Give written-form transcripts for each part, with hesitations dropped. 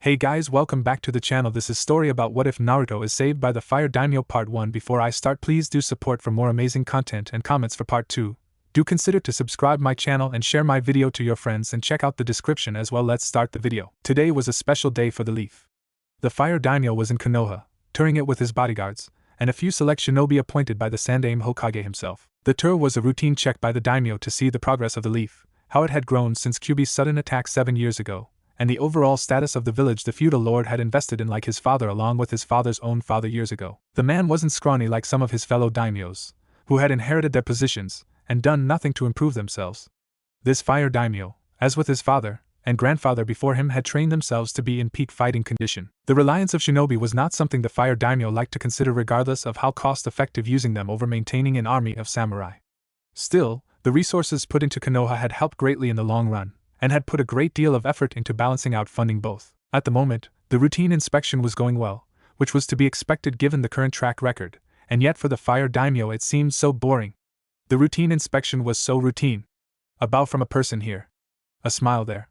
Hey guys, welcome back to the channel. This is story about what if Naruto is saved by the Fire Daimyo part 1. Before I start, please do support for more amazing content and comments for part 2. Do consider to subscribe my channel and share my video to your friends and check out the description as well. Let's start the video. Today was a special day for the Leaf. The Fire Daimyo was in Konoha, touring it with his bodyguards, and a few select shinobi appointed by the Sandaime Hokage himself. The tour was a routine check by the Daimyo to see the progress of the Leaf, how it had grown since Kyuubi's sudden attack 7 years ago, and the overall status of the village the feudal lord had invested in like his father along with his father's own father years ago. The man wasn't scrawny like some of his fellow daimyos, who had inherited their positions and done nothing to improve themselves. This Fire Daimyo, as with his father and grandfather before him, had trained themselves to be in peak fighting condition. The reliance of shinobi was not something the Fire Daimyo liked to consider, regardless of how cost-effective using them over maintaining an army of samurai. Still, the resources put into Konoha had helped greatly in the long run, and had put a great deal of effort into balancing out funding both. At the moment, the routine inspection was going well, which was to be expected given the current track record, and yet for the Fire Daimyo it seemed so boring. The routine inspection was so routine. A bow from a person here. A smile there.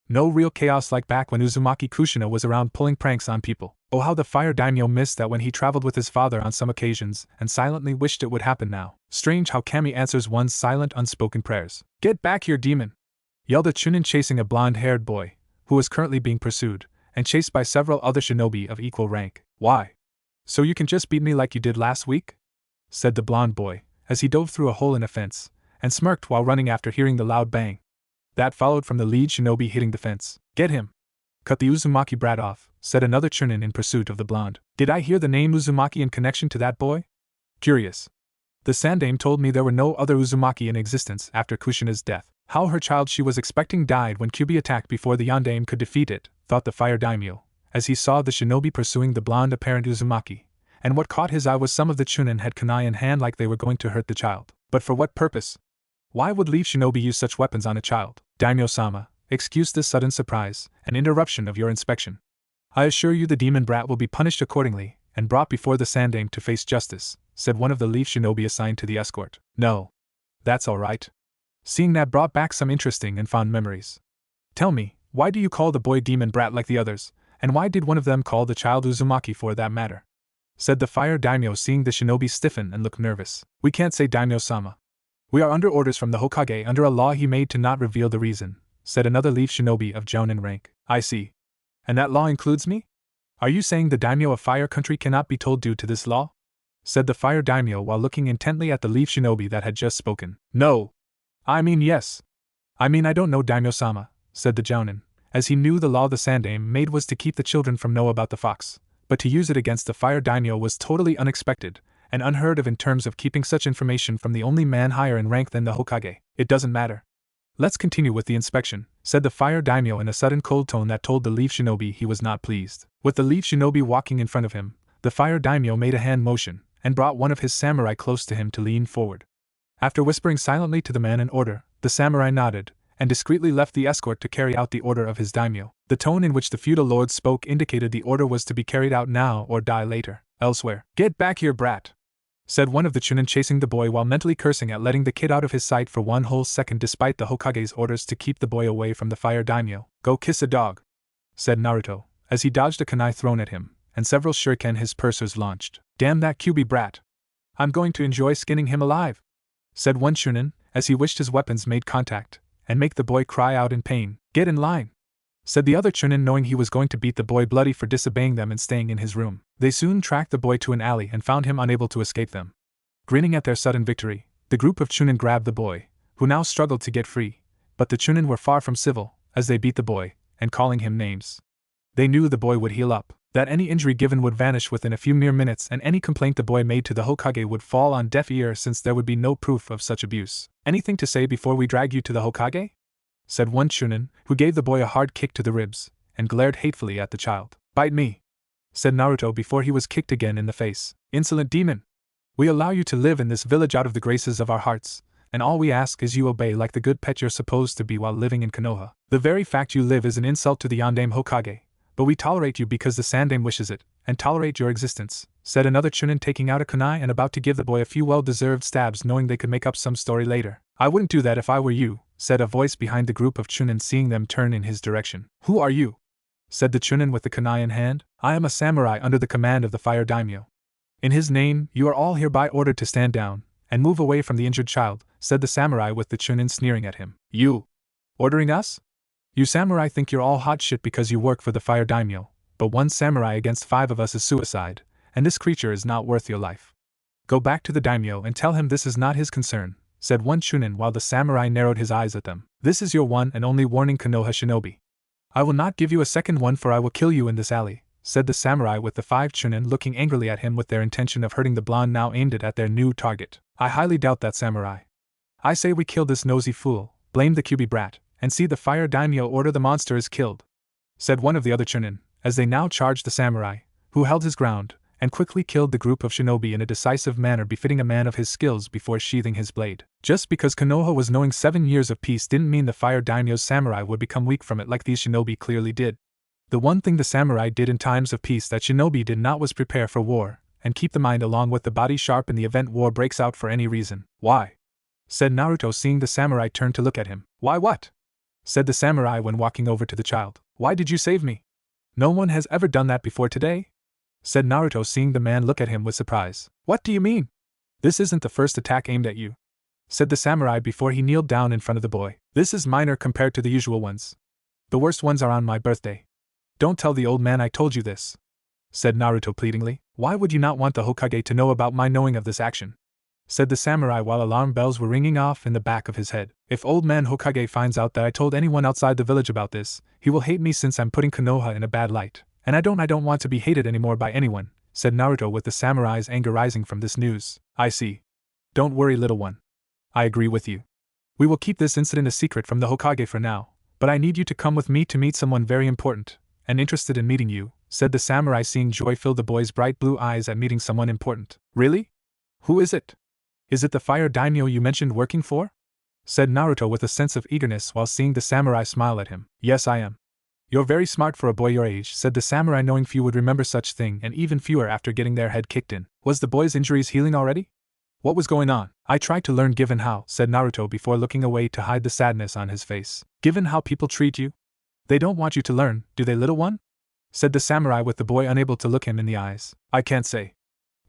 No real chaos like back when Uzumaki Kushina was around pulling pranks on people. Oh, how the Fire Daimyo missed that when he traveled with his father on some occasions, and silently wished it would happen now. Strange how Kami answers one's silent unspoken prayers. "Get back here, demon!" yelled a Chunin chasing a blonde-haired boy, who was currently being pursued, and chased by several other shinobi of equal rank. "Why? So you can just beat me like you did last week?" said the blonde boy, as he dove through a hole in a fence, and smirked while running after hearing the loud bang. That followed from the lead shinobi hitting the fence. "Get him! Cut the Uzumaki brat off," said another Chunin in pursuit of the blonde. "Did I hear the name Uzumaki in connection to that boy? Curious. The Sandaime told me there were no other Uzumaki in existence after Kushina's death. How her child she was expecting died when Kyuubi attacked before the Yondaime could defeat it," thought the Fire Daimyo, as he saw the shinobi pursuing the blonde apparent Uzumaki, and what caught his eye was some of the Chunin had kunai in hand like they were going to hurt the child. But for what purpose? Why would Leaf shinobi use such weapons on a child? "Daimyo-sama, excuse this sudden surprise and interruption of your inspection. I assure you the demon brat will be punished accordingly, and brought before the Sandaime to face justice," said one of the Leaf shinobi assigned to the escort. "No. That's all right." Seeing that brought back some interesting and fond memories. "Tell me, why do you call the boy demon brat like the others, and why did one of them call the child Uzumaki for that matter?" said the Fire Daimyo, seeing the shinobi stiffen and look nervous. "We can't say, Daimyo-sama. We are under orders from the Hokage under a law he made to not reveal the reason," said another Leaf shinobi of Jounin rank. "I see. And that law includes me? Are you saying the Daimyo of Fire Country cannot be told due to this law?" said the Fire Daimyo while looking intently at the Leaf shinobi that had just spoken. "No. I mean yes. I mean I don't know, Daimyo-sama," said the Jounin, as he knew the law the Sandaime made was to keep the children from know about the fox, but to use it against the Fire Daimyo was totally unexpected, and unheard of in terms of keeping such information from the only man higher in rank than the Hokage. "It doesn't matter. Let's continue with the inspection," said the Fire Daimyo in a sudden cold tone that told the Leaf shinobi he was not pleased. With the Leaf shinobi walking in front of him, the Fire Daimyo made a hand motion, and brought one of his samurai close to him to lean forward. After whispering silently to the man an order, the samurai nodded, and discreetly left the escort to carry out the order of his daimyo. The tone in which the feudal lord spoke indicated the order was to be carried out now or die later, elsewhere. "Get back here, brat!" said one of the Chunin chasing the boy while mentally cursing at letting the kid out of his sight for one whole second despite the Hokage's orders to keep the boy away from the Fire Daimyo. "Go kiss a dog," said Naruto, as he dodged a kunai thrown at him, and several shuriken his pursuers launched. "Damn that Kyuubi brat! I'm going to enjoy skinning him alive," said one Chunin, as he wished his weapons made contact, and make the boy cry out in pain. "Get in line," said the other Chunin, knowing he was going to beat the boy bloody for disobeying them and staying in his room. They soon tracked the boy to an alley and found him unable to escape them. Grinning at their sudden victory, the group of Chunin grabbed the boy, who now struggled to get free, but the Chunin were far from civil, as they beat the boy, and calling him names. They knew the boy would heal up, that any injury given would vanish within a few mere minutes, and any complaint the boy made to the Hokage would fall on deaf ear since there would be no proof of such abuse. "Anything to say before we drag you to the Hokage?" said one Chunin, who gave the boy a hard kick to the ribs, and glared hatefully at the child. "Bite me," said Naruto before he was kicked again in the face. "Insolent demon! We allow you to live in this village out of the graces of our hearts, and all we ask is you obey like the good pet you're supposed to be while living in Konoha. The very fact you live is an insult to the Yondaime Hokage, but we tolerate you because the Sandaime wishes it, and tolerate your existence," said another Chunin, taking out a kunai and about to give the boy a few well-deserved stabs, knowing they could make up some story later. "I wouldn't do that if I were you," said a voice behind the group of Chunin, seeing them turn in his direction. "Who are you?" said the Chunin with the kunai in hand. I am a samurai under the command of the Fire Daimyo. In his name, you are all hereby ordered to stand down and move away from the injured child, said the samurai with the Chunin sneering at him. You? Ordering us? You samurai think you're all hot shit because you work for the Fire Daimyo, but one samurai against 5 of us is suicide, and this creature is not worth your life. Go back to the daimyo and tell him this is not his concern, said one Chunin while the samurai narrowed his eyes at them. This is your one and only warning, Konoha shinobi. I will not give you a second one, for I will kill you in this alley, said the samurai with the 5 Chunin looking angrily at him with their intention of hurting the blonde now aimed at their new target. I highly doubt that, samurai. I say we kill this nosy fool, blame the QB brat, and see the Fire Daimyo order the monster is killed, said one of the other Chunin, as they now charged the samurai, who held his ground, and quickly killed the group of shinobi in a decisive manner befitting a man of his skills before sheathing his blade. Just because Konoha was knowing 7 years of peace didn't mean the Fire Daimyo's samurai would become weak from it like these shinobi clearly did. The one thing the samurai did in times of peace that shinobi did not was prepare for war, and keep the mind along with the body sharp in the event war breaks out for any reason. Why? Said Naruto, seeing the samurai turn to look at him. Why what? Said the samurai when walking over to the child. Why did you save me? No one has ever done that before today? Said Naruto, seeing the man look at him with surprise. What do you mean? This isn't the first attack aimed at you, said the samurai before he kneeled down in front of the boy. This is minor compared to the usual ones. The worst ones are on my birthday. Don't tell the old man I told you this, said Naruto pleadingly. Why would you not want the Hokage to know about my knowing of this action? Said the samurai while alarm bells were ringing off in the back of his head. If old man Hokage finds out that I told anyone outside the village about this, he will hate me since I'm putting Konoha in a bad light. And I don't want to be hated anymore by anyone, said Naruto with the samurai's anger rising from this news. I see. Don't worry, little one. I agree with you. We will keep this incident a secret from the Hokage for now, but I need you to come with me to meet someone very important, and interested in meeting you, said the samurai, seeing joy fill the boy's bright blue eyes at meeting someone important. Really? Who is it? Is it the Fire Daimyo you mentioned working for? Said Naruto with a sense of eagerness while seeing the samurai smile at him. Yes, I am. You're very smart for a boy your age, said the samurai, knowing few would remember such thing, and even fewer after getting their head kicked in. Was the boy's injuries healing already? What was going on? I tried to learn given how, said Naruto before looking away to hide the sadness on his face. Given how people treat you? They don't want you to learn, do they, little one? Said the samurai with the boy unable to look him in the eyes. I can't say.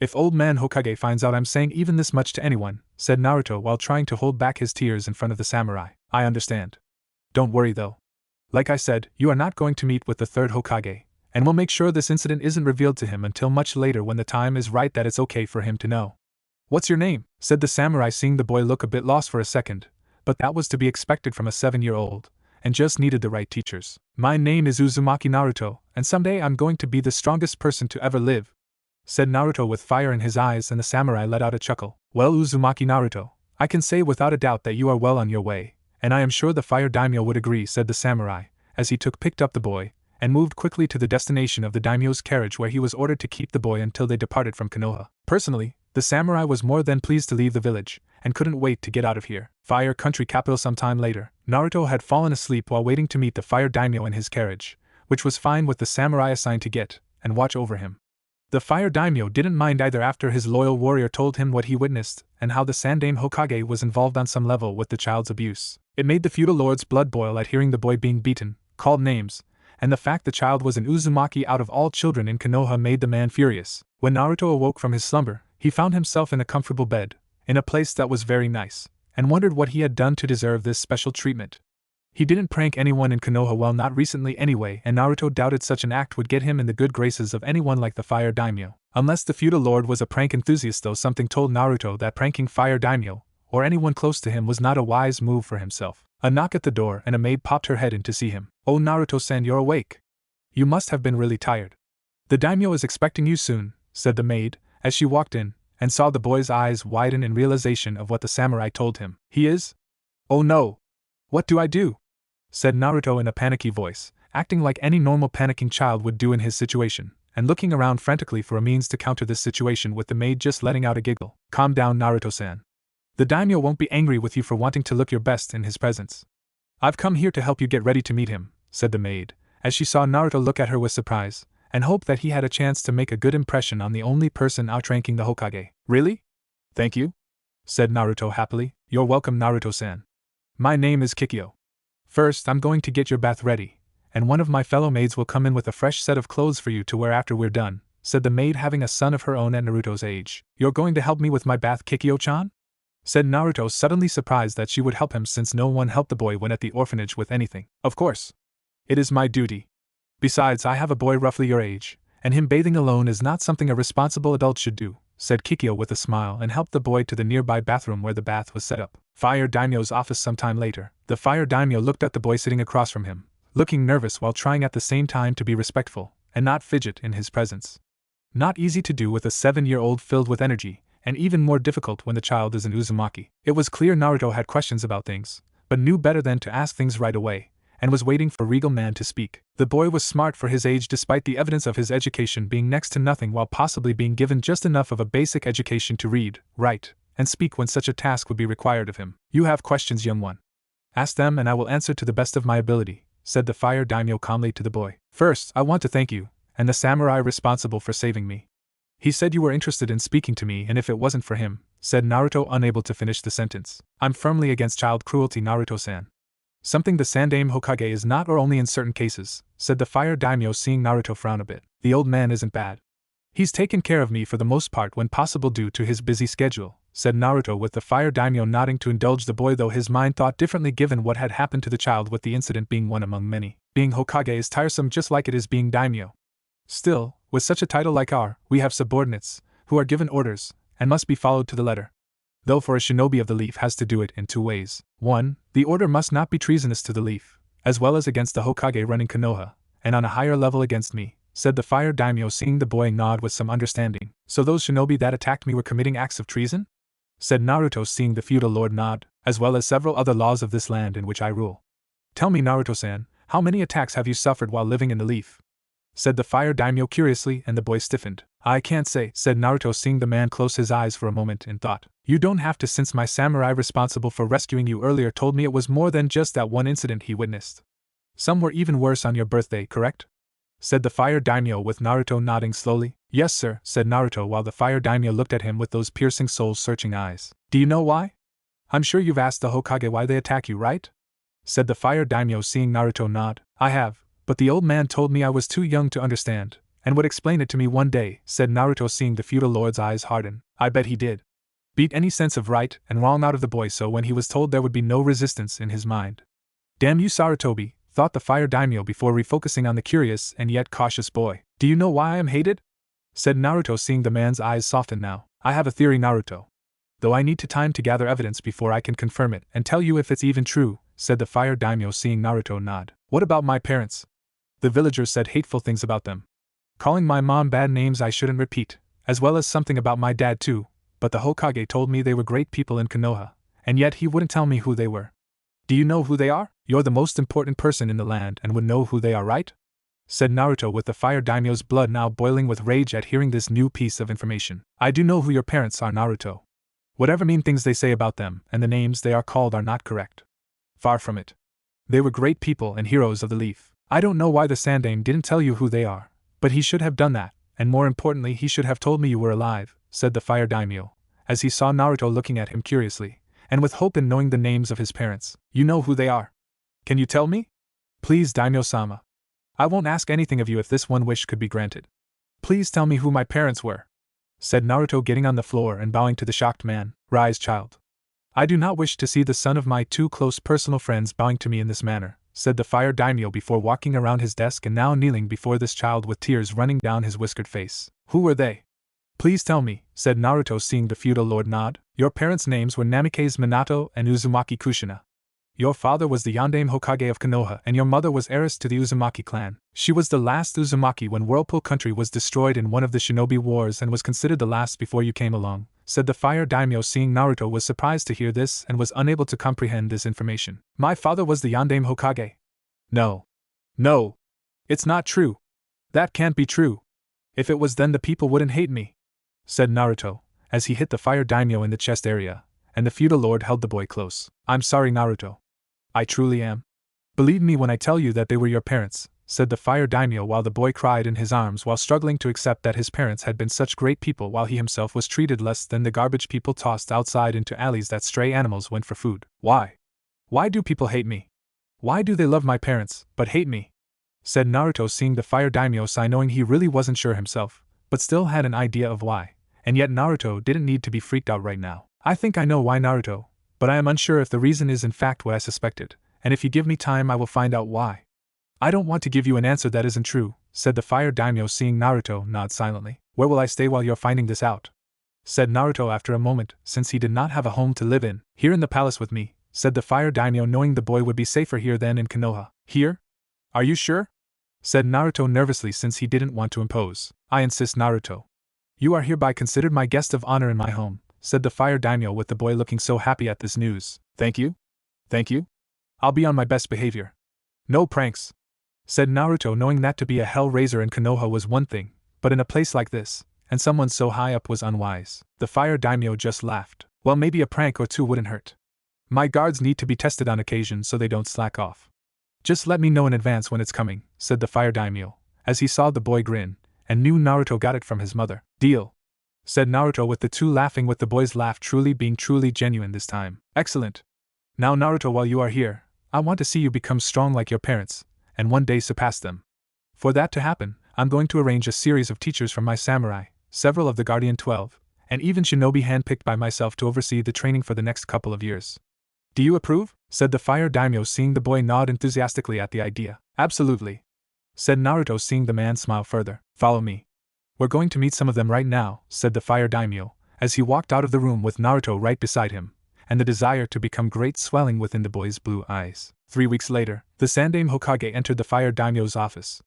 If old man Hokage finds out I'm saying even this much to anyone, said Naruto while trying to hold back his tears in front of the samurai. I understand. Don't worry though. Like I said, you are not going to meet with the 3rd Hokage, and we'll make sure this incident isn't revealed to him until much later when the time is right that it's okay for him to know. What's your name? Said the samurai, seeing the boy look a bit lost for a second, but that was to be expected from a 7-year-old, and just needed the right teachers. My name is Uzumaki Naruto, and someday I'm going to be the strongest person to ever live, said Naruto with fire in his eyes, and the samurai let out a chuckle. Well, Uzumaki Naruto, I can say without a doubt that you are well on your way, and I am sure the Fire Daimyo would agree, said the samurai, as he picked up the boy, and moved quickly to the destination of the daimyo's carriage, where he was ordered to keep the boy until they departed from Konoha. Personally, the samurai was more than pleased to leave the village, and couldn't wait to get out of here. Fire Country capital. Sometime later, Naruto had fallen asleep while waiting to meet the Fire Daimyo in his carriage, which was fine with the samurai assigned to get and watch over him. The Fire Daimyo didn't mind either after his loyal warrior told him what he witnessed and how the Sandaime Hokage was involved on some level with the child's abuse. It made the feudal lord's blood boil at hearing the boy being beaten, called names, and the fact the child was an Uzumaki out of all children in Konoha made the man furious. When Naruto awoke from his slumber, he found himself in a comfortable bed, in a place that was very nice, and wondered what he had done to deserve this special treatment. He didn't prank anyone in Konoha, well, not recently anyway, and Naruto doubted such an act would get him in the good graces of anyone like the Fire Daimyo. Unless the feudal lord was a prank enthusiast, though something told Naruto that pranking Fire Daimyo, or anyone close to him, was not a wise move for himself. A knock at the door and a maid popped her head in to see him. Oh, Naruto-san, you're awake. You must have been really tired. The daimyo is expecting you soon, said the maid, as she walked in, and saw the boy's eyes widen in realization of what the samurai told him. He is? Oh no! What do I do? Said Naruto in a panicky voice, acting like any normal panicking child would do in his situation, and looking around frantically for a means to counter this situation, with the maid just letting out a giggle. Calm down, Naruto-san. The daimyo won't be angry with you for wanting to look your best in his presence. I've come here to help you get ready to meet him, said the maid, as she saw Naruto look at her with surprise, and hoped that he had a chance to make a good impression on the only person outranking the Hokage. Really? Thank you, said Naruto happily. You're welcome, Naruto-san. My name is Kikyo. First, I'm going to get your bath ready, and one of my fellow maids will come in with a fresh set of clothes for you to wear after we're done, said the maid having a son of her own at Naruto's age. You're going to help me with my bath, Kikyo-chan? Said Naruto, suddenly surprised that she would help him since no one helped the boy when at the orphanage with anything. Of course. It is my duty. Besides, I have a boy roughly your age, and him bathing alone is not something a responsible adult should do, said Kikyo with a smile and helped the boy to the nearby bathroom where the bath was set up. Fire Daimyo's office sometime later. The Fire Daimyo looked at the boy sitting across from him, looking nervous while trying at the same time to be respectful, and not fidget in his presence. Not easy to do with a 7-year-old filled with energy, and even more difficult when the child is an Uzumaki. It was clear Naruto had questions about things, but knew better than to ask things right away, and was waiting for Regal Man to speak. The boy was smart for his age despite the evidence of his education being next to nothing while possibly being given just enough of a basic education to read, write, and speak when such a task would be required of him. You have questions, young one. Ask them and I will answer to the best of my ability, said the Fire Daimyo calmly to the boy. First, I want to thank you, and the samurai responsible for saving me. He said you were interested in speaking to me, and if it wasn't for him, said Naruto, unable to finish the sentence. I'm firmly against child cruelty, Naruto-san. Something the Sandaime Hokage is not, or only in certain cases, said the Fire Daimyo, seeing Naruto frown a bit. The old man isn't bad. He's taken care of me for the most part when possible due to his busy schedule, said Naruto, with the Fire Daimyo nodding to indulge the boy, though his mind thought differently given what had happened to the child, with the incident being one among many. Being Hokage is tiresome just like it is being daimyo. Still, with such a title like we have subordinates, who are given orders, and must be followed to the letter. Though for a shinobi of the leaf has to do it in 2 ways. 1. The order must not be treasonous to the leaf, as well as against the Hokage running Konoha, and on a higher level against me, said the Fire Daimyo, seeing the boy nod with some understanding. So those shinobi that attacked me were committing acts of treason? Said Naruto, seeing the feudal lord nod, as well as several other laws of this land in which I rule. Tell me, Naruto-san, how many attacks have you suffered while living in the leaf? Said the Fire Daimyo curiously, and the boy stiffened. I can't say, said Naruto, seeing the man close his eyes for a moment in thought. You don't have to, since my samurai responsible for rescuing you earlier told me it was more than just that one incident he witnessed. Some were even worse on your birthday, correct? Said the Fire Daimyo, with Naruto nodding slowly. Yes, sir, said Naruto, while the Fire Daimyo looked at him with those piercing, soul-searching eyes. Do you know why? I'm sure you've asked the Hokage why they attack you, right? Said the Fire Daimyo, seeing Naruto nod. I have, but the old man told me I was too young to understand, and would explain it to me one day, said Naruto, seeing the feudal lord's eyes harden. I bet he did. Beat any sense of right and wrong out of the boy, so when he was told there would be no resistance in his mind. Damn you, Sarutobi, thought the Fire Daimyo before refocusing on the curious and yet cautious boy. Do you know why I am hated? Said Naruto, seeing the man's eyes soften now. I have a theory, Naruto. Though I need time to gather evidence before I can confirm it and tell you if it's even true, said the Fire Daimyo, seeing Naruto nod. What about my parents? The villagers said hateful things about them. Calling my mom bad names I shouldn't repeat, as well as something about my dad too, but the Hokage told me they were great people in Konoha, and yet he wouldn't tell me who they were. Do you know who they are? You're the most important person in the land and would know who they are, right? Said Naruto, with the Fire Daimyo's blood now boiling with rage at hearing this new piece of information. I do know who your parents are, Naruto. Whatever mean things they say about them and the names they are called are not correct. Far from it. They were great people and heroes of the leaf. I don't know why the Sandaime didn't tell you who they are, but he should have done that, and more importantly he should have told me you were alive, said the Fire Daimyo, as he saw Naruto looking at him curiously, and with hope in knowing the names of his parents. You know who they are? Can you tell me? Please, Daimyo-sama. I won't ask anything of you if this one wish could be granted. Please tell me who my parents were, said Naruto, getting on the floor and bowing to the shocked man. Rise, child. I do not wish to see the son of my 2 close personal friends bowing to me in this manner, said the Fire Daimyo before walking around his desk and now kneeling before this child with tears running down his whiskered face. Who were they? Please tell me, said Naruto, seeing the feudal lord nod. Your parents' names were Namikaze Minato and Uzumaki Kushina. Your father was the Yondaime Hokage of Konoha, and your mother was heiress to the Uzumaki clan. She was the last Uzumaki when Whirlpool Country was destroyed in one of the shinobi wars and was considered the last before you came along, said the Fire Daimyo, seeing Naruto was surprised to hear this and was unable to comprehend this information. My father was the Yondaime Hokage. No. No. It's not true. That can't be true. If it was, then the people wouldn't hate me, said Naruto, as he hit the Fire Daimyo in the chest area, and the feudal lord held the boy close. I'm sorry, Naruto. I truly am. Believe me when I tell you that they were your parents, said the Fire Daimyo, while the boy cried in his arms while struggling to accept that his parents had been such great people while he himself was treated less than the garbage people tossed outside into alleys that stray animals went for food. Why? Why do people hate me? Why do they love my parents, but hate me? said Naruto, seeing the fire daimyo sigh, knowing he really wasn't sure himself, but still had an idea of why. And yet Naruto didn't need to be freaked out right now. I think I know why, Naruto, but I am unsure if the reason is in fact what I suspected, and if you give me time I will find out why. I don't want to give you an answer that isn't true, said the fire daimyo, seeing Naruto nod silently. Where will I stay while you're finding this out? Said Naruto after a moment, since he did not have a home to live in. Here in the palace with me, said the fire daimyo, knowing the boy would be safer here than in Konoha. Here? Are you sure? Said Naruto nervously, since he didn't want to impose. I insist, Naruto. You are hereby considered my guest of honor in my home, said the fire daimyo, with the boy looking so happy at this news. Thank you? Thank you? I'll be on my best behavior. No pranks, said Naruto, knowing that to be a hell-raiser in Konoha was one thing, but in a place like this, and someone so high up, was unwise. The fire daimyo just laughed. Well, maybe a prank or two wouldn't hurt. My guards need to be tested on occasion so they don't slack off. Just let me know in advance when it's coming, said the fire daimyo, as he saw the boy grin, and knew Naruto got it from his mother. Deal, said Naruto, with the two laughing, with the boy's laugh being truly genuine this time. Excellent. Now Naruto, while you are here, I want to see you become strong like your parents, and one day surpass them. For that to happen, I'm going to arrange a series of teachers from my samurai, several of the Guardian 12, and even shinobi handpicked by myself to oversee the training for the next couple of years. Do you approve? Said the fire daimyo, seeing the boy nod enthusiastically at the idea. Absolutely, said Naruto, seeing the man smile further. Follow me. We're going to meet some of them right now, said the fire daimyo, as he walked out of the room with Naruto right beside him, and the desire to become great swelling within the boy's blue eyes. 3 weeks later, the Sandaime Hokage entered the fire daimyo's office.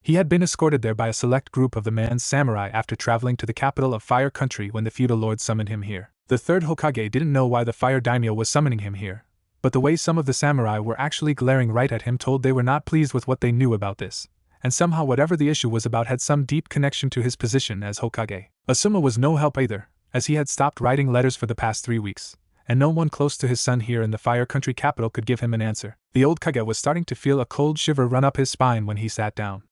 He had been escorted there by a select group of the man's samurai after traveling to the capital of Fire Country when the feudal lord summoned him here. The third Hokage didn't know why the fire daimyo was summoning him here, but the way some of the samurai were actually glaring right at him told they were not pleased with what they knew about this, and somehow whatever the issue was about had some deep connection to his position as Hokage. Asuma was no help either, as he had stopped writing letters for the past 3 weeks, and no one close to his son here in the Fire Country capital could give him an answer. The old Kage was starting to feel a cold shiver run up his spine when he sat down.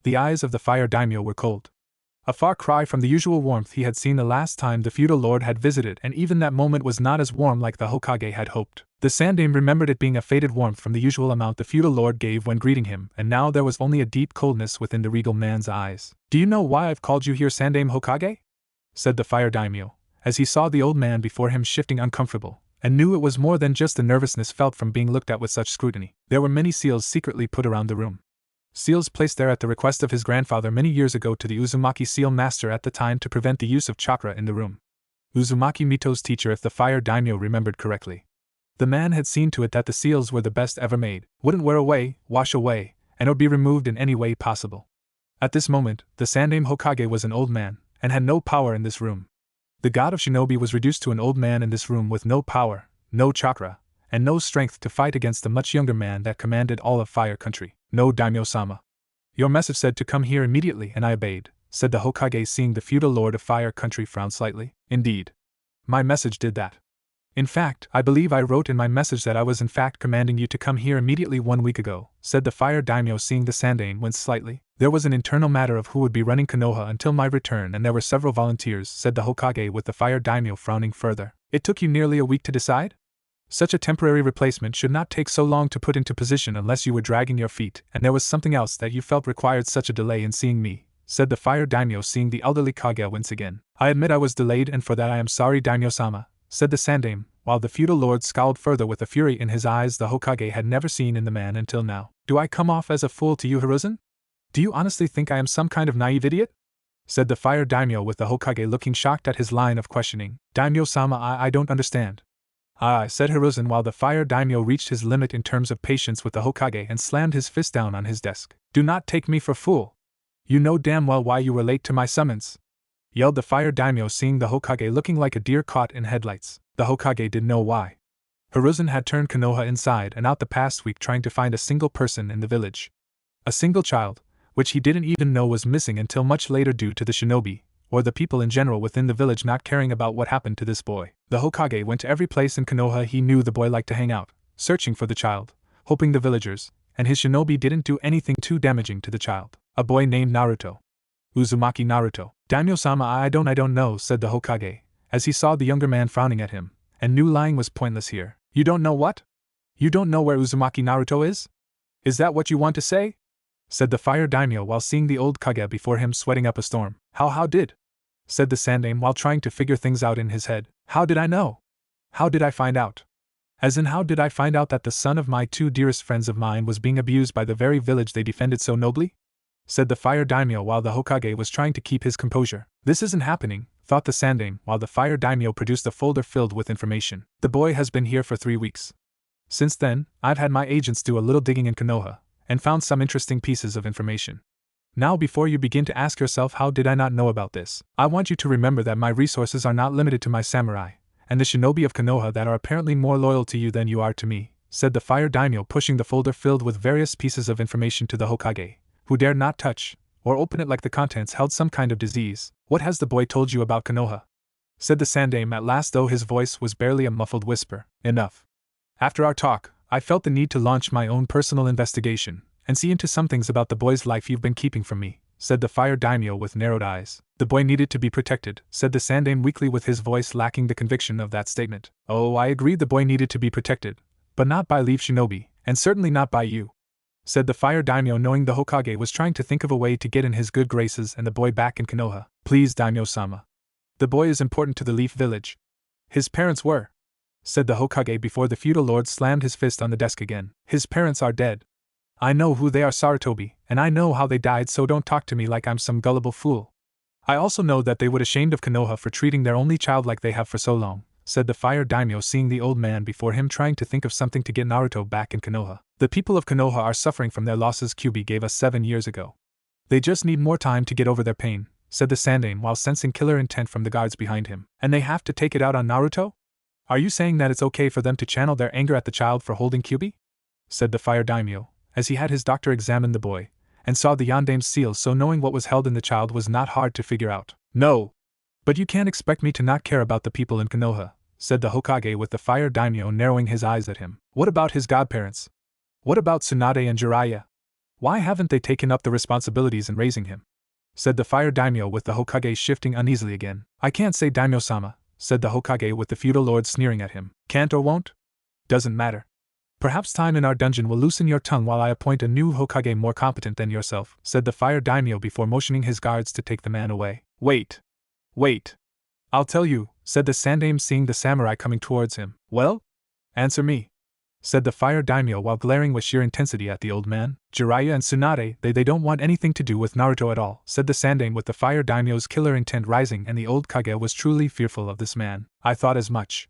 The eyes of the fire daimyo were cold. A far cry from the usual warmth he had seen the last time the feudal lord had visited, and even that moment was not as warm like the Hokage had hoped. The Sandaime remembered it being a faded warmth from the usual amount the feudal lord gave when greeting him, and now there was only a deep coldness within the regal man's eyes. Do you know why I've called you here, Sandaime Hokage? Said the fire daimyo, as he saw the old man before him shifting uncomfortable, and knew it was more than just the nervousness felt from being looked at with such scrutiny. There were many seals secretly put around the room. Seals placed there at the request of his grandfather many years ago to the Uzumaki seal master at the time to prevent the use of chakra in the room. Uzumaki Mito's teacher, if the fire daimyo remembered correctly. The man had seen to it that the seals were the best ever made, wouldn't wear away, wash away, and or be removed in any way possible. At this moment, the Sandaime Hokage was an old man, and had no power in this room. The god of shinobi was reduced to an old man in this room with no power, no chakra, and no strength to fight against the much younger man that commanded all of Fire Country. No, daimyo-sama. Your message said to come here immediately, and I obeyed, said the Hokage, seeing the feudal lord of Fire Country frown slightly. Indeed. My message did that. In fact, I believe I wrote in my message that I was in fact commanding you to come here immediately 1 week ago, said the fire daimyo, seeing the Sandaime wince slightly. There was an internal matter of who would be running Konoha until my return, and there were several volunteers, said the Hokage, with the fire daimyo frowning further. It took you nearly a week to decide? Such a temporary replacement should not take so long to put into position unless you were dragging your feet, and there was something else that you felt required such a delay in seeing me, said the fire daimyo, seeing the elderly Kage wince again. I admit I was delayed, and for that I am sorry, daimyo-sama, said the Sandaime, while the feudal lord scowled further with a fury in his eyes the Hokage had never seen in the man until now. Do I come off as a fool to you, Hiruzen? Do you honestly think I am some kind of naive idiot? Said the fire daimyo, with the Hokage looking shocked at his line of questioning. Daimyo-sama, I don't understand. Ah, said Hiruzen, while the fire daimyo reached his limit in terms of patience with the Hokage and slammed his fist down on his desk. Do not take me for fool. You know damn well why you were late to my summons, yelled the fire daimyo, seeing the Hokage looking like a deer caught in headlights. The Hokage didn't know why. Hiruzen had turned Konoha inside and out the past week trying to find a single person in the village. A single child, which he didn't even know was missing until much later due to the shinobi, or the people in general within the village not caring about what happened to this boy. The Hokage went to every place in Konoha he knew the boy liked to hang out, searching for the child, hoping the villagers and his shinobi didn't do anything too damaging to the child. A boy named Naruto. Uzumaki Naruto. Daimyo-sama, I don't know, said the Hokage, as he saw the younger man frowning at him, and knew lying was pointless here. You don't know what? You don't know where Uzumaki Naruto is? Is that what you want to say? said the fire daimyo while seeing the old Kage before him sweating up a storm. How did? Said the Sandaime while trying to figure things out in his head. How did I know? How did I find out? As in, how did I find out that the son of my two dearest friends of mine was being abused by the very village they defended so nobly? Said the fire daimyo while the Hokage was trying to keep his composure. This isn't happening, thought the Sandaime while the fire daimyo produced a folder filled with information. The boy has been here for 3 weeks. Since then, I've had my agents do a little digging in Konoha, and found some interesting pieces of information. Now before you begin to ask yourself how did I not know about this, I want you to remember that my resources are not limited to my samurai, and the shinobi of Konoha that are apparently more loyal to you than you are to me, said the fire daimyo pushing the folder filled with various pieces of information to the Hokage, who dared not touch, or open it like the contents held some kind of disease. What has the boy told you about Konoha? Said the Sandaime at last, though his voice was barely a muffled whisper. Enough. After our talk, I felt the need to launch my own personal investigation, and see into some things about the boy's life you've been keeping from me, said the fire daimyo with narrowed eyes. The boy needed to be protected, said the Sandaime weakly with his voice lacking the conviction of that statement. Oh, I agreed the boy needed to be protected, but not by Leaf Shinobi, and certainly not by you, said the fire daimyo knowing the Hokage was trying to think of a way to get in his good graces and the boy back in Konoha. Please daimyo-sama. The boy is important to the Leaf Village. His parents were, said the Hokage before the feudal lord slammed his fist on the desk again. His parents are dead. I know who they are, Sarutobi, and I know how they died, so don't talk to me like I'm some gullible fool. I also know that they would ashamed of Konoha for treating their only child like they have for so long, said the fire daimyo seeing the old man before him trying to think of something to get Naruto back in Konoha. The people of Konoha are suffering from their losses Kyuubi gave us 7 years ago. They just need more time to get over their pain, said the Sandaime while sensing killer intent from the guards behind him. And they have to take it out on Naruto? Are you saying that it's okay for them to channel their anger at the child for holding Kyuubi? Said the fire daimyo, as he had his doctor examine the boy, and saw the Yandaime's seal, so knowing what was held in the child was not hard to figure out. No. But you can't expect me to not care about the people in Konoha, said the Hokage with the fire daimyo narrowing his eyes at him. What about his godparents? What about Tsunade and Jiraiya? Why haven't they taken up the responsibilities in raising him? Said the fire daimyo with the Hokage shifting uneasily again. I can't say, daimyo-sama, said the Hokage with the feudal lord sneering at him. Can't or won't? Doesn't matter. Perhaps time in our dungeon will loosen your tongue while I appoint a new Hokage more competent than yourself, said the fire daimyo before motioning his guards to take the man away. Wait. I'll tell you, said the Sandaime seeing the samurai coming towards him. Well? Answer me, said the fire daimyo while glaring with sheer intensity at the old man. Jiraiya and Tsunade, they don't want anything to do with Naruto at all, said the Sandaime with the fire daimyo's killer intent rising, and the old Kage was truly fearful of this man. I thought as much.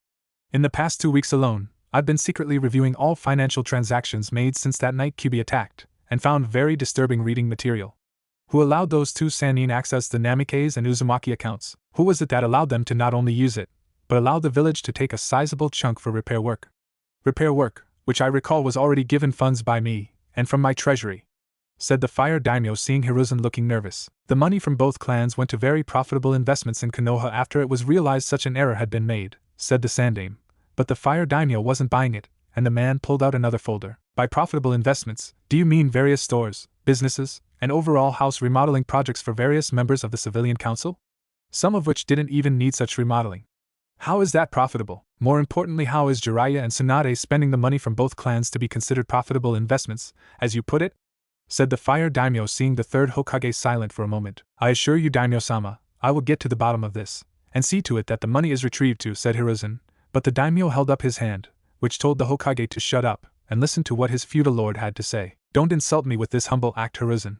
In the past 2 weeks alone, I've been secretly reviewing all financial transactions made since that night Kyuubi attacked, and found very disturbing reading material. Who allowed those two Sanin access the Namikaze and Uzumaki accounts? Who was it that allowed them to not only use it, but allow the village to take a sizable chunk for repair work? Repair work, which I recall was already given funds by me, and from my treasury, said the fire daimyo seeing Hiruzen looking nervous. The money from both clans went to very profitable investments in Konoha after it was realized such an error had been made, said the Sandaime. But the fire daimyo wasn't buying it, and the man pulled out another folder. By profitable investments, do you mean various stores, businesses, and overall house remodeling projects for various members of the civilian council? Some of which didn't even need such remodeling. How is that profitable? More importantly, how is Jiraiya and Tsunade spending the money from both clans to be considered profitable investments, as you put it? Said the fire daimyo seeing the third Hokage silent for a moment. I assure you, daimyo-sama, I will get to the bottom of this, and see to it that the money is retrieved too, said Hiruzen. But the daimyo held up his hand, which told the Hokage to shut up, and listen to what his feudal lord had to say. Don't insult me with this humble act, Hiruzen.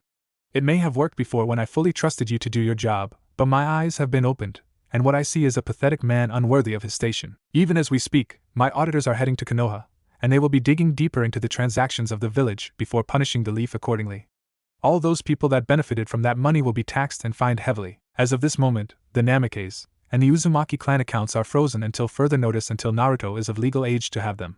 It may have worked before when I fully trusted you to do your job, but my eyes have been opened, and what I see is a pathetic man unworthy of his station. Even as we speak, my auditors are heading to Konoha, and they will be digging deeper into the transactions of the village before punishing the Leaf accordingly. All those people that benefited from that money will be taxed and fined heavily. As of this moment, the Namikaze and the Uzumaki clan accounts are frozen until further notice, until Naruto is of legal age to have them.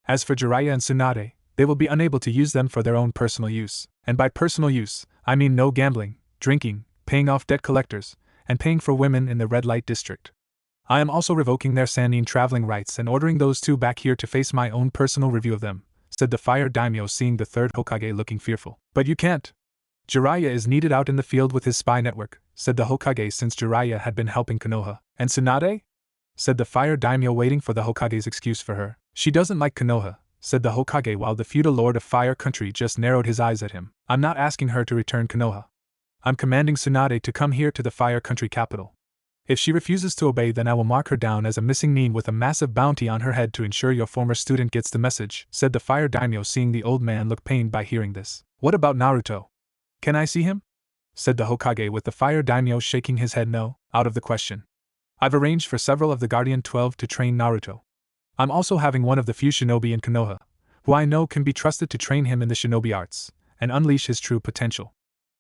As for Jiraiya and Tsunade, they will be unable to use them for their own personal use. And by personal use, I mean no gambling, drinking, paying off debt collectors, and paying for women in the red light district. I am also revoking their Sanin traveling rights and ordering those two back here to face my own personal review of them, said the fire daimyo seeing the third Hokage looking fearful. But you can't. Jiraiya is needed out in the field with his spy network, said the Hokage since Jiraiya had been helping Konoha. And Tsunade? Said the fire daimyo waiting for the Hokage's excuse for her. She doesn't like Konoha, said the Hokage while the feudal lord of Fire Country just narrowed his eyes at him. I'm not asking her to return Konoha. I'm commanding Tsunade to come here to the Fire Country capital. If she refuses to obey, then I will mark her down as a missing nin with a massive bounty on her head to ensure your former student gets the message, said the Fire Daimyo, seeing the old man look pained by hearing this. What about Naruto? Can I see him? Said the Hokage with the Fire Daimyo shaking his head no, out of the question. I've arranged for several of the Guardian 12 to train Naruto. I'm also having one of the few shinobi in Konoha, who I know can be trusted to train him in the shinobi arts, and unleash his true potential.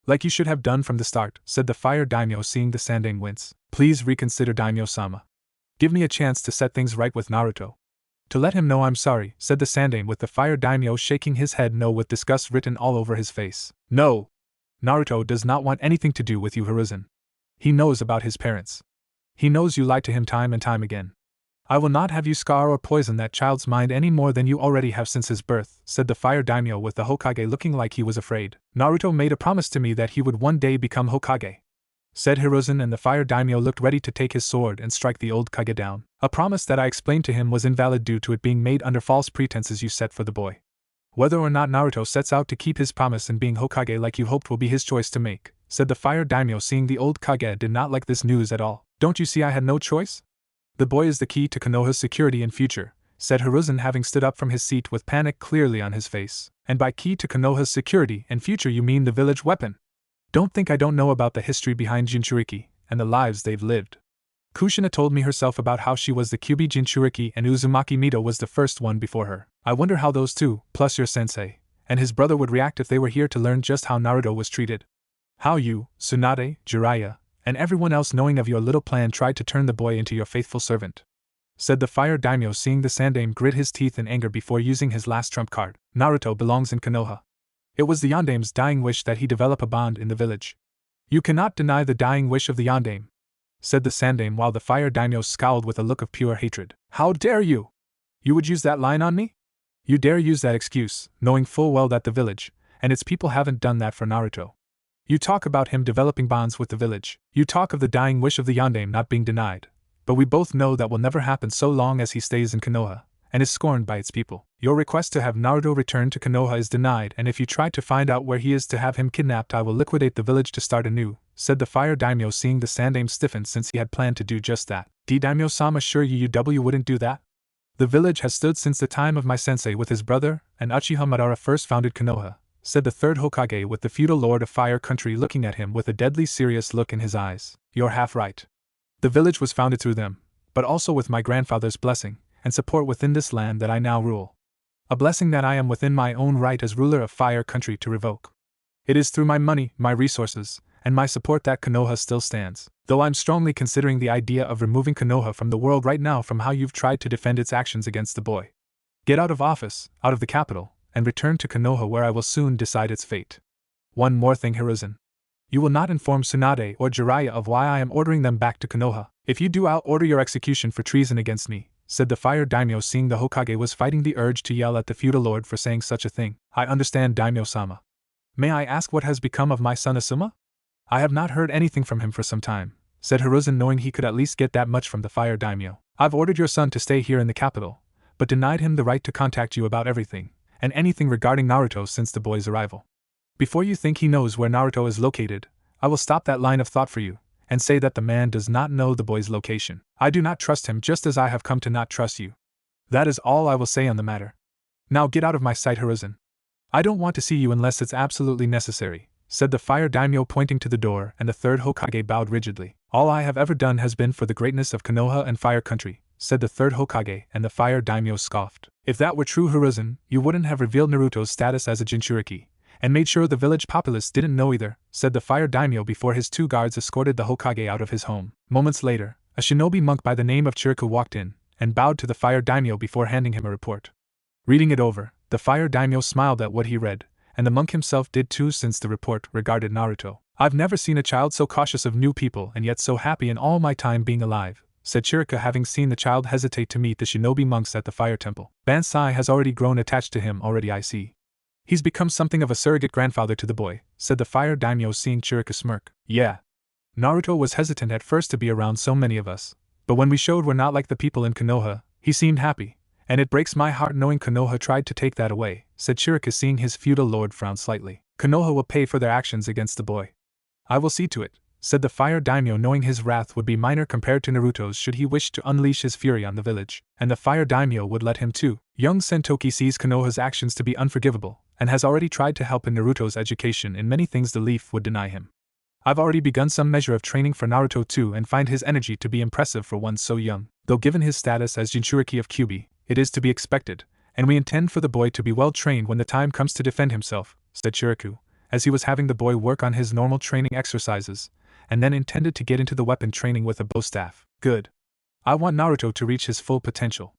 Like you should have done from the start, said the Fire Daimyo, seeing the Sandaime wince. Please reconsider, Daimyo-sama. Give me a chance to set things right with Naruto. To let him know I'm sorry, said the Sandaime with the Fire Daimyo shaking his head no with disgust written all over his face. No! Naruto does not want anything to do with you, Hiruzen. He knows about his parents. He knows you lied to him time and time again. I will not have you scar or poison that child's mind any more than you already have since his birth, said the Fire Daimyo with the Hokage looking like he was afraid. Naruto made a promise to me that he would one day become Hokage, said Hiruzen, and the Fire Daimyo looked ready to take his sword and strike the old Kage down. A promise that I explained to him was invalid due to it being made under false pretenses you set for the boy. Whether or not Naruto sets out to keep his promise and being Hokage like you hoped will be his choice to make, said the Fire Daimyo, seeing the old Kage did not like this news at all. Don't you see I had no choice? The boy is the key to Konoha's security and future, said Hiruzen, having stood up from his seat with panic clearly on his face. And by key to Konoha's security and future you mean the village weapon? Don't think I don't know about the history behind Jinchuriki and the lives they've lived. Kushina told me herself about how she was the Kyuubi Jinchuriki and Uzumaki Mito was the first one before her. I wonder how those two, plus your sensei, and his brother would react if they were here to learn just how Naruto was treated. How you, Tsunade, Jiraiya, and everyone else knowing of your little plan tried to turn the boy into your faithful servant, said the Fire Daimyo, seeing the Sandaime grit his teeth in anger before using his last trump card. Naruto belongs in Konoha. It was the Yondaime's dying wish that he develop a bond in the village. You cannot deny the dying wish of the Yondaime, said the Sandaime while the Fire Daimyo scowled with a look of pure hatred. How dare you? You would use that line on me? You dare use that excuse, knowing full well that the village and its people haven't done that for Naruto. You talk about him developing bonds with the village. You talk of the dying wish of the Yondaime not being denied. But we both know that will never happen so long as he stays in Konoha and is scorned by its people. Your request to have Naruto return to Konoha is denied, and if you try to find out where he is to have him kidnapped, I will liquidate the village to start anew, said the Fire Daimyo, seeing the Sandaime stiffen since he had planned to do just that. Daimyo-sama assure you wouldn't do that? The village has stood since the time of my sensei with his brother, and Uchiha Madara first founded Konoha, said the third Hokage with the feudal lord of Fire Country looking at him with a deadly serious look in his eyes. You're half right. The village was founded through them, but also with my grandfather's blessing and support within this land that I now rule. A blessing that I am within my own right as ruler of Fire Country to revoke. It is through my money, my resources, and my support that Konoha still stands, though I'm strongly considering the idea of removing Konoha from the world right now from how you've tried to defend its actions against the boy. Get out of office, out of the capital, and return to Konoha where I will soon decide its fate. One more thing, Hiruzen. You will not inform Tsunade or Jiraiya of why I am ordering them back to Konoha. If you do, I'll order your execution for treason against me, said the Fire Daimyo, seeing the Hokage was fighting the urge to yell at the feudal lord for saying such a thing. I understand, Daimyo-sama. May I ask what has become of my son Asuma? I have not heard anything from him for some time, said Hiruzen, knowing he could at least get that much from the Fire Daimyo. I've ordered your son to stay here in the capital, but denied him the right to contact you about everything and anything regarding Naruto since the boy's arrival. Before you think he knows where Naruto is located, I will stop that line of thought for you, and say that the man does not know the boy's location. I do not trust him, just as I have come to not trust you. That is all I will say on the matter. Now get out of my sight, Hiruzen. I don't want to see you unless it's absolutely necessary, said the Fire Daimyo, pointing to the door, and the third Hokage bowed rigidly. All I have ever done has been for the greatness of Konoha and Fire Country, said the third Hokage, and the Fire Daimyo scoffed. If that were true, Hiruzen, you wouldn't have revealed Naruto's status as a Jinchuriki, and made sure the village populace didn't know either, said the Fire Daimyo before his two guards escorted the Hokage out of his home. Moments later, a shinobi monk by the name of Chiriku walked in, and bowed to the Fire Daimyo before handing him a report. Reading it over, the Fire Daimyo smiled at what he read, and the monk himself did too, since the report regarded Naruto. I've never seen a child so cautious of new people and yet so happy in all my time being alive, said Chiriku, having seen the child hesitate to meet the shinobi monks at the fire temple. Bansai has already grown attached to him already, I see. He's become something of a surrogate grandfather to the boy, said the Fire Daimyo, seeing Chiriku smirk. Yeah. Naruto was hesitant at first to be around so many of us, but when we showed we're not like the people in Konoha, he seemed happy, And it breaks my heart knowing Konoha tried to take that away, said Chirika, seeing his feudal lord frown slightly. Konoha will pay for their actions against the boy. I will see to it, said the fire daimyo, knowing his wrath would be minor compared to Naruto's should he wish to unleash his fury on the village, and the fire daimyo would let him too. Young Sentoki sees Konoha's actions to be unforgivable, and has already tried to help in Naruto's education in many things the leaf would deny him. I've already begun some measure of training for Naruto too and find his energy to be impressive for one so young, though given his status as Jinchuriki of Kyuubi, it is to be expected, and we intend for the boy to be well trained when the time comes to defend himself, said Chiriku, as he was having the boy work on his normal training exercises, and then intended to get into the weapon training with a bow staff. Good. I want Naruto to reach his full potential.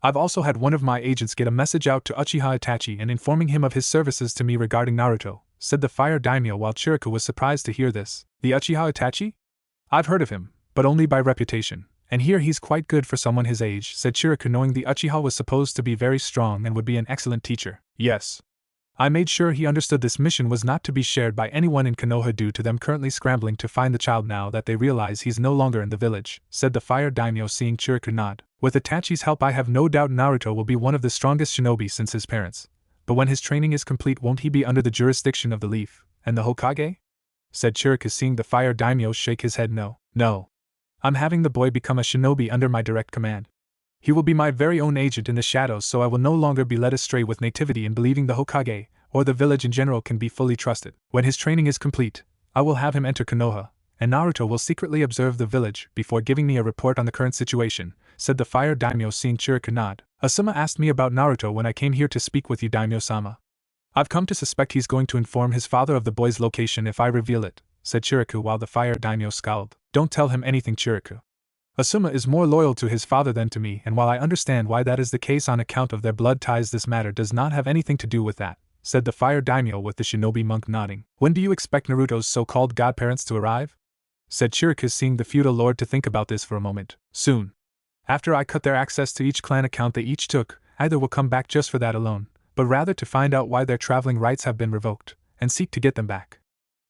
I've also had one of my agents get a message out to Uchiha Itachi and informing him of his services to me regarding Naruto, said the fire daimyo, while Chiriku was surprised to hear this. The Uchiha Itachi? I've heard of him, but only by reputation, and here he's quite good for someone his age, said Chiriku, knowing the Uchiha was supposed to be very strong and would be an excellent teacher. Yes. I made sure he understood this mission was not to be shared by anyone in Konoha due to them currently scrambling to find the child now that they realize he's no longer in the village, said the fire daimyo, seeing Chiriku nod. With Itachi's help I have no doubt Naruto will be one of the strongest shinobi since his parents. But when his training is complete won't he be under the jurisdiction of the leaf, and the Hokage? Said Chiriku, seeing the fire daimyo shake his head. No. I'm having the boy become a shinobi under my direct command. He will be my very own agent in the shadows, so I will no longer be led astray with nativity in believing the Hokage, or the village in general, can be fully trusted. When his training is complete, I will have him enter Konoha, and Naruto will secretly observe the village before giving me a report on the current situation, said the fire daimyo, seeing Chiriku nod. Asuma asked me about Naruto when I came here to speak with you, daimyo-sama. I've come to suspect he's going to inform his father of the boy's location if I reveal it, said Chiriku, while the fire daimyo scowled. Don't tell him anything, Chiriku. Asuma is more loyal to his father than to me, and while I understand why that is the case on account of their blood ties, this matter does not have anything to do with that, said the fire daimyo, with the shinobi monk nodding. When do you expect Naruto's so-called godparents to arrive? Said Chiriku, seeing the feudal lord to think about this for a moment. Soon. After I cut their access to each clan account they each took, either will come back just for that alone, but rather to find out why their traveling rights have been revoked, and seek to get them back.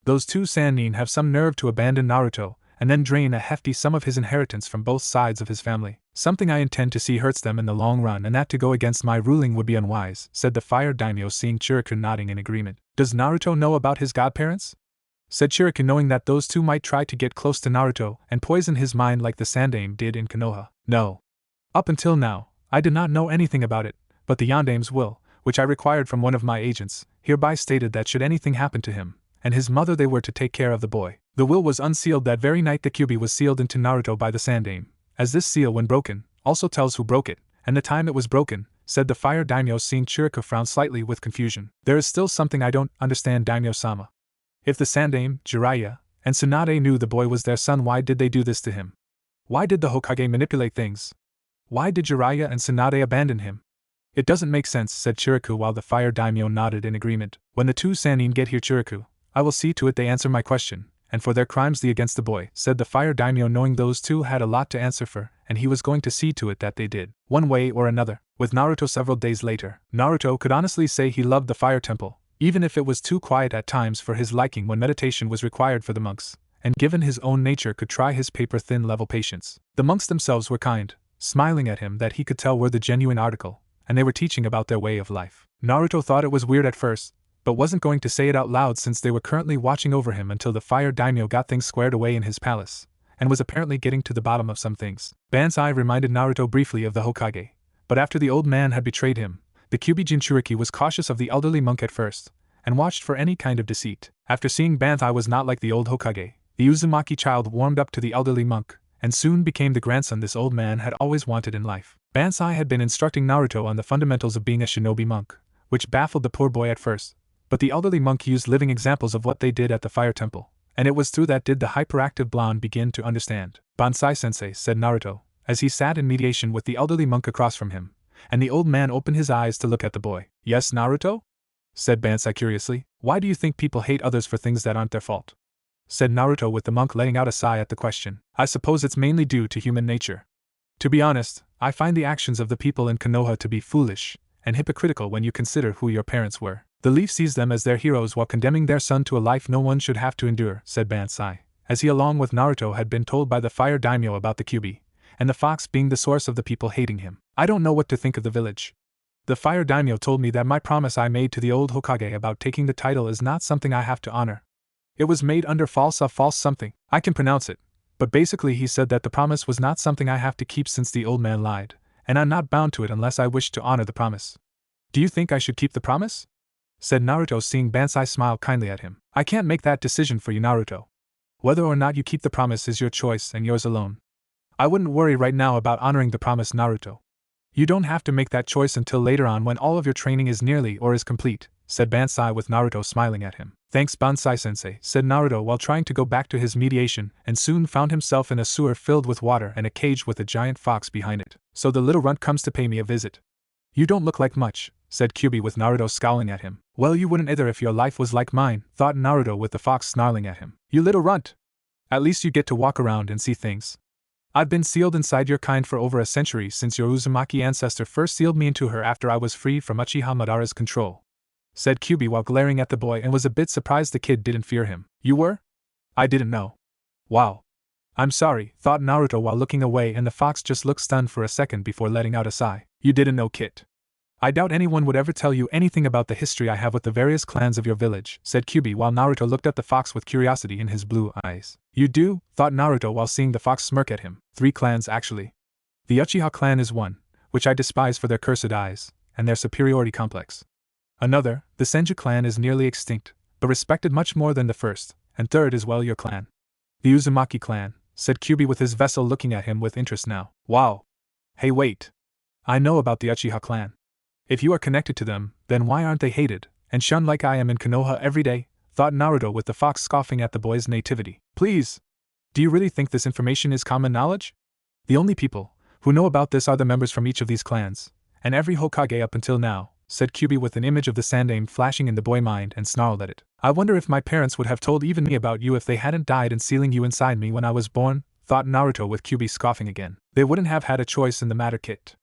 Those two Sanin have some nerve to abandon Naruto, and then drain a hefty sum of his inheritance from both sides of his family. Something I intend to see hurts them in the long run, and that to go against my ruling would be unwise, said the fire daimyo, seeing Chiriku nodding in agreement. Does Naruto know about his godparents? Said Chiriku, knowing that those two might try to get close to Naruto and poison his mind like the Sandaime did in Konoha. No. Up until now, I did not know anything about it, but the Yandaime's will, which I required from one of my agents, hereby stated that should anything happen to him and his mother they were to take care of the boy. The will was unsealed that very night the Kyuubi was sealed into Naruto by the Sandaime, as this seal, when broken, also tells who broke it, and the time it was broken, said the fire daimyo, seeing Chiriku frown slightly with confusion. There is still something I don't understand, daimyo-sama. If the Sandaime, Jiraiya, and Tsunade knew the boy was their son, why did they do this to him? Why did the Hokage manipulate things? Why did Jiraiya and Tsunade abandon him? It doesn't make sense, said Chiriku, while the fire daimyo nodded in agreement. When the two Sanin get here, Chiriku, I will see to it they answer my question, and for their crimes against the boy, said the fire daimyo, knowing those two had a lot to answer for, and he was going to see to it that they did, one way or another. With Naruto several days later, Naruto could honestly say he loved the fire temple, even if it was too quiet at times for his liking when meditation was required for the monks, and given his own nature could try his paper-thin level patience. The monks themselves were kind, smiling at him that he could tell were the genuine article, and they were teaching about their way of life. Naruto thought it was weird at first, but wasn't going to say it out loud since they were currently watching over him until the fire daimyo got things squared away in his palace, and was apparently getting to the bottom of some things. Banzai reminded Naruto briefly of the Hokage, but after the old man had betrayed him, the Kyuubi Jinchuriki was cautious of the elderly monk at first, and watched for any kind of deceit. After seeing Banzai was not like the old Hokage, the Uzumaki child warmed up to the elderly monk, and soon became the grandson this old man had always wanted in life. Banzai had been instructing Naruto on the fundamentals of being a shinobi monk, which baffled the poor boy at first, but the elderly monk used living examples of what they did at the fire temple, and it was through that did the hyperactive blonde begin to understand. Banzai-sensei, said Naruto, as he sat in mediation with the elderly monk across from him, and the old man opened his eyes to look at the boy. Yes, Naruto? Said Banzai curiously. Why do you think people hate others for things that aren't their fault? Said Naruto, with the monk letting out a sigh at the question. I suppose it's mainly due to human nature. To be honest, I find the actions of the people in Konoha to be foolish and hypocritical when you consider who your parents were. The leaf sees them as their heroes while condemning their son to a life no one should have to endure, said Banzai, as he along with Naruto had been told by the fire daimyo about the Kyuubi, and the fox being the source of the people hating him. I don't know what to think of the village. The fire daimyo told me that my promise I made to the old Hokage about taking the title is not something I have to honor. It was made under false something, I can pronounce it, but basically he said that the promise was not something I have to keep since the old man lied, and I'm not bound to it unless I wish to honor the promise. Do you think I should keep the promise? Said Naruto, seeing Bansai smile kindly at him. I can't make that decision for you, Naruto. Whether or not you keep the promise is your choice and yours alone. I wouldn't worry right now about honoring the promise, Naruto. You don't have to make that choice until later on when all of your training is nearly or is complete, said Bansai with Naruto smiling at him. Thanks, Bansai-sensei, said Naruto while trying to go back to his mediation, and soon found himself in a sewer filled with water and a cage with a giant fox behind it. So the little runt comes to pay me a visit. You don't look like much, said Kyuubi with Naruto scowling at him. Well, you wouldn't either if your life was like mine, thought Naruto with the fox snarling at him. You little runt! At least you get to walk around and see things. I've been sealed inside your kind for over a century since your Uzumaki ancestor first sealed me into her after I was free from Uchiha Madara's control, said Kyuubi while glaring at the boy, and was a bit surprised the kid didn't fear him. You were? I didn't know. Wow. I'm sorry, thought Naruto while looking away, and the fox just looked stunned for a second before letting out a sigh. You didn't know, Kit. I doubt anyone would ever tell you anything about the history I have with the various clans of your village, said Kyuubi while Naruto looked at the fox with curiosity in his blue eyes. You do? Thought Naruto while seeing the fox smirk at him. 3 clans actually. The Uchiha clan is one, which I despise for their cursed eyes, and their superiority complex. Another, the Senju clan, is nearly extinct, but respected much more than the first, and third is well your clan. The Uzumaki clan, said Kyuubi with his vessel looking at him with interest now. Wow. Hey wait. I know about the Uchiha clan. If you are connected to them, then why aren't they hated and shunned like I am in Konoha every day? Thought Naruto with the fox scoffing at the boy's nativity. Please! Do you really think this information is common knowledge? The only people who know about this are the members from each of these clans, and every Hokage up until now, said Kyuubi with an image of the Sandaime flashing in the boy's mind and snarled at it. I wonder if my parents would have told even me about you if they hadn't died in sealing you inside me when I was born, thought Naruto with Kyuubi scoffing again. They wouldn't have had a choice in the matter, Kit.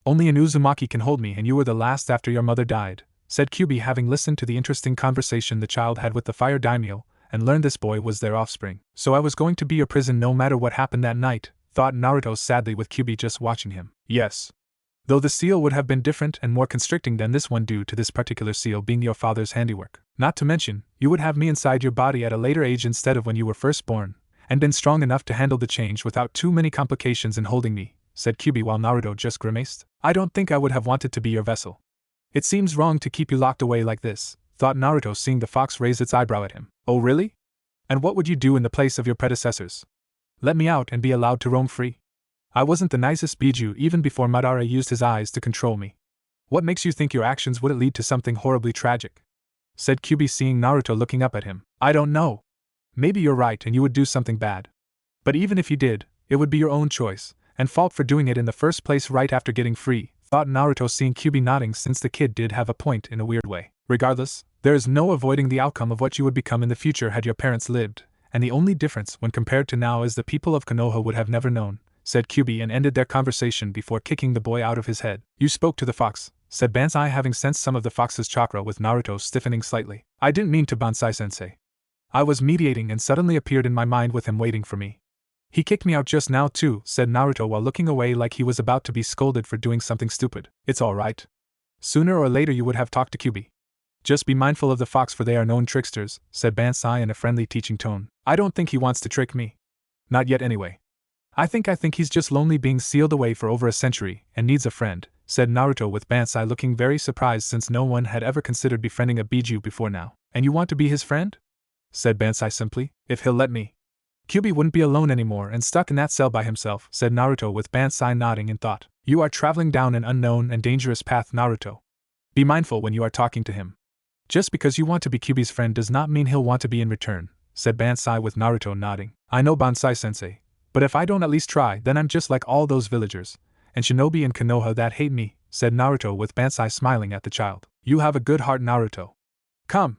Only an Uzumaki can hold me, and you were the last after your mother died, said Kyuubi, having listened to the interesting conversation the child had with the fire daimyo, and learned this boy was their offspring. So I was going to be your prison no matter what happened that night, thought Naruto sadly with Kyuubi just watching him. Yes. Though the seal would have been different and more constricting than this one due to this particular seal being your father's handiwork. Not to mention, you would have me inside your body at a later age instead of when you were first born, and been strong enough to handle the change without too many complications in holding me, said Kyuubi while Naruto just grimaced. I don't think I would have wanted to be your vessel. It seems wrong to keep you locked away like this, thought Naruto, seeing the fox raise its eyebrow at him. Oh really? And what would you do in the place of your predecessors? Let me out and be allowed to roam free? I wasn't the nicest Biju even before Madara used his eyes to control me. What makes you think your actions wouldn't lead to something horribly tragic? Said Kyuubi, seeing Naruto looking up at him. I don't know. Maybe you're right and you would do something bad. But even if you did, it would be your own choice, and fault for doing it in the first place right after getting free, thought Naruto, seeing Kyuubi nodding since the kid did have a point in a weird way. Regardless, there is no avoiding the outcome of what you would become in the future had your parents lived, and the only difference when compared to now is the people of Konoha would have never known, said Kyuubi, and ended their conversation before kicking the boy out of his head. You spoke to the fox, said Bansai, having sensed some of the fox's chakra, with Naruto stiffening slightly. I didn't mean to, Bansai-sensei. I was mediating and suddenly appeared in my mind with him waiting for me. He kicked me out just now too, said Naruto while looking away like he was about to be scolded for doing something stupid. It's alright. Sooner or later you would have talked to Kyuubi. Just be mindful of the fox, for they are known tricksters, said Bansai in a friendly teaching tone. I don't think he wants to trick me. Not yet anyway. I think he's just lonely being sealed away for over a century and needs a friend, said Naruto with Bansai looking very surprised since no one had ever considered befriending a Biju before now. And you want to be his friend? Said Bansai simply. If he'll let me. Kyuubi wouldn't be alone anymore and stuck in that cell by himself, said Naruto with Bansai nodding in thought. You are traveling down an unknown and dangerous path, Naruto. Be mindful when you are talking to him. Just because you want to be Kyuubi's friend does not mean he'll want to be in return, said Bansai with Naruto nodding. I know, Bansai-sensei, but if I don't at least try, then I'm just like all those villagers and shinobi in Konoha that hate me, said Naruto with Bansai smiling at the child. You have a good heart, Naruto. Come.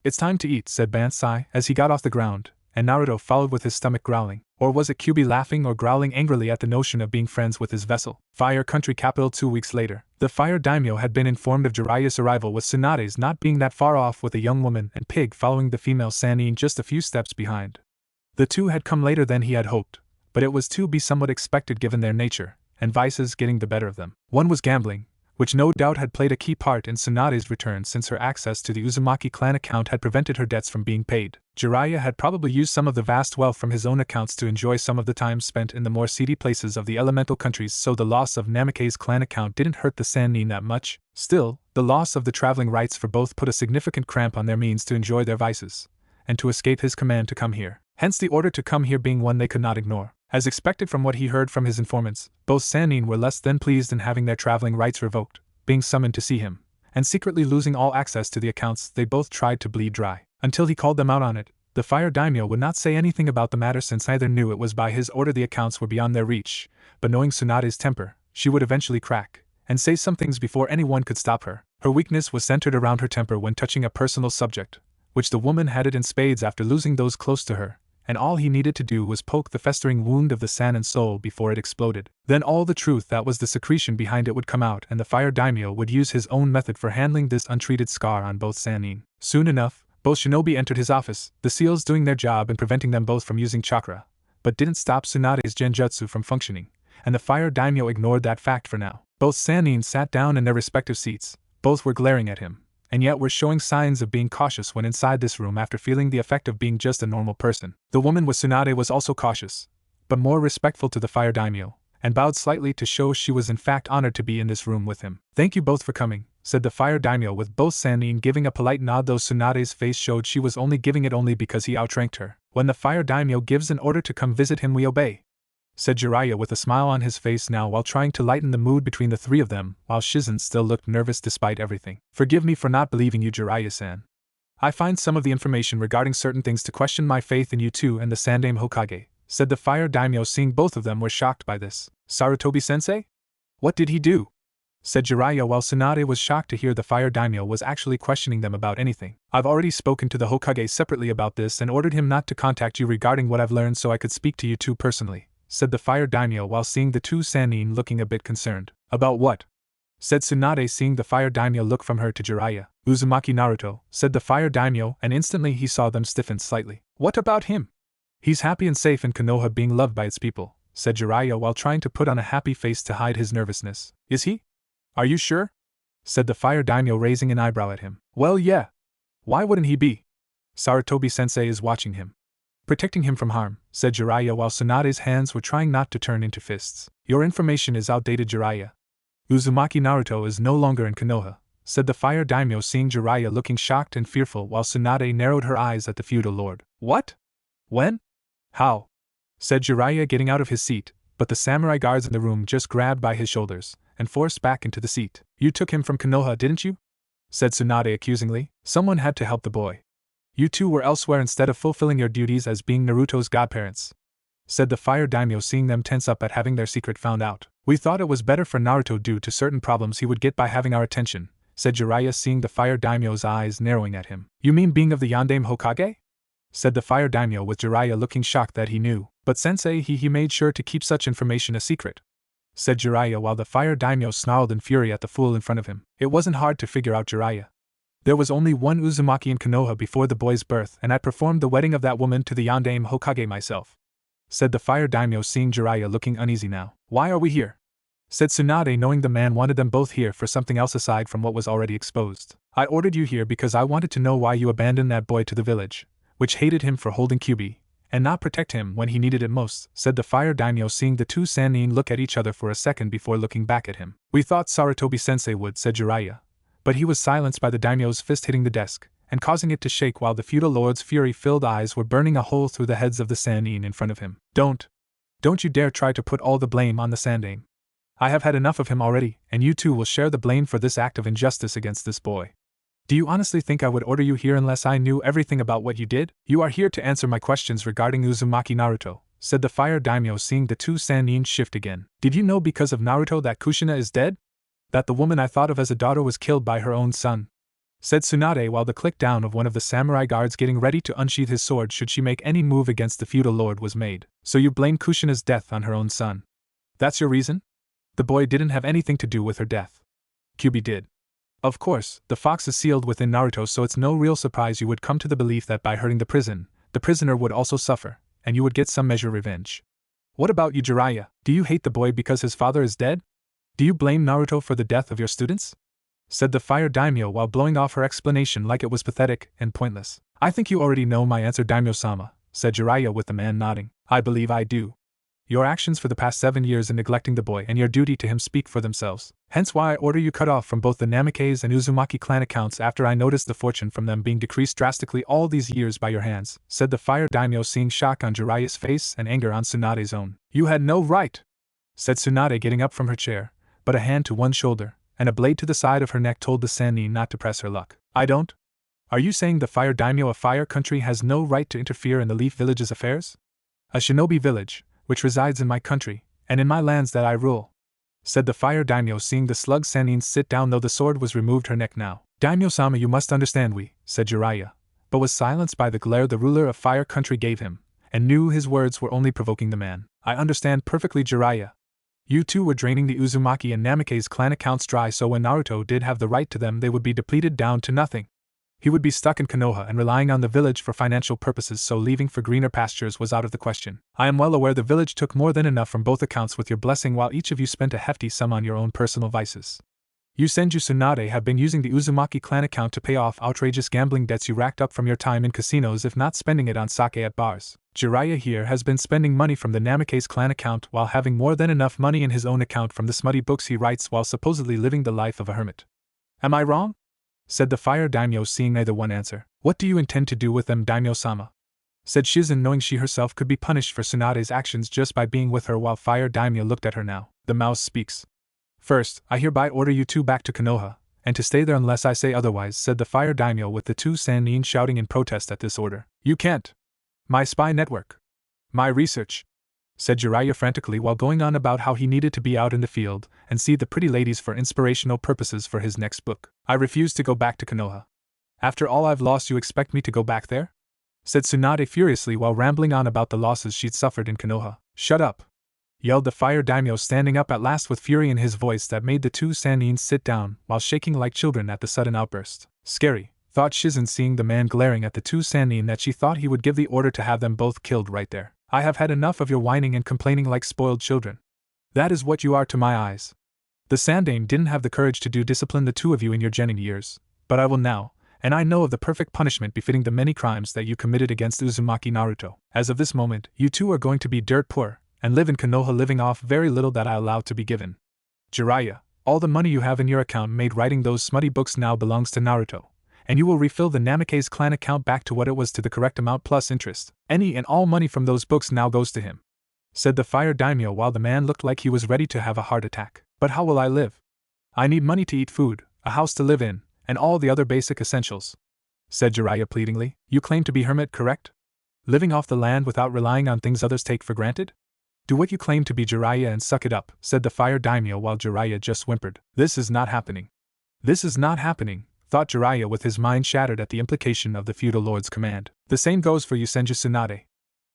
It's time to eat, said Bansai as he got off the ground, and Naruto followed with his stomach growling. Or was it Kyuubi laughing or growling angrily at the notion of being friends with his vessel? Fire Country capital. 2 weeks later, the fire daimyo had been informed of Jiraiya's arrival, with Tsunade's not being that far off with a young woman and Pig following the female Sanin just a few steps behind. The two had come later than he had hoped, but it was to be somewhat expected given their nature, and vices getting the better of them. One was gambling, which no doubt had played a key part in Tsunade's return since her access to the Uzumaki clan account had prevented her debts from being paid. Jiraiya had probably used some of the vast wealth from his own accounts to enjoy some of the time spent in the more seedy places of the elemental countries, so the loss of Namake's clan account didn't hurt the Sanin that much. Still, the loss of the traveling rights for both put a significant cramp on their means to enjoy their vices, and to escape his command to come here. Hence the order to come here being one they could not ignore. As expected from what he heard from his informants, both Sanin were less than pleased in having their traveling rights revoked, being summoned to see him, and secretly losing all access to the accounts they both tried to bleed dry. Until he called them out on it, the Fire Daimyo would not say anything about the matter since neither knew it was by his order the accounts were beyond their reach, but knowing Tsunade's temper, she would eventually crack, and say some things before anyone could stop her. Her weakness was centered around her temper when touching a personal subject, which the woman had it in spades after losing those close to her, and all he needed to do was poke the festering wound of the Sanin soul before it exploded. Then all the truth that was the secretion behind it would come out, and the Fire Daimyo would use his own method for handling this untreated scar on both Sanin. Soon enough, both shinobi entered his office, the seals doing their job and preventing them both from using chakra, but didn't stop Tsunade's genjutsu from functioning, and the Fire Daimyo ignored that fact for now. Both Sanin sat down in their respective seats, both were glaring at him, and yet were showing signs of being cautious when inside this room after feeling the effect of being just a normal person. The woman with Tsunade was also cautious, but more respectful to the Fire Daimyo, and bowed slightly to show she was in fact honored to be in this room with him. "Thank you both for coming," said the Fire Daimyo with both Sanin giving a polite nod, though Tsunade's face showed she was only giving it only because he outranked her. "When the Fire Daimyo gives an order to come visit him, we obey," said Jiraiya with a smile on his face now while trying to lighten the mood between the three of them, while Shizune still looked nervous despite everything. "Forgive me for not believing you, Jiraiya-san. I find some of the information regarding certain things to question my faith in you two and the Sandaime Hokage," said the Fire Daimyo, seeing both of them were shocked by this. "Sarutobi-sensei? What did he do?" said Jiraiya while Tsunade was shocked to hear the Fire Daimyo was actually questioning them about anything. "I've already spoken to the Hokage separately about this and ordered him not to contact you regarding what I've learned so I could speak to you two personally," said the Fire Daimyo while seeing the two Sanin looking a bit concerned. "About what?" said Tsunade, seeing the Fire Daimyo look from her to Jiraiya. "Uzumaki Naruto," said the Fire Daimyo, and instantly he saw them stiffen slightly. "What about him?" "He's happy and safe in Konoha, being loved by its people," said Jiraiya while trying to put on a happy face to hide his nervousness. "Is he? Are you sure?" said the Fire Daimyo, raising an eyebrow at him. "Well, yeah. Why wouldn't he be? Sarutobi-sensei is watching him, protecting him from harm," said Jiraiya while Tsunade's hands were trying not to turn into fists. "Your information is outdated, Jiraiya. Uzumaki Naruto is no longer in Konoha," said the Fire Daimyo, seeing Jiraiya looking shocked and fearful while Tsunade narrowed her eyes at the feudal lord. "What? When? How?" said Jiraiya, getting out of his seat, but the samurai guards in the room just grabbed by his shoulders and forced back into the seat. "You took him from Konoha, didn't you?" said Tsunade accusingly. "Someone had to help the boy. You two were elsewhere instead of fulfilling your duties as being Naruto's godparents," said the Fire Daimyo, seeing them tense up at having their secret found out. "We thought it was better for Naruto due to certain problems he would get by having our attention," said Jiraiya, seeing the Fire Daimyo's eyes narrowing at him. "You mean being of the Yandaime Hokage?" said the Fire Daimyo, with Jiraiya looking shocked that he knew. "But sensei, he made sure to keep such information a secret," said Jiraiya while the Fire Daimyo snarled in fury at the fool in front of him. It wasn't hard to figure out Jiraiya. There was only one Uzumaki in Konoha before the boy's birth, and I performed the wedding of that woman to the Yandaime Hokage myself," said the Fire Daimyo, seeing Jiraiya looking uneasy now. "Why are we here?" said Tsunade, knowing the man wanted them both here for something else aside from what was already exposed. "I ordered you here because I wanted to know why you abandoned that boy to the village, which hated him for holding Kyuubi, and not protect him when he needed it most," said the Fire Daimyo, seeing the two Sanin look at each other for a second before looking back at him. "We thought Sarutobi-sensei would," said Jiraiya, but he was silenced by the daimyo's fist hitting the desk and causing it to shake while the feudal lord's fury-filled eyes were burning a hole through the heads of the Sanin in front of him. Don't you dare try to put all the blame on the Sandaime. I have had enough of him already, and you two will share the blame for this act of injustice against this boy. Do you honestly think I would order you here unless I knew everything about what you did? You are here to answer my questions regarding Uzumaki Naruto," said the Fire Daimyo, seeing the two Sanin shift again. "Did you know because of Naruto that Kushina is dead? That the woman I thought of as a daughter was killed by her own son?" said Tsunade while the click down of one of the samurai guards getting ready to unsheath his sword should she make any move against the feudal lord was made. "So you blame Kushina's death on her own son? That's your reason? The boy didn't have anything to do with her death. Kyuubi did. Of course, the fox is sealed within Naruto, so it's no real surprise you would come to the belief that by hurting the prisoner would also suffer, and you would get some measure of revenge. What about you, Jiraiya? Do you hate the boy because his father is dead? Do you blame Naruto for the death of your students? Said the fire daimyo while blowing off her explanation like it was pathetic and pointless. I think you already know my answer, Daimyo-sama, said Jiraiya with the man nodding. I believe I do. Your actions for the past 7 years in neglecting the boy and your duty to him speak for themselves. Hence why I order you cut off from both the Namikaze and Uzumaki clan accounts after I noticed the fortune from them being decreased drastically all these years by your hands, said the fire daimyo, seeing shock on Jiraiya's face and anger on Tsunade's own. You had no right, said Tsunade, getting up from her chair, but a hand to one shoulder and a blade to the side of her neck told the Sanin not to press her luck. I don't? Are you saying the fire daimyo of Fire Country has no right to interfere in the Leaf Village's affairs? A shinobi village, which resides in my country, and in my lands that I rule, said the fire daimyo, seeing the slug Sanin sit down though the sword was removed her neck now. Daimyo-sama, you must understand said Jiraiya, but was silenced by the glare the ruler of Fire Country gave him, and knew his words were only provoking the man. I understand perfectly, Jiraiya. You two were draining the Uzumaki and Namikaze clan accounts dry, so when Naruto did have the right to them they would be depleted down to nothing. He would be stuck in Konoha and relying on the village for financial purposes, so leaving for greener pastures was out of the question. I am well aware the village took more than enough from both accounts with your blessing, while each of you spent a hefty sum on your own personal vices. You Senju Tsunade have been using the Uzumaki clan account to pay off outrageous gambling debts you racked up from your time in casinos, if not spending it on sake at bars. Jiraiya here has been spending money from the Namikaze clan account while having more than enough money in his own account from the smutty books he writes while supposedly living the life of a hermit. Am I wrong? Said the fire daimyo, seeing neither one answer. What do you intend to do with them, Daimyo-sama? Said Shizune, knowing she herself could be punished for Tsunade's actions just by being with her, while fire daimyo looked at her now. The mouse speaks. First, I hereby order you two back to Konoha, and to stay there unless I say otherwise, said the fire daimyo, with the two Sanin shouting in protest at this order. You can't. My spy network. My research, said Jiraiya frantically while going on about how he needed to be out in the field and see the pretty ladies for inspirational purposes for his next book. I refuse to go back to Konoha. After all I've lost, you expect me to go back there? Said Tsunade furiously while rambling on about the losses she'd suffered in Konoha. Shut up, yelled the fire daimyo, standing up at last with fury in his voice that made the two Sanins sit down while shaking like children at the sudden outburst. Scary, thought Shizune, seeing the man glaring at the two Sanin, that she thought he would give the order to have them both killed right there. I have had enough of your whining and complaining like spoiled children. That is what you are to my eyes. The Sandaime didn't have the courage to discipline the two of you in your genin years, but I will now, and I know of the perfect punishment befitting the many crimes that you committed against Uzumaki Naruto. As of this moment, you two are going to be dirt poor, and live in Konoha, living off very little that I allowed to be given. Jiraiya, all the money you have in your account made writing those smutty books now belongs to Naruto, and you will refill the Namikaze clan account back to what it was to the correct amount plus interest. Any and all money from those books now goes to him, said the fire daimyo while the man looked like he was ready to have a heart attack. But how will I live? I need money to eat food, a house to live in, and all the other basic essentials, said Jiraiya pleadingly. You claim to be hermit, correct? Living off the land without relying on things others take for granted? Do what you claim to be, Jiraiya, and suck it up, said the fire daimyo while Jiraiya just whimpered. This is not happening. This is not happening, thought Jiraiya with his mind shattered at the implication of the feudal lord's command. The same goes for you, Senju Tsunade.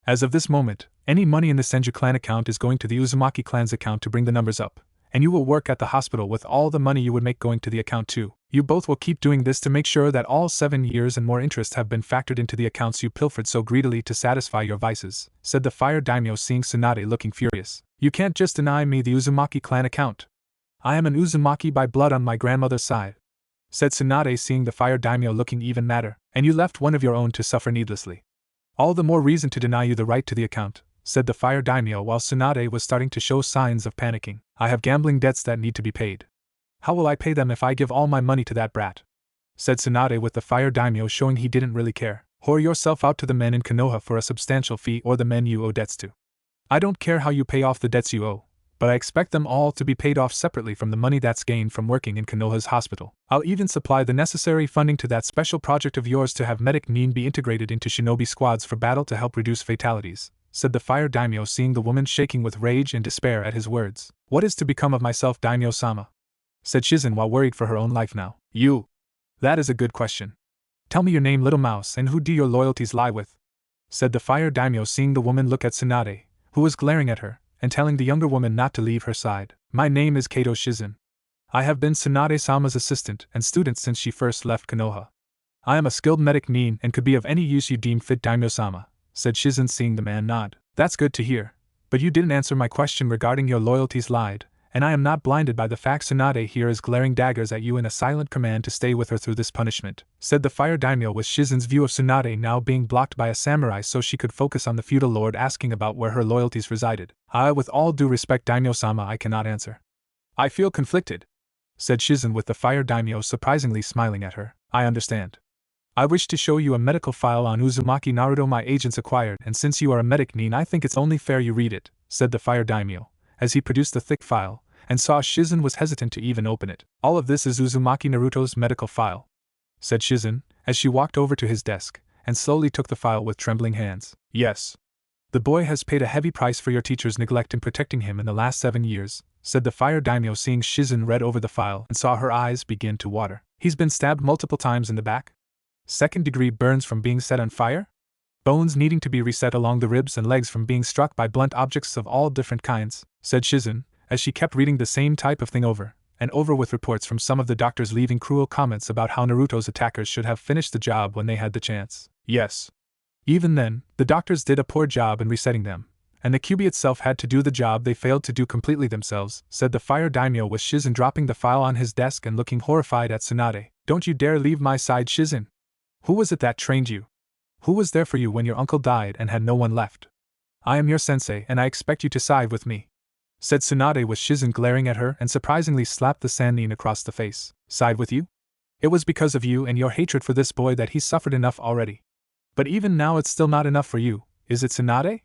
As of this moment, any money in the Senju clan account is going to the Uzumaki clan's account to bring the numbers up, and you will work at the hospital with all the money you would make going to the account too. You both will keep doing this to make sure that all 7 years and more interest have been factored into the accounts you pilfered so greedily to satisfy your vices, said the fire daimyo, seeing Tsunade looking furious. You can't just deny me the Uzumaki clan account. I am an Uzumaki by blood on my grandmother's side, said Tsunade, seeing the fire daimyo looking even madder, and you left one of your own to suffer needlessly. All the more reason to deny you the right to the account, said the fire daimyo while Tsunade was starting to show signs of panicking. I have gambling debts that need to be paid. How will I pay them if I give all my money to that brat? Said Tsunade with the fire daimyo showing he didn't really care. Whore yourself out to the men in Konoha for a substantial fee or the men you owe debts to. I don't care how you pay off the debts you owe, but I expect them all to be paid off separately from the money that's gained from working in Konoha's hospital. I'll even supply the necessary funding to that special project of yours to have medic nin be integrated into shinobi squads for battle to help reduce fatalities, said the fire daimyo, seeing the woman shaking with rage and despair at his words. What is to become of myself, Daimyo-sama? Said Shizune while worried for her own life now. You. That is a good question. Tell me your name, little mouse, and who do your loyalties lie with? Said the fire daimyo, seeing the woman look at Tsunade, who was glaring at her, and telling the younger woman not to leave her side. My name is Kato Shizune. I have been Tsunade-sama's assistant and student since she first left Konoha. I am a skilled medic nin and could be of any use you deem fit, Daimyo-sama, said Shizune, seeing the man nod. That's good to hear, But you didn't answer my question regarding your loyalties lied, and I am not blinded by the fact Tsunade here is glaring daggers at you in a silent command to stay with her through this punishment, said the fire daimyo with Shizen's view of Tsunade now being blocked by a samurai so she could focus on the feudal lord asking about where her loyalties resided. With all due respect daimyo-sama, I cannot answer. I feel conflicted, said Shizen with the fire daimyo surprisingly smiling at her. I understand. I wish to show you a medical file on Uzumaki Naruto my agents acquired, and since you are a medic nin, I think it's only fair you read it, said the fire daimyo, as he produced the thick file, and saw Shizen was hesitant to even open it. All of this is Uzumaki Naruto's medical file, said Shizen, as she walked over to his desk, and slowly took the file with trembling hands. Yes. The boy has paid a heavy price for your teacher's neglect in protecting him in the last 7 years, said the fire daimyo seeing Shizen read over the file and saw her eyes begin to water. He's been stabbed multiple times in the back? Second-degree burns from being set on fire? Bones needing to be reset along the ribs and legs from being struck by blunt objects of all different kinds, said Shizen, as she kept reading the same type of thing over and over with reports from some of the doctors leaving cruel comments about how Naruto's attackers should have finished the job when they had the chance. Yes. Even then, the doctors did a poor job in resetting them, and the Kyuubi itself had to do the job they failed to do completely themselves, said the fire daimyo with Shizen dropping the file on his desk and looking horrified at Tsunade. Don't you dare leave my side, Shizen! Who was it that trained you? Who was there for you when your uncle died and had no one left? I am your sensei and I expect you to side with me, said Tsunade with Shizen glaring at her and surprisingly slapped the Sanin across the face. Side with you? It was because of you and your hatred for this boy that he suffered enough already. But even now it's still not enough for you, is it, Tsunade?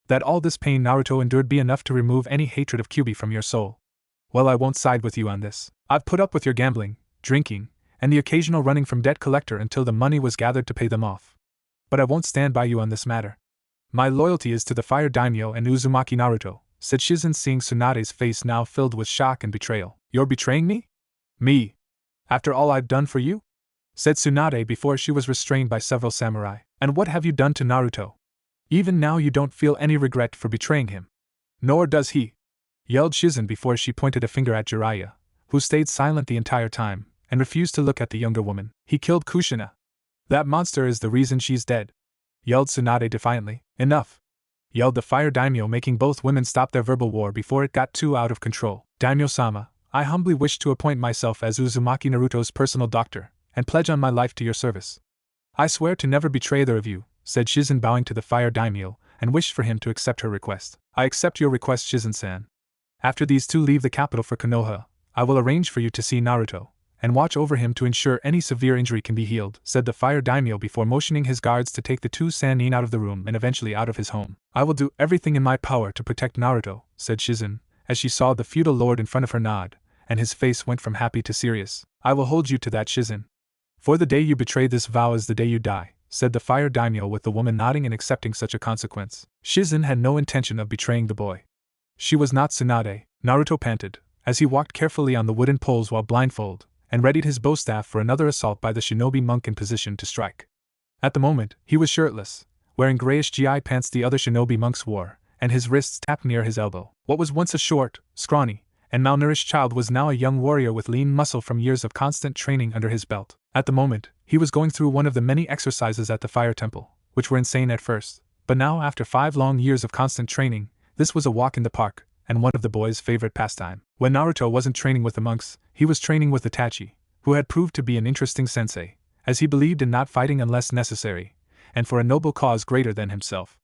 That all this pain Naruto endured be enough to remove any hatred of Kyuubi from your soul? Well, I won't side with you on this. I've put up with your gambling, drinking, and the occasional running from debt collector until the money was gathered to pay them off. But I won't stand by you on this matter. My loyalty is to the fire daimyo and Uzumaki Naruto, said Shizen seeing Tsunade's face now filled with shock and betrayal. You're betraying me? Me? After all I've done for you? Said Tsunade before she was restrained by several samurai. And what have you done to Naruto? Even now you don't feel any regret for betraying him. Nor does he, yelled Shizen before she pointed a finger at Jiraiya, who stayed silent the entire time and refused to look at the younger woman. He killed Kushina. That monster is the reason she's dead, yelled Tsunade defiantly. Enough, yelled the fire daimyo, making both women stop their verbal war before it got too out of control. Daimyo-sama, I humbly wish to appoint myself as Uzumaki Naruto's personal doctor, and pledge on my life to your service. I swear to never betray either of you, said Shizen bowing to the fire daimyo, and wished for him to accept her request. I accept your request, Shizen-san. After these two leave the capital for Konoha, I will arrange for you to see Naruto, and watch over him to ensure any severe injury can be healed, said the fire daimyo before motioning his guards to take the two Sanin out of the room and eventually out of his home. I will do everything in my power to protect Naruto, said Shizen, as she saw the feudal lord in front of her nod, and his face went from happy to serious. I will hold you to that, Shizen. For the day you betray this vow is the day you die, said the fire daimyo with the woman nodding and accepting such a consequence. Shizen had no intention of betraying the boy. She was not Tsunade, Naruto panted, as he walked carefully on the wooden poles while blindfolded, and readied his bow staff for another assault by the shinobi monk in position to strike. At the moment, he was shirtless, wearing grayish GI pants the other shinobi monks wore, and his wrists tapped near his elbow. What was once a short, scrawny, and malnourished child was now a young warrior with lean muscle from years of constant training under his belt. At the moment, he was going through one of the many exercises at the fire temple, which were insane at first, but now after 5 long years of constant training, this was a walk in the park, and one of the boy's favorite pastime. When Naruto wasn't training with the monks, he was training with Itachi, who had proved to be an interesting sensei, as he believed in not fighting unless necessary, and for a noble cause greater than himself.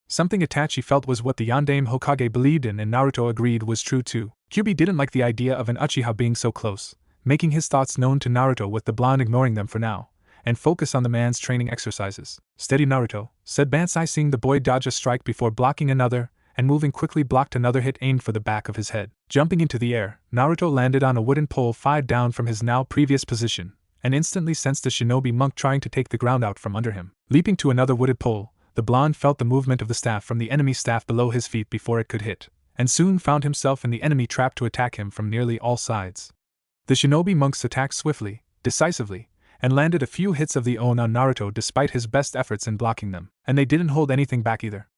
Something Itachi felt was what the Yondaime Hokage believed in, and Naruto agreed was true too. Kyuubi didn't like the idea of an Uchiha being so close, making his thoughts known to Naruto with the blonde ignoring them for now, and focus on the man's training exercises. Steady, Naruto, said Bansai, seeing the boy dodge a strike before blocking another, and moving quickly blocked another hit aimed for the back of his head. Jumping into the air, Naruto landed on a wooden pole 5 down from his now previous position, and instantly sensed the shinobi monk trying to take the ground out from under him. Leaping to another wooded pole, the blonde felt the movement of the staff from the enemy staff below his feet before it could hit, and soon found himself in the enemy trap to attack him from nearly all sides. The shinobi monks attacked swiftly, decisively, and landed a few hits of the own on Naruto despite his best efforts in blocking them, and they didn't hold anything back either.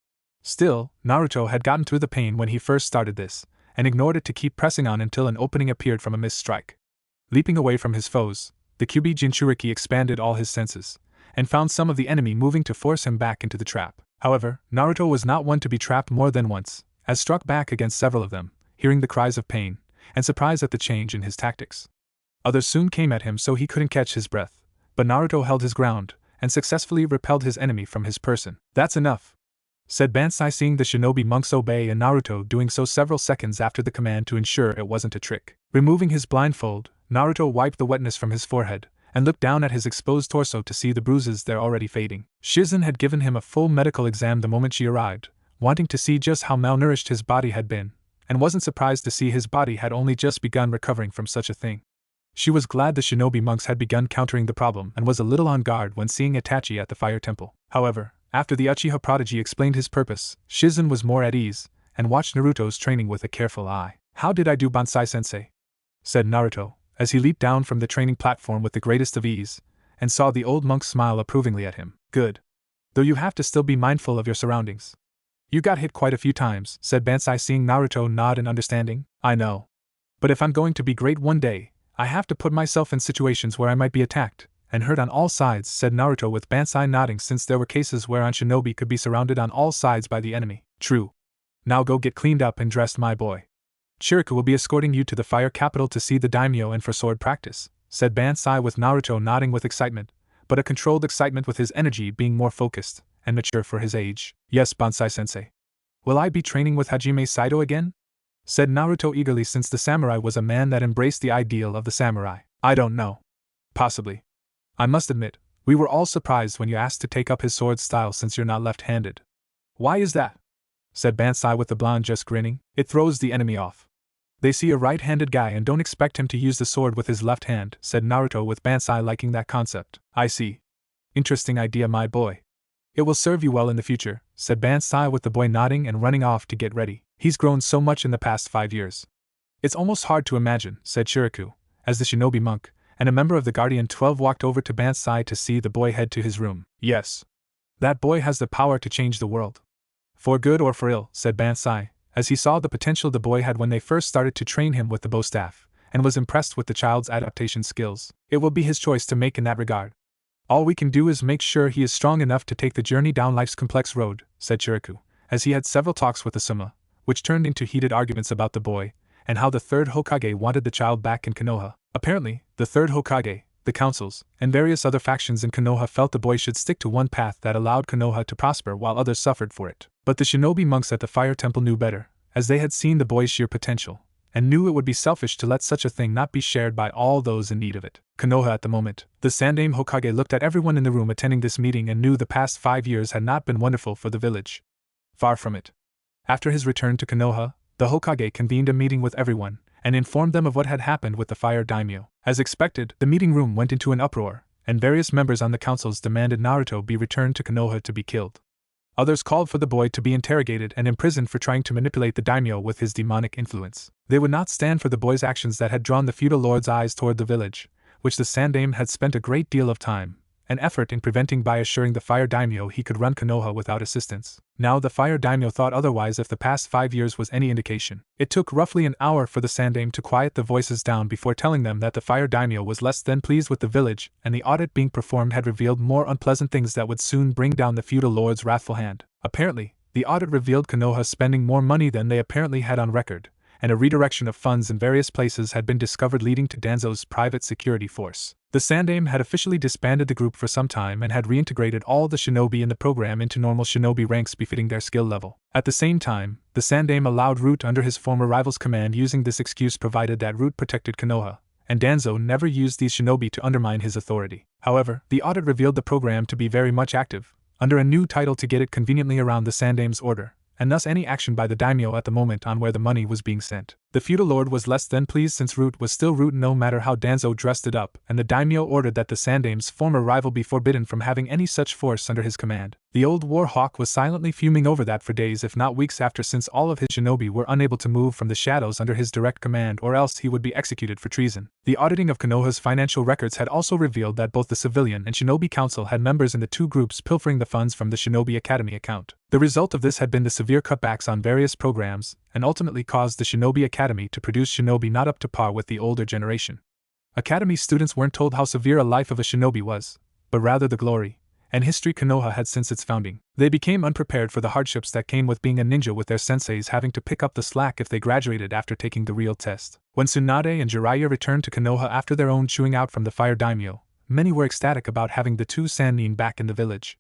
Still, Naruto had gotten through the pain when he first started this, and ignored it to keep pressing on until an opening appeared from a missed strike. Leaping away from his foes, the Kyuubi Jinchuriki expanded all his senses, and found some of the enemy moving to force him back into the trap. However, Naruto was not one to be trapped more than once, as struck back against several of them, hearing the cries of pain and surprise at the change in his tactics. Others soon came at him so he couldn't catch his breath, but Naruto held his ground and successfully repelled his enemy from his person. "That's enough," said Bansai, seeing the shinobi monks obey and Naruto doing so several seconds after the command to ensure it wasn't a trick. Removing his blindfold, Naruto wiped the wetness from his forehead and looked down at his exposed torso to see the bruises there already fading. Shizune had given him a full medical exam the moment she arrived, wanting to see just how malnourished his body had been, and wasn't surprised to see his body had only just begun recovering from such a thing. She was glad the shinobi monks had begun countering the problem and was a little on guard when seeing Itachi at the fire temple. However, after the Uchiha prodigy explained his purpose, Shizune was more at ease and watched Naruto's training with a careful eye. "How did I do, Bansai-sensei?" said Naruto, as he leaped down from the training platform with the greatest of ease, and saw the old monk smile approvingly at him. "Good. Though you have to still be mindful of your surroundings. You got hit quite a few times," said Bansai, seeing Naruto nod in understanding. "I know. But if I'm going to be great one day, I have to put myself in situations where I might be attacked and hurt on all sides," said Naruto, with Bansai nodding, since there were cases wherein shinobi could be surrounded on all sides by the enemy. "True. Now go get cleaned up and dressed, my boy. Shiraka will be escorting you to the fire capital to see the daimyo and for sword practice," said Bansai, with Naruto nodding with excitement, but a controlled excitement, with his energy being more focused and mature for his age. "Yes, Bansai-sensei. Will I be training with Hajime Saito again?" said Naruto eagerly, since the samurai was a man that embraced the ideal of the samurai. "I don't know. Possibly. I must admit, we were all surprised when you asked to take up his sword style, since you're not left-handed." "Why is that?" said Bansai, with the blonde just grinning. "It throws the enemy off. They see a right-handed guy and don't expect him to use the sword with his left hand," said Naruto, with Bansai liking that concept. "I see. Interesting idea, my boy. It will serve you well in the future," said Bansai, with the boy nodding and running off to get ready. "He's grown so much in the past 5 years. It's almost hard to imagine," said Shiraka, as the shinobi monk and a member of the Guardian 12 walked over to Bansai to see the boy head to his room. "Yes. That boy has the power to change the world. For good or for ill," said Bansai, as he saw the potential the boy had when they first started to train him with the bow staff, and was impressed with the child's adaptation skills. "It will be his choice to make in that regard. All we can do is make sure he is strong enough to take the journey down life's complex road," said Shiraka, as he had several talks with the Summa, which turned into heated arguments about the boy, and how the third Hokage wanted the child back in Konoha. Apparently, the third Hokage, the councils, and various other factions in Konoha felt the boy should stick to one path that allowed Konoha to prosper while others suffered for it. But the shinobi monks at the fire temple knew better, as they had seen the boy's sheer potential, and knew it would be selfish to let such a thing not be shared by all those in need of it. Konoha at the moment. The Sandaime Hokage looked at everyone in the room attending this meeting and knew the past 5 years had not been wonderful for the village. Far from it. After his return to Konoha, the Hokage convened a meeting with everyone, and informed them of what had happened with the fire daimyo. As expected, the meeting room went into an uproar, and various members on the councils demanded Naruto be returned to Konoha to be killed. Others called for the boy to be interrogated and imprisoned for trying to manipulate the daimyo with his demonic influence. They would not stand for the boy's actions that had drawn the feudal lord's eyes toward the village, which the Sandaime had spent a great deal of time and effort in preventing by assuring the fire daimyo he could run Konoha without assistance. Now the fire daimyo thought otherwise if the past 5 years was any indication. It took roughly an hour for the Sandaime to quiet the voices down before telling them that the fire daimyo was less than pleased with the village, and the audit being performed had revealed more unpleasant things that would soon bring down the feudal lord's wrathful hand. Apparently, the audit revealed Konoha spending more money than they apparently had on record, and a redirection of funds in various places had been discovered leading to Danzo's private security force. The Sandaime had officially disbanded the group for some time and had reintegrated all the shinobi in the program into normal shinobi ranks befitting their skill level. At the same time, the Sandaime allowed Root under his former rival's command, using this excuse provided that Root protected Konoha, and Danzo never used these shinobi to undermine his authority. However, the audit revealed the program to be very much active, under a new title to get it conveniently around the Sandaime's order, and thus any action by the daimyo at the moment on where the money was being sent. The feudal lord was less than pleased since Root was still Root no matter how Danzo dressed it up, and the daimyo ordered that the Sandaime's former rival be forbidden from having any such force under his command. The old war hawk was silently fuming over that for days if not weeks after, since all of his shinobi were unable to move from the shadows under his direct command, or else he would be executed for treason. The auditing of Konoha's financial records had also revealed that both the civilian and shinobi council had members in the two groups pilfering the funds from the Shinobi Academy account. The result of this had been the severe cutbacks on various programs, and ultimately caused the Shinobi Academy to produce shinobi not up to par with the older generation. Academy students weren't told how severe a life of a shinobi was, but rather the glory and history Konoha had since its founding. They became unprepared for the hardships that came with being a ninja, with their senseis having to pick up the slack if they graduated after taking the real test. When Tsunade and Jiraiya returned to Konoha after their own chewing out from the fire daimyo, many were ecstatic about having the two Sanin back in the village.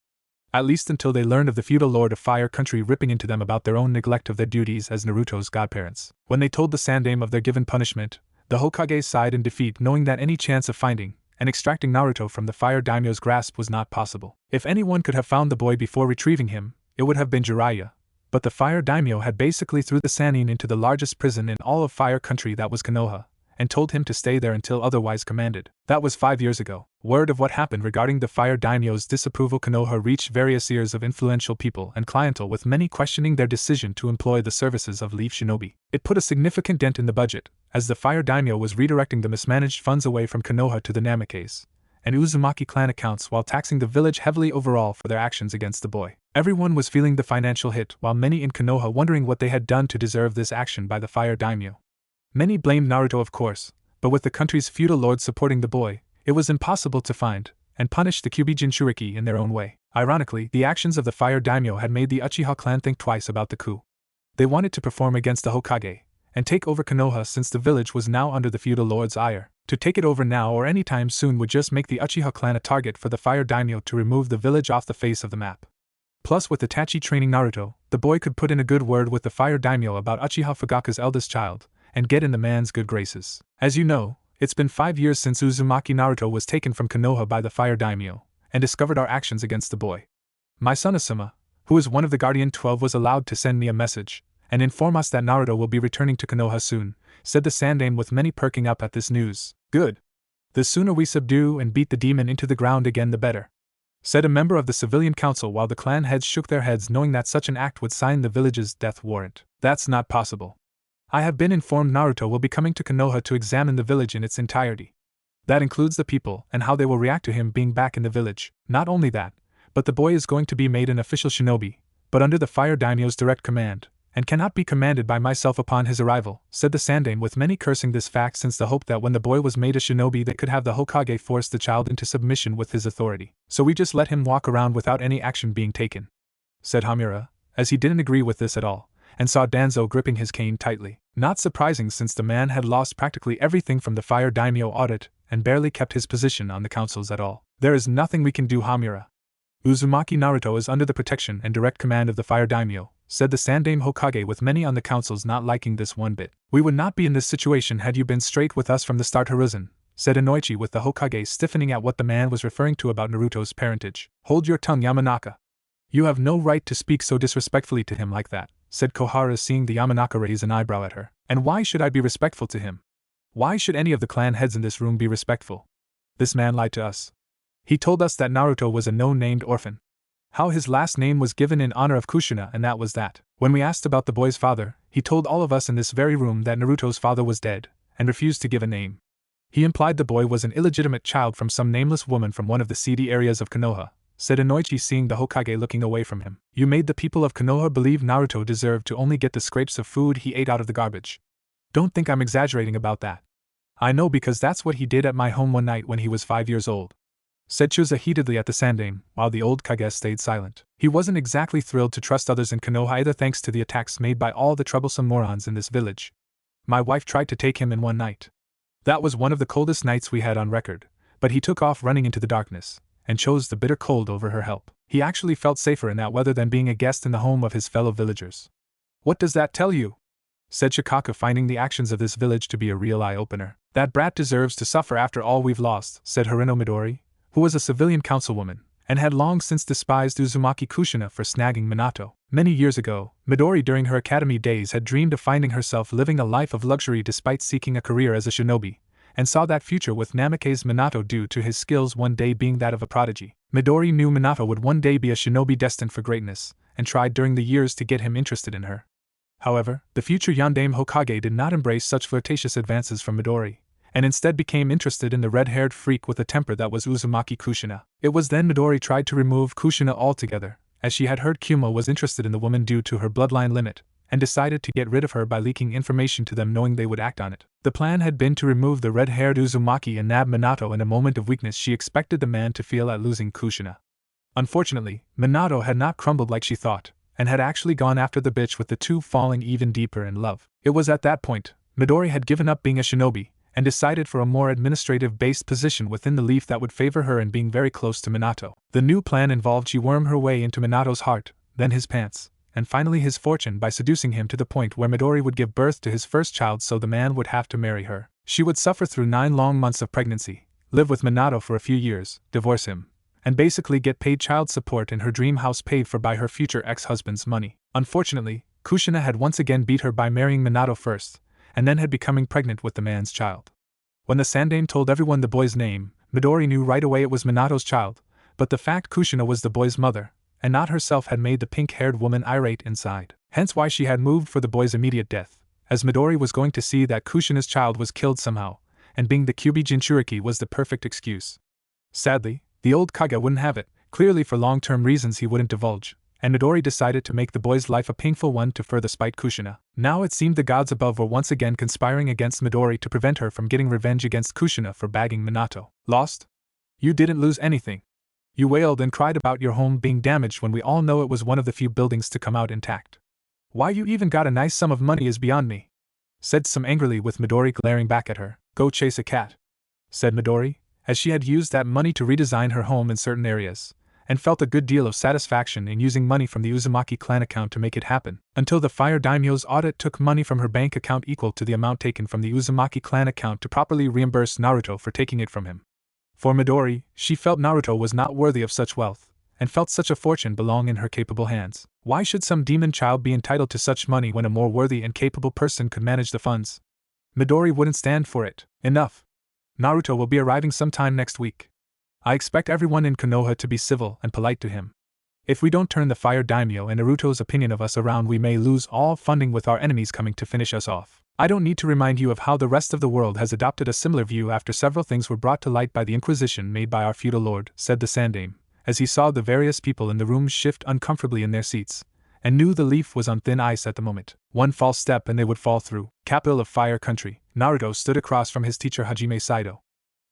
At least until they learned of the feudal lord of Fire Country ripping into them about their own neglect of their duties as Naruto's godparents. When they told the Sandaime of their given punishment, the Hokage sighed in defeat, knowing that any chance of finding and extracting Naruto from the fire daimyo's grasp was not possible. If anyone could have found the boy before retrieving him, it would have been Jiraiya, but the fire daimyo had basically threw the Sanin into the largest prison in all of Fire Country, that was Konoha, and told him to stay there until otherwise commanded. That was 5 years ago. Word of what happened regarding the fire daimyo's disapproval Konoha reached various ears of influential people and clientele, with many questioning their decision to employ the services of Leaf Shinobi. It put a significant dent in the budget, as the fire daimyo was redirecting the mismanaged funds away from Konoha to the Namikaze and Uzumaki clan accounts, while taxing the village heavily overall for their actions against the boy. Everyone was feeling the financial hit, while many in Konoha wondering what they had done to deserve this action by the fire daimyo. Many blamed Naruto, of course, but with the country's feudal lords supporting the boy, it was impossible to find and punish the Kyuubi Jinchuriki in their own way. Ironically, the actions of the fire daimyo had made the Uchiha clan think twice about the coup. They wanted to perform against the Hokage and take over Konoha, since the village was now under the feudal lord's ire. To take it over now or any time soon would just make the Uchiha clan a target for the fire daimyo to remove the village off the face of the map. Plus, with Itachi training Naruto, the boy could put in a good word with the fire daimyo about Uchiha Fugaka's eldest child and get in the man's good graces. As you know, it's been 5 years since Uzumaki Naruto was taken from Konoha by the fire daimyo and discovered our actions against the boy. My son Asuma, who is one of the Guardian 12, was allowed to send me a message and inform us that Naruto will be returning to Konoha soon, said the Sandaime, with many perking up at this news. Good. The sooner we subdue and beat the demon into the ground again, the better, said a member of the civilian council, while the clan heads shook their heads, knowing that such an act would sign the village's death warrant. That's not possible. I have been informed Naruto will be coming to Konoha to examine the village in its entirety. That includes the people and how they will react to him being back in the village. Not only that, but the boy is going to be made an official shinobi, but under the fire daimyo's direct command, and cannot be commanded by myself upon his arrival, said the Sandaime, with many cursing this fact, since the hope that when the boy was made a shinobi they could have the Hokage force the child into submission with his authority. So we just let him walk around without any action being taken, said Hamura, as he didn't agree with this at all, and saw Danzo gripping his cane tightly. Not surprising, since the man had lost practically everything from the fire daimyo audit and barely kept his position on the councils at all. There is nothing we can do, Hamura. Uzumaki Naruto is under the protection and direct command of the fire daimyo, said the Sandaime Hokage, with many on the councils not liking this one bit. We would not be in this situation had you been straight with us from the start, Hiruzen, said Inoichi, with the Hokage stiffening at what the man was referring to about Naruto's parentage. Hold your tongue, Yamanaka. You have no right to speak so disrespectfully to him like that, said Kohara, seeing the Yamanaka raise an eyebrow at her. And why should I be respectful to him? Why should any of the clan heads in this room be respectful? This man lied to us. He told us that Naruto was a no-named orphan. How his last name was given in honor of Kushina, and that was that. When we asked about the boy's father, he told all of us in this very room that Naruto's father was dead, and refused to give a name. He implied the boy was an illegitimate child from some nameless woman from one of the seedy areas of Konoha, said Inoichi, seeing the Hokage looking away from him. You made the people of Konoha believe Naruto deserved to only get the scraps of food he ate out of the garbage. Don't think I'm exaggerating about that. I know, because that's what he did at my home one night when he was 5 years old, said Chusa heatedly at the Sandaime, while the old Kage stayed silent. He wasn't exactly thrilled to trust others in Konoha either, thanks to the attacks made by all the troublesome morons in this village. My wife tried to take him in one night. That was one of the coldest nights we had on record, but he took off running into the darkness, and chose the bitter cold over her help. He actually felt safer in that weather than being a guest in the home of his fellow villagers. What does that tell you? Said Shikaka, finding the actions of this village to be a real eye-opener. That brat deserves to suffer after all we've lost, said Harino Midori, who was a civilian councilwoman, and had long since despised Uzumaki Kushina for snagging Minato. Many years ago, Midori during her academy days had dreamed of finding herself living a life of luxury despite seeking a career as a shinobi, and saw that future with Namikaze Minato due to his skills one day being that of a prodigy. Midori knew Minato would one day be a shinobi destined for greatness, and tried during the years to get him interested in her. However, the future Yondaime Hokage did not embrace such flirtatious advances from Midori, and instead became interested in the red-haired freak with a temper that was Uzumaki Kushina. It was then Midori tried to remove Kushina altogether, as she had heard Kyumo was interested in the woman due to her bloodline limit, and decided to get rid of her by leaking information to them, knowing they would act on it. The plan had been to remove the red-haired Uzumaki and nab Minato in a moment of weakness she expected the man to feel at losing Kushina. Unfortunately, Minato had not crumbled like she thought, and had actually gone after the bitch, with the two falling even deeper in love. It was at that point Midori had given up being a shinobi, and decided for a more administrative-based position within the leaf that would favor her in being very close to Minato. The new plan involved she worm her way into Minato's heart, then his pants, and finally his fortune by seducing him to the point where Midori would give birth to his first child, so the man would have to marry her. She would suffer through 9 long months of pregnancy, live with Minato for a few years, divorce him, and basically get paid child support in her dream house paid for by her future ex-husband's money. Unfortunately, Kushina had once again beat her by marrying Minato first, and then had becoming pregnant with the man's child. When the Sandame told everyone the boy's name, Midori knew right away it was Minato's child, but the fact Kushina was the boy's mother, and not herself, had made the pink-haired woman irate inside. Hence why she had moved for the boy's immediate death, as Midori was going to see that Kushina's child was killed somehow, and being the Kyuubi Jinchuriki was the perfect excuse. Sadly, the old Kage wouldn't have it, clearly for long-term reasons he wouldn't divulge, and Midori decided to make the boy's life a painful one to further spite Kushina. Now it seemed the gods above were once again conspiring against Midori to prevent her from getting revenge against Kushina for bagging Minato. Lost? You didn't lose anything. You wailed and cried about your home being damaged when we all know it was one of the few buildings to come out intact. Why you even got a nice sum of money is beyond me, said Some angrily, with Midori glaring back at her. Go chase a cat, said Midori, as she had used that money to redesign her home in certain areas, and felt a good deal of satisfaction in using money from the Uzumaki clan account to make it happen, until the Fire Daimyo's audit took money from her bank account equal to the amount taken from the Uzumaki clan account to properly reimburse Naruto for taking it from him. For Midori, she felt Naruto was not worthy of such wealth, and felt such a fortune belong in her capable hands. Why should some demon child be entitled to such money when a more worthy and capable person could manage the funds? Midori wouldn't stand for it. Enough. Naruto will be arriving sometime next week. I expect everyone in Konoha to be civil and polite to him. If we don't turn the Fire Daimyo and Naruto's opinion of us around, we may lose all funding with our enemies coming to finish us off. I don't need to remind you of how the rest of the world has adopted a similar view after several things were brought to light by the Inquisition made by our feudal lord, said the Sandame, as he saw the various people in the room shift uncomfortably in their seats, and knew the leaf was on thin ice at the moment. One false step and they would fall through. Capital of Fire Country, Naruto stood across from his teacher Hajime Saito.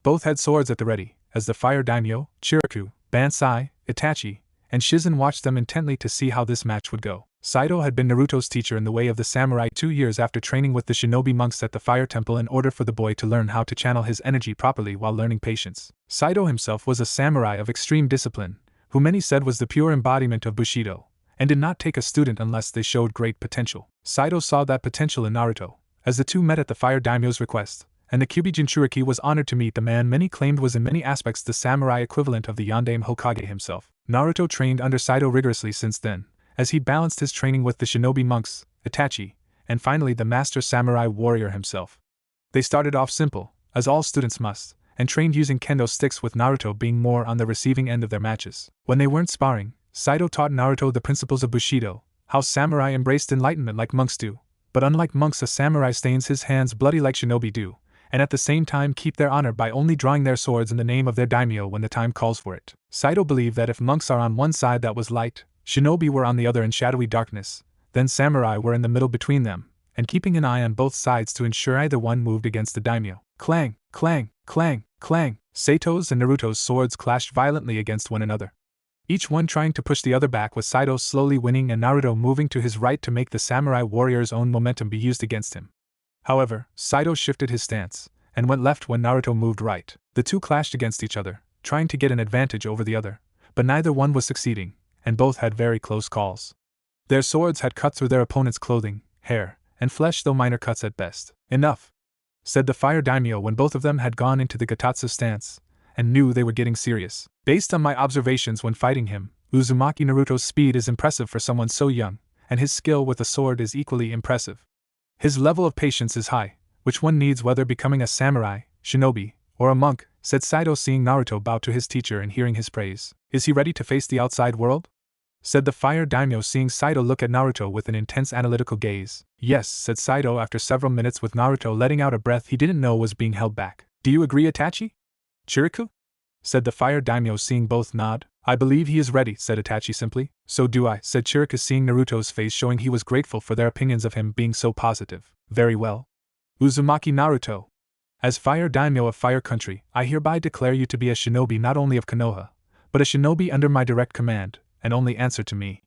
Both had swords at the ready, as the Fire Daimyo, Chiriku, Bansai, Itachi, and Shizune watched them intently to see how this match would go. Saito had been Naruto's teacher in the way of the samurai 2 years after training with the shinobi monks at the Fire Temple in order for the boy to learn how to channel his energy properly while learning patience. Saito himself was a samurai of extreme discipline, who many said was the pure embodiment of Bushido, and did not take a student unless they showed great potential. Saito saw that potential in Naruto, as the two met at the Fire Daimyo's request, and the Kyuubi Jinchuriki was honored to meet the man many claimed was in many aspects the samurai equivalent of the Yondaime Hokage himself. Naruto trained under Saito rigorously since then, as he balanced his training with the shinobi monks, Itachi, and finally the master samurai warrior himself. They started off simple, as all students must, and trained using kendo sticks, with Naruto being more on the receiving end of their matches. When they weren't sparring, Saito taught Naruto the principles of Bushido, how samurai embraced enlightenment like monks do, but unlike monks a samurai stains his hands bloody like shinobi do, and at the same time keep their honor by only drawing their swords in the name of their daimyo when the time calls for it. Saito believed that if monks are on one side that was light, shinobi were on the other in shadowy darkness, then samurai were in the middle between them, and keeping an eye on both sides to ensure either one moved against the daimyo. Clang, clang, clang, clang. Saito's and Naruto's swords clashed violently against one another, each one trying to push the other back, with Saito slowly winning and Naruto moving to his right to make the samurai warrior's own momentum be used against him. However, Saito shifted his stance, and went left when Naruto moved right. The two clashed against each other, trying to get an advantage over the other, but neither one was succeeding, and both had very close calls. Their swords had cut through their opponent's clothing, hair, and flesh, though minor cuts at best. Enough, said the Fire Daimyo when both of them had gone into the Gatatsu stance, and knew they were getting serious. Based on my observations when fighting him, Uzumaki Naruto's speed is impressive for someone so young, and his skill with a sword is equally impressive. His level of patience is high, which one needs whether becoming a samurai, shinobi, or a monk, said Saito, seeing Naruto bow to his teacher and hearing his praise. Is he ready to face the outside world? Said the Fire Daimyo, seeing Saito look at Naruto with an intense analytical gaze. Yes, said Saito after several minutes, with Naruto letting out a breath he didn't know was being held back. Do you agree, Itachi? Chiriku? Said the Fire Daimyo, seeing both nod. I believe he is ready, said Itachi simply. So do I, said Chiriku, seeing Naruto's face showing he was grateful for their opinions of him being so positive. Very well. Uzumaki Naruto. As Fire Daimyo of Fire Country, I hereby declare you to be a shinobi not only of Konoha, but a shinobi under my direct command, and only answer to me.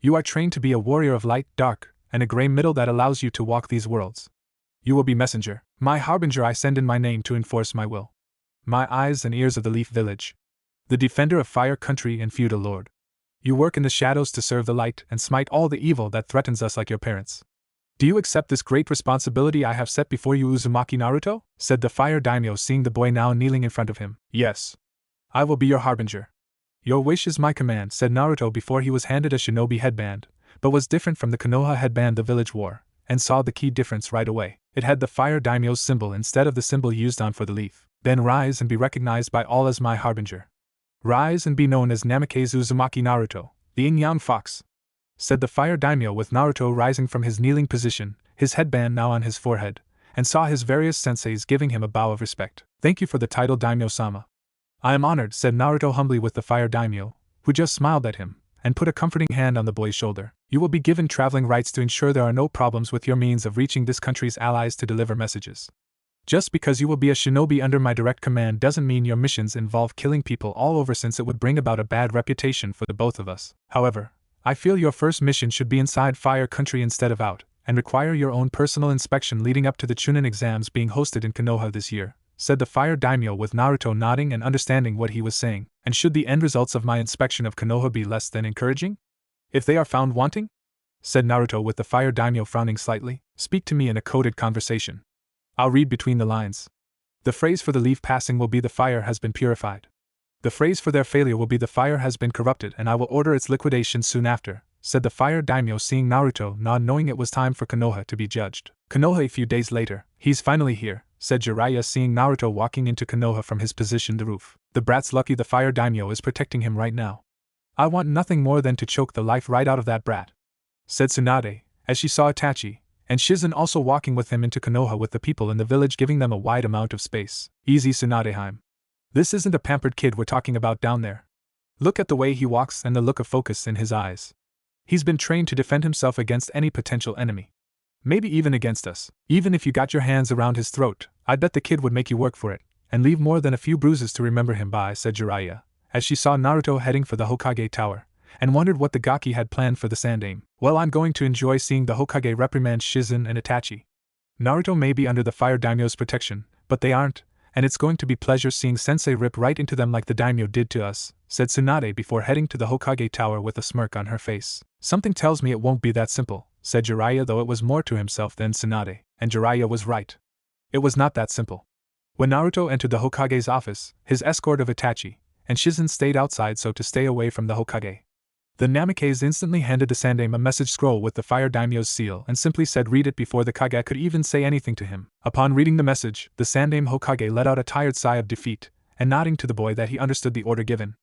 You are trained to be a warrior of light, dark, and a gray middle that allows you to walk these worlds. You will be messenger, my harbinger I send in my name to enforce my will. My eyes and ears of the Leaf Village. The defender of fire country and feudal lord. You work in the shadows to serve the light and smite all the evil that threatens us like your parents. Do you accept this great responsibility I have set before you, Uzumaki Naruto? Said the fire daimyo, seeing the boy now kneeling in front of him. Yes. I will be your harbinger. Your wish is my command, said Naruto before he was handed a shinobi headband, but was different from the Konoha headband the village wore, and saw the key difference right away. It had the fire daimyo's symbol instead of the symbol used on for the leaf. Then rise and be recognized by all as my harbinger. Rise and be known as Namikaze Uzumaki Naruto, the Yin-Yang Fox, said the fire daimyo with Naruto rising from his kneeling position, his headband now on his forehead, and saw his various senseis giving him a bow of respect. Thank you for the title, Daimyo-sama. I am honored, said Naruto humbly with the fire daimyo, who just smiled at him, and put a comforting hand on the boy's shoulder. You will be given traveling rights to ensure there are no problems with your means of reaching this country's allies to deliver messages. Just because you will be a shinobi under my direct command doesn't mean your missions involve killing people all over, since it would bring about a bad reputation for the both of us. However, I feel your first mission should be inside fire country instead of out, and require your own personal inspection leading up to the Chunin exams being hosted in Konoha this year, said the fire daimyo with Naruto nodding and understanding what he was saying. And should the end results of my inspection of Konoha be less than encouraging? If they are found wanting? Said Naruto with the fire daimyo frowning slightly. Speak to me in a coded conversation. I'll read between the lines. The phrase for the leaf passing will be the fire has been purified. The phrase for their failure will be the fire has been corrupted, and I will order its liquidation soon after, said the fire daimyo, seeing Naruto nod, knowing it was time for Konoha to be judged. Konoha a few days later. He's finally here, said Jiraiya, seeing Naruto walking into Konoha from his position the roof. The brat's lucky the fire daimyo is protecting him right now. I want nothing more than to choke the life right out of that brat, said Tsunade, as she saw Itachi and Shizune also walking with him into Konoha, with the people in the village giving them a wide amount of space. Easy, Tsunadeheim. This isn't a pampered kid we're talking about down there. Look at the way he walks and the look of focus in his eyes. He's been trained to defend himself against any potential enemy. Maybe even against us. Even if you got your hands around his throat, I bet the kid would make you work for it, and leave more than a few bruises to remember him by, said Jiraiya, as she saw Naruto heading for the Hokage tower, and wondered what the Gaki had planned for the Sandaime. Well, I'm going to enjoy seeing the Hokage reprimand Shizune and Itachi. Naruto may be under the fire daimyo's protection, but they aren't, and it's going to be pleasure seeing Sensei rip right into them like the daimyo did to us, said Tsunade before heading to the Hokage tower with a smirk on her face. Something tells me it won't be that simple, said Jiraiya, though it was more to himself than Tsunade, and Jiraiya was right. It was not that simple. When Naruto entered the Hokage's office, his escort of Itachi and Shizune stayed outside so to stay away from the Hokage. The Namikaze instantly handed the Sandaime a message scroll with the fire daimyo's seal and simply said read it before the Kage could even say anything to him. Upon reading the message, the Sandaime Hokage let out a tired sigh of defeat, and nodding to the boy that he understood the order given.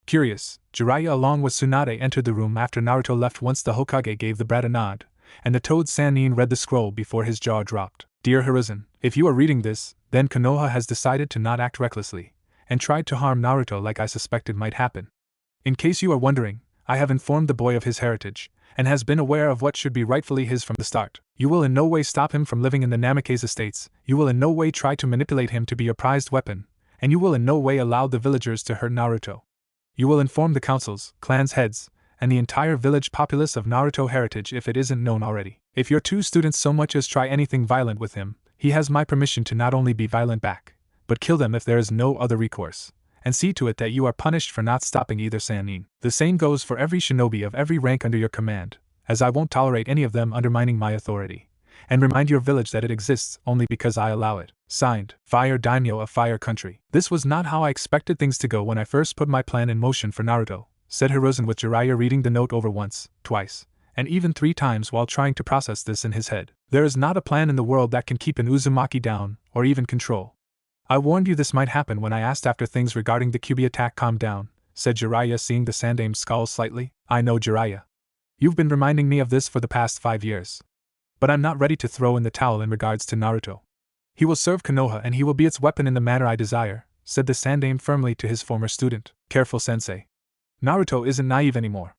Curious, Jiraiya along with Tsunade entered the room after Naruto left once the Hokage gave the brat a nod, and the toad Sanin read the scroll before his jaw dropped. Dear Hiruzen, if you are reading this, then Konoha has decided to not act recklessly, and tried to harm Naruto like I suspected might happen. In case you are wondering, I have informed the boy of his heritage, and has been aware of what should be rightfully his from the start. You will in no way stop him from living in the Namikaze estates, you will in no way try to manipulate him to be your prized weapon, and you will in no way allow the villagers to hurt Naruto. You will inform the councils, clans heads, and the entire village populace of Naruto heritage if it isn't known already. If your two students so much as try anything violent with him, he has my permission to not only be violent back, but kill them if there is no other recourse. And see to it that you are punished for not stopping either Sanin. The same goes for every shinobi of every rank under your command, as I won't tolerate any of them undermining my authority. And remind your village that it exists only because I allow it. Signed, Fire Daimyo of Fire Country. This was not how I expected things to go when I first put my plan in motion for Naruto, said Hiruzen with Jiraiya reading the note over once, twice, and even 3 times while trying to process this in his head. There is not a plan in the world that can keep an Uzumaki down, or even control. I warned you this might happen when I asked after things regarding the Kyuubi attack calmed down, said Jiraiya, seeing the Sandaime scowl slightly. I know, Jiraiya. You've been reminding me of this for the past 5 years. But I'm not ready to throw in the towel in regards to Naruto. He will serve Konoha and he will be its weapon in the manner I desire, said the Sandaime firmly to his former student. Careful, sensei. Naruto isn't naive anymore.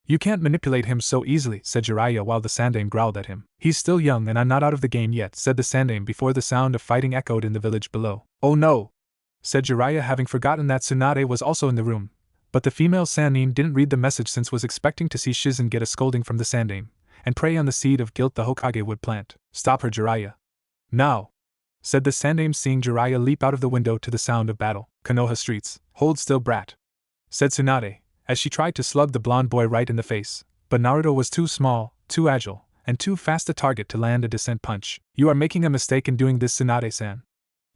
You can't manipulate him so easily, said Jiraiya while the Sandaime growled at him. He's still young and I'm not out of the game yet, said the Sandaime before the sound of fighting echoed in the village below. Oh no! Said Jiraiya, having forgotten that Tsunade was also in the room, But the female Sanin didn't read the message since was expecting to see Shizune get a scolding from the Sandaime, and prey on the seed of guilt the Hokage would plant. Stop her, Jiraiya. Now, said the Sandaime, seeing Jiraiya leap out of the window to the sound of battle. Konoha streets. Hold still, brat, said Tsunade, as she tried to slug the blonde boy right in the face, but Naruto was too small, too agile, and too fast a target to land a decent punch. You are making a mistake in doing this, Tsunade-san.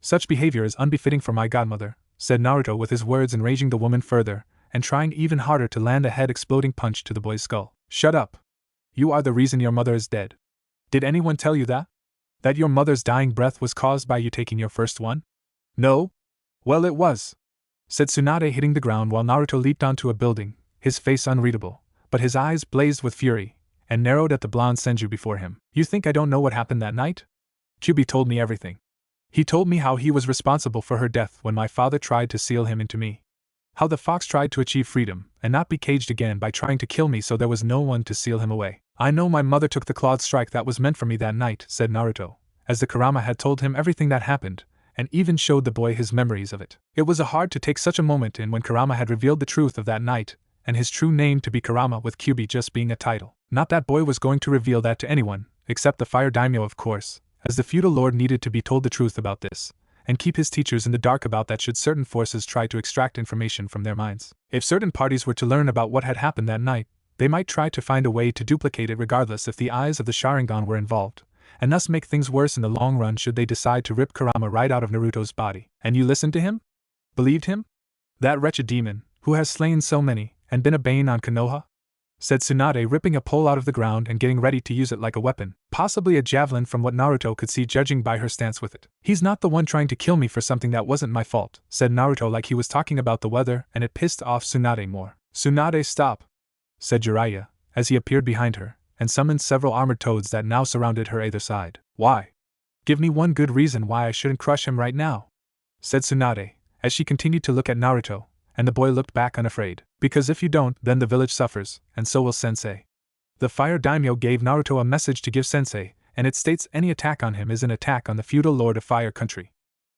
Such behavior is unbefitting for my godmother, said Naruto with his words enraging the woman further, and trying even harder to land a head-exploding punch to the boy's skull. Shut up. You are the reason your mother is dead. Did anyone tell you that? That your mother's dying breath was caused by you taking your first one? No? Well, it was, said Tsunade, hitting the ground while Naruto leaped onto a building, his face unreadable, but his eyes blazed with fury, and narrowed at the blonde Senju before him. You think I don't know what happened that night? Kyubi told me everything. He told me how he was responsible for her death when my father tried to seal him into me. How the fox tried to achieve freedom, and not be caged again by trying to kill me so there was no one to seal him away. I know my mother took the clawed strike that was meant for me that night, said Naruto, as the Kurama had told him everything that happened, and even showed the boy his memories of it. It was hard to take such a moment in when Kurama had revealed the truth of that night, and his true name to be Kurama with Kyubi just being a title. Not that boy was going to reveal that to anyone, except the Fire Daimyo of course, as the feudal lord needed to be told the truth about this, and keep his teachers in the dark about that should certain forces try to extract information from their minds. If certain parties were to learn about what had happened that night, they might try to find a way to duplicate it regardless if the eyes of the Sharingan were involved, and thus make things worse in the long run should they decide to rip Kurama right out of Naruto's body. And you listened to him? Believed him? That wretched demon, who has slain so many, and been a bane on Konoha? Said Tsunade, ripping a pole out of the ground and getting ready to use it like a weapon, possibly a javelin from what Naruto could see judging by her stance with it. He's not the one trying to kill me for something that wasn't my fault, said Naruto like he was talking about the weather, and it pissed off Tsunade more. Tsunade, stop, said Jiraiya, as he appeared behind her, and summoned several armored toads that now surrounded her either side. Why? Give me one good reason why I shouldn't crush him right now, said Tsunade, as she continued to look at Naruto, and the boy looked back unafraid. Because if you don't, then the village suffers, and so will Sensei. The Fire Daimyo gave Naruto a message to give Sensei, and it states any attack on him is an attack on the feudal lord of Fire Country.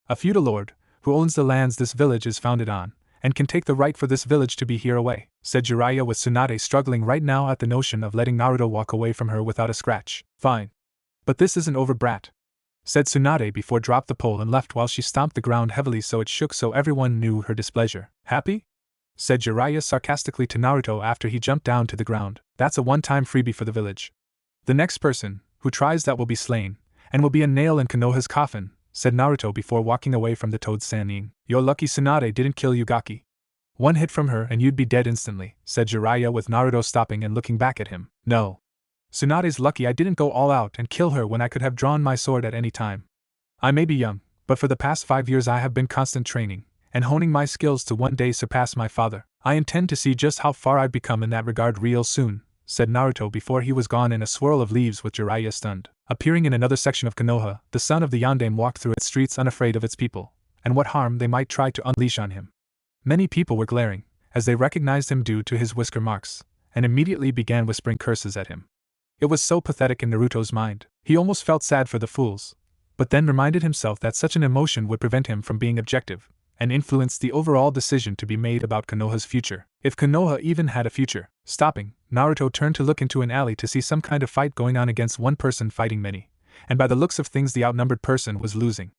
A feudal lord, who owns the lands this village is founded on, and can take the right for this village to be here away, said Jiraiya with Tsunade struggling right now at the notion of letting Naruto walk away from her without a scratch. Fine. But this isn't over, brat, said Tsunade before dropped the pole and left while she stomped the ground heavily so it shook so everyone knew her displeasure. Happy? Said Jiraiya sarcastically to Naruto after he jumped down to the ground. That's a one-time freebie for the village. The next person who tries that will be slain, and will be a nail in Konoha's coffin, said Naruto before walking away from the toad Sanin. You're lucky Tsunade didn't kill Yugaki. One hit from her and you'd be dead instantly, said Jiraiya with Naruto stopping and looking back at him. No. Tsunade's lucky I didn't go all out and kill her when I could have drawn my sword at any time. I may be young, but for the past 5 years I have been constant training, and honing my skills to one day surpass my father. I intend to see just how far I've become in that regard real soon, said Naruto before he was gone in a swirl of leaves with Jiraiya stunned. Appearing in another section of Konoha, the son of the Yondaime walked through its streets unafraid of its people, and what harm they might try to unleash on him. Many people were glaring, as they recognized him due to his whisker marks, and immediately began whispering curses at him. It was so pathetic in Naruto's mind, he almost felt sad for the fools, but then reminded himself that such an emotion would prevent him from being objective, and influence the overall decision to be made about Konoha's future, if Konoha even had a future. Stopping, Naruto turned to look into an alley to see some kind of fight going on against one person fighting many, and by the looks of things the outnumbered person was losing.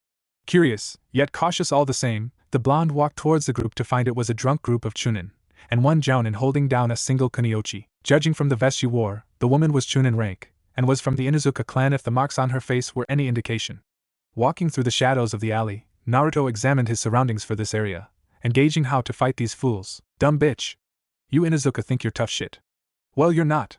Curious, yet cautious all the same, the blonde walked towards the group to find it was a drunk group of Chunin, and one Jounin holding down a single Kunoichi. Judging from the vest she wore, the woman was Chunin rank, and was from the Inuzuka clan if the marks on her face were any indication. Walking through the shadows of the alley, Naruto examined his surroundings for this area, and gauging how to fight these fools. Dumb bitch. You Inuzuka think you're tough shit. Well, you're not,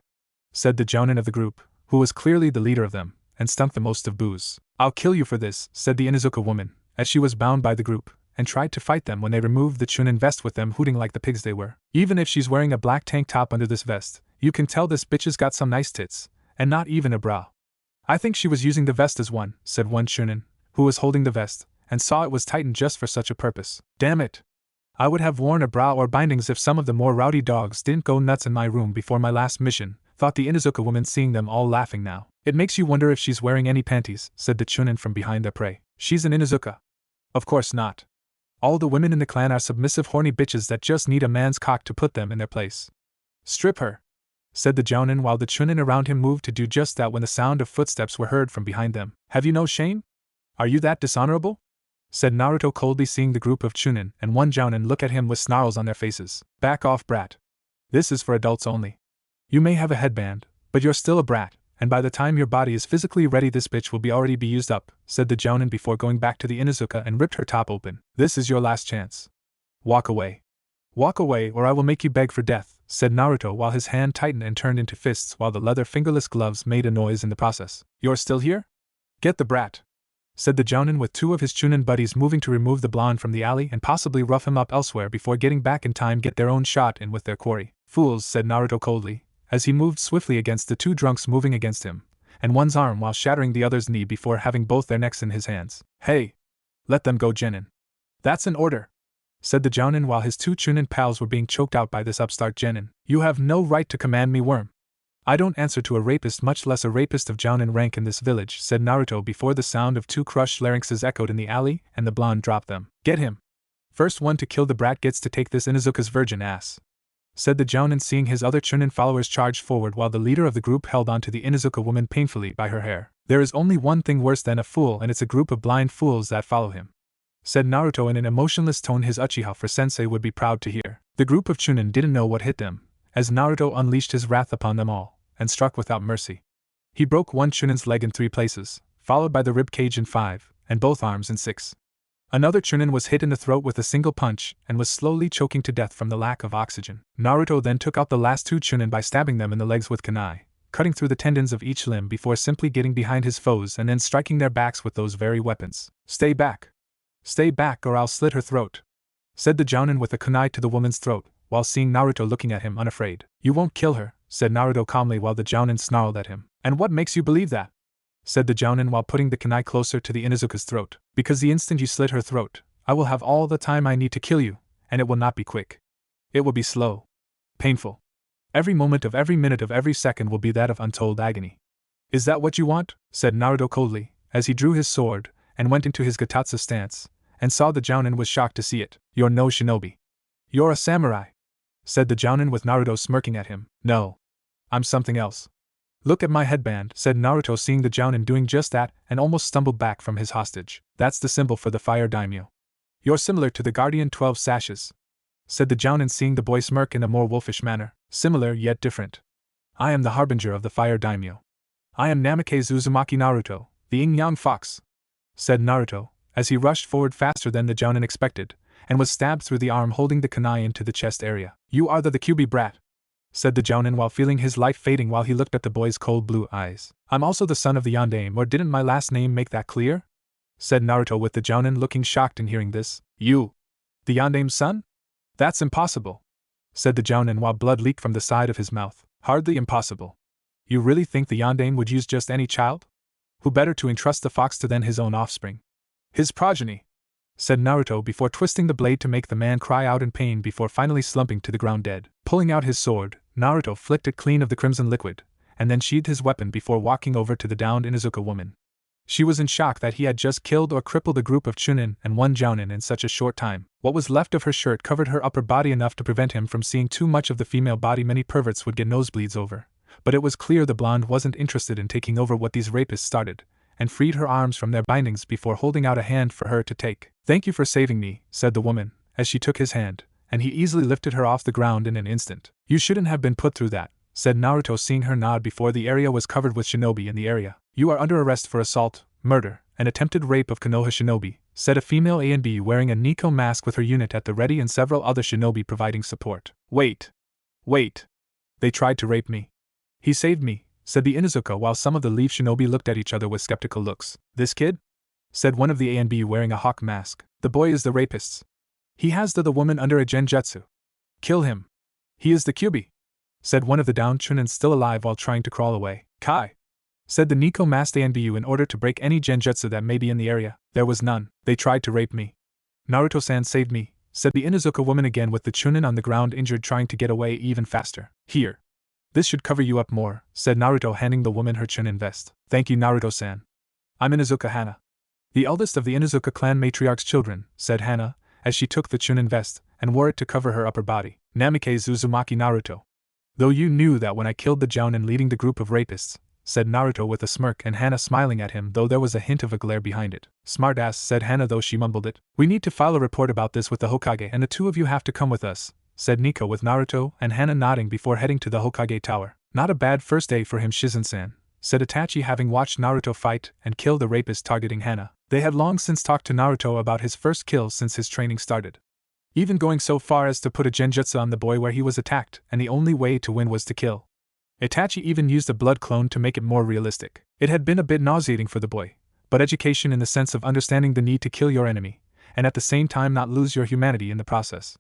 said the Jounin of the group, who was clearly the leader of them, and stunk the most of booze. I'll kill you for this, said the Inuzuka woman, as she was bound by the group, and tried to fight them when they removed the Chunin vest with them hooting like the pigs they were. Even if she's wearing a black tank top under this vest, you can tell this bitch has got some nice tits, and not even a bra. I think she was using the vest as one, said one Chunin, who was holding the vest, and saw it was tightened just for such a purpose. Damn it. I would have worn a bra or bindings if some of the more rowdy dogs didn't go nuts in my room before my last mission, thought the Inuzuka woman seeing them all laughing now. It makes you wonder if she's wearing any panties, said the Chunin from behind their prey. She's an Inuzuka. Of course not. All the women in the clan are submissive horny bitches that just need a man's cock to put them in their place. Strip her, said the Jounin while the Chunin around him moved to do just that when the sound of footsteps were heard from behind them. Have you no shame? Are you that dishonorable? Said Naruto coldly, seeing the group of Chunin and one Jounin look at him with snarls on their faces. Back off, brat. This is for adults only. You may have a headband, but you're still a brat, and by the time your body is physically ready this bitch will already be used up, said the Jounin before going back to the Inuzuka and ripped her top open. This is your last chance. Walk away. Walk away or I will make you beg for death, said Naruto while his hand tightened and turned into fists while the leather fingerless gloves made a noise in the process. You're still here? Get the brat, said the Jounin with two of his Chunin buddies moving to remove the blonde from the alley and possibly rough him up elsewhere before getting back in time get their own shot in with their quarry. Fools, said Naruto coldly, as he moved swiftly against the two drunks moving against him, and one's arm while shattering the other's knee before having both their necks in his hands. Hey! Let them go, Genin. That's an order, said the Jounin while his two Chunin pals were being choked out by this upstart Genin. You have no right to command me, worm. I don't answer to a rapist, much less a rapist of Jounin rank in this village, said Naruto before the sound of two crushed larynxes echoed in the alley and the blonde dropped them. Get him. First one to kill the brat gets to take this Inuzuka's virgin ass, said the Jounin, seeing his other Chunin followers charge forward while the leader of the group held onto the Inuzuka woman painfully by her hair. There is only one thing worse than a fool, and it's a group of blind fools that follow him, said Naruto in an emotionless tone his Uchiha for sensei would be proud to hear. The group of Chunin didn't know what hit them, as Naruto unleashed his wrath upon them all, and struck without mercy. He broke one Chunin's leg in 3 places, followed by the rib cage in 5, and both arms in 6. Another Chunin was hit in the throat with a single punch and was slowly choking to death from the lack of oxygen. Naruto then took out the last 2 Chunin by stabbing them in the legs with kunai, cutting through the tendons of each limb before simply getting behind his foes and then striking their backs with those very weapons. Stay back! Stay back or I'll slit her throat, said the Jounin with a kunai to the woman's throat, while seeing Naruto looking at him unafraid. You won't kill her, said Naruto calmly while the Jounin snarled at him. And what makes you believe that? Said the Jounin while putting the kunai closer to the Inuzuka's throat. Because the instant you slit her throat, I will have all the time I need to kill you, and it will not be quick. It will be slow. Painful. Every moment of every minute of every second will be that of untold agony. Is that what you want? Said Naruto coldly, as he drew his sword, and went into his Gatatsu stance, and saw the Jounin was shocked to see it. You're no shinobi. You're a samurai, said the Jounin with Naruto smirking at him. No. I'm something else. Look at my headband, said Naruto seeing the Jounin doing just that and almost stumbled back from his hostage. That's the symbol for the fire daimyo. You're similar to the Guardian 12 Sashes, said the Jounin seeing the boy smirk in a more wolfish manner. Similar yet different. I am the harbinger of the fire daimyo. I am Namikaze Uzumaki Naruto, the yin-yang fox, said Naruto, as he rushed forward faster than the Jounin expected, and was stabbed through the arm holding the kunai into the chest area. You are the Kyuubi brat, said the Jounin while feeling his life fading while he looked at the boy's cold blue eyes. I'm also the son of the Yondaime, or didn't my last name make that clear? Said Naruto with the Jounin looking shocked in hearing this. You? The Yondaime's son? That's impossible, said the Jounin while blood leaked from the side of his mouth. Hardly impossible. You really think the Yondaime would use just any child? Who better to entrust the fox to than his own offspring? His progeny, said Naruto before twisting the blade to make the man cry out in pain before finally slumping to the ground dead. Pulling out his sword, Naruto flicked it clean of the crimson liquid, and then sheathed his weapon before walking over to the downed Inuzuka woman. She was in shock that he had just killed or crippled a group of Chunin and one Jounin in such a short time. What was left of her shirt covered her upper body enough to prevent him from seeing too much of the female body many perverts would get nosebleeds over, but it was clear the blonde wasn't interested in taking over what these rapists started, and freed her arms from their bindings before holding out a hand for her to take. Thank you for saving me, said the woman, as she took his hand, and he easily lifted her off the ground in an instant. You shouldn't have been put through that, said Naruto seeing her nod before the area was covered with shinobi in the area. You are under arrest for assault, murder, and attempted rape of Konoha shinobi, said a female A&B wearing a Nico mask with her unit at the ready and several other shinobi providing support. Wait. They tried to rape me. He saved me, said the Inuzuka while some of the leaf shinobi looked at each other with skeptical looks. This kid? Said one of the A&B wearing a hawk mask. The boy is the rapist. He has the woman under a genjutsu. Kill him. He is the Kyuubi, said one of the downed Chunin still alive while trying to crawl away. Kai, said the Nico masked A&BU in order to break any genjutsu that may be in the area. There was none. They tried to rape me. Naruto-san saved me, said the Inuzuka woman again with the Chunin on the ground injured trying to get away even faster. Here. This should cover you up more, said Naruto handing the woman her Chunin vest. Thank you, Naruto-san. I'm Inuzuka Hana, the eldest of the Inuzuka clan matriarch's children, said Hana, as she took the Chunin vest and wore it to cover her upper body. Namike Uzumaki Naruto. Though you knew that when I killed the Jounin leading the group of rapists, said Naruto with a smirk and Hana smiling at him though there was a hint of a glare behind it. Smartass, said Hana though she mumbled it. We need to file a report about this with the Hokage and the two of you have to come with us, said Nico with Naruto and Hana nodding before heading to the Hokage tower. Not a bad first day for him, Shizune-san, said Itachi having watched Naruto fight and kill the rapist targeting Hana. They had long since talked to Naruto about his first kill since his training started, even going so far as to put a genjutsu on the boy where he was attacked, and the only way to win was to kill. Itachi even used a blood clone to make it more realistic. It had been a bit nauseating for the boy, but education in the sense of understanding the need to kill your enemy, and at the same time not lose your humanity in the process.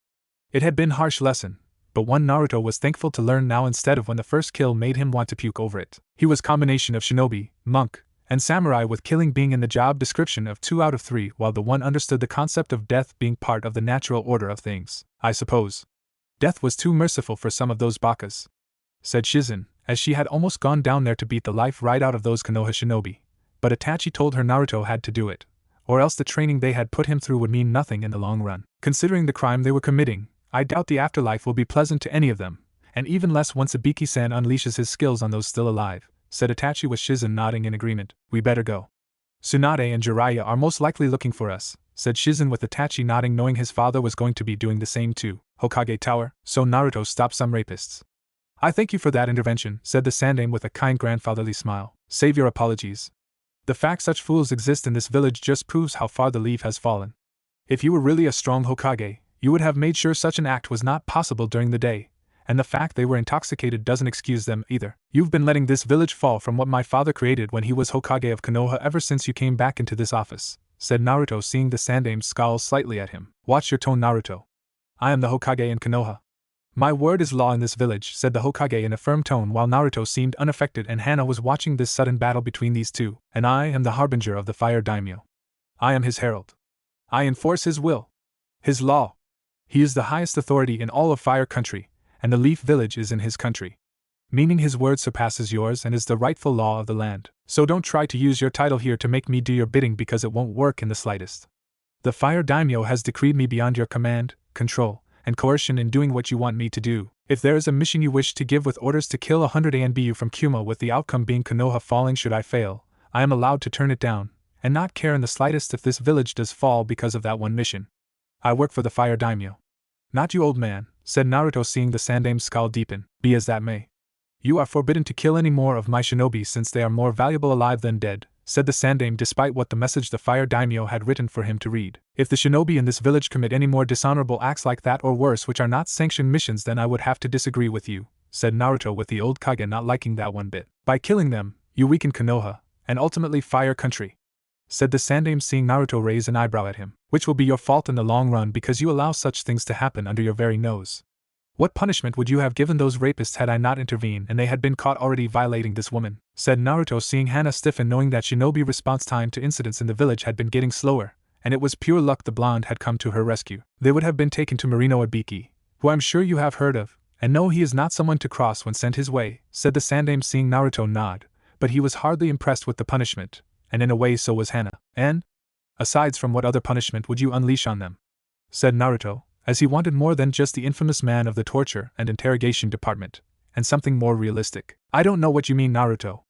It had been a harsh lesson, but one Naruto was thankful to learn now instead of when the first kill made him want to puke over it. He was a combination of shinobi, monk, and samurai, with killing being in the job description of 2 out of 3, while the one understood the concept of death being part of the natural order of things. I suppose death was too merciful for some of those bakas, said Shizune, as she had almost gone down there to beat the life right out of those Konoha shinobi, but Itachi told her Naruto had to do it, or else the training they had put him through would mean nothing in the long run. Considering the crime they were committing, I doubt the afterlife will be pleasant to any of them, and even less once Ibiki-san unleashes his skills on those still alive, said Itachi with Shizune nodding in agreement. We better go. Tsunade and Jiraiya are most likely looking for us, said Shizune with Itachi nodding, knowing his father was going to be doing the same too. Hokage Tower, so Naruto stopped some rapists. I thank you for that intervention, said the Sandaime with a kind grandfatherly smile. Save your apologies. The fact such fools exist in this village just proves how far the leaf has fallen. If you were really a strong Hokage, you would have made sure such an act was not possible during the day, and the fact they were intoxicated doesn't excuse them either. You've been letting this village fall from what my father created when he was Hokage of Konoha ever since you came back into this office, said Naruto, seeing the Sandaime scowl slightly at him. Watch your tone, Naruto. I am the Hokage in Konoha. My word is law in this village, said the Hokage in a firm tone while Naruto seemed unaffected and Hana was watching this sudden battle between these two. And I am the harbinger of the fire daimyo. I am his herald. I enforce his will. His law. He is the highest authority in all of Fire Country, and the Leaf Village is in his country. Meaning his word surpasses yours and is the rightful law of the land. So don't try to use your title here to make me do your bidding, because it won't work in the slightest. The Fire Daimyo has decreed me beyond your command, control, and coercion in doing what you want me to do. If there is a mission you wish to give with orders to kill 100 ANBU from Kuma, with the outcome being Konoha falling should I fail, I am allowed to turn it down, and not care in the slightest if this village does fall because of that one mission. I work for the Fire Daimyo. Not you, old man, said Naruto, seeing the Sandaime's scowl deepen. Be as that may. You are forbidden to kill any more of my shinobi since they are more valuable alive than dead, said the Sandaime, despite what the message the Fire Daimyo had written for him to read. If the shinobi in this village commit any more dishonorable acts like that or worse which are not sanctioned missions, then I would have to disagree with you, said Naruto, with the old Kage not liking that one bit. By killing them, you weaken Konoha, and ultimately Fire Country, said the Sandaime, seeing Naruto raise an eyebrow at him. Which will be your fault in the long run because you allow such things to happen under your very nose. What punishment would you have given those rapists had I not intervened and they had been caught already violating this woman? Said Naruto, seeing Hana stiffen, knowing that shinobi response time to incidents in the village had been getting slower, and it was pure luck the blonde had come to her rescue. They would have been taken to Marino Ibiki, who I'm sure you have heard of, and know he is not someone to cross when sent his way, said the Sandaime, seeing Naruto nod, but he was hardly impressed with the punishment, and in a way so was Hana. And? Asides from what other punishment would you unleash on them? Said Naruto, as he wanted more than just the infamous man of the torture and interrogation department, and something more realistic. I don't know what you mean, Naruto.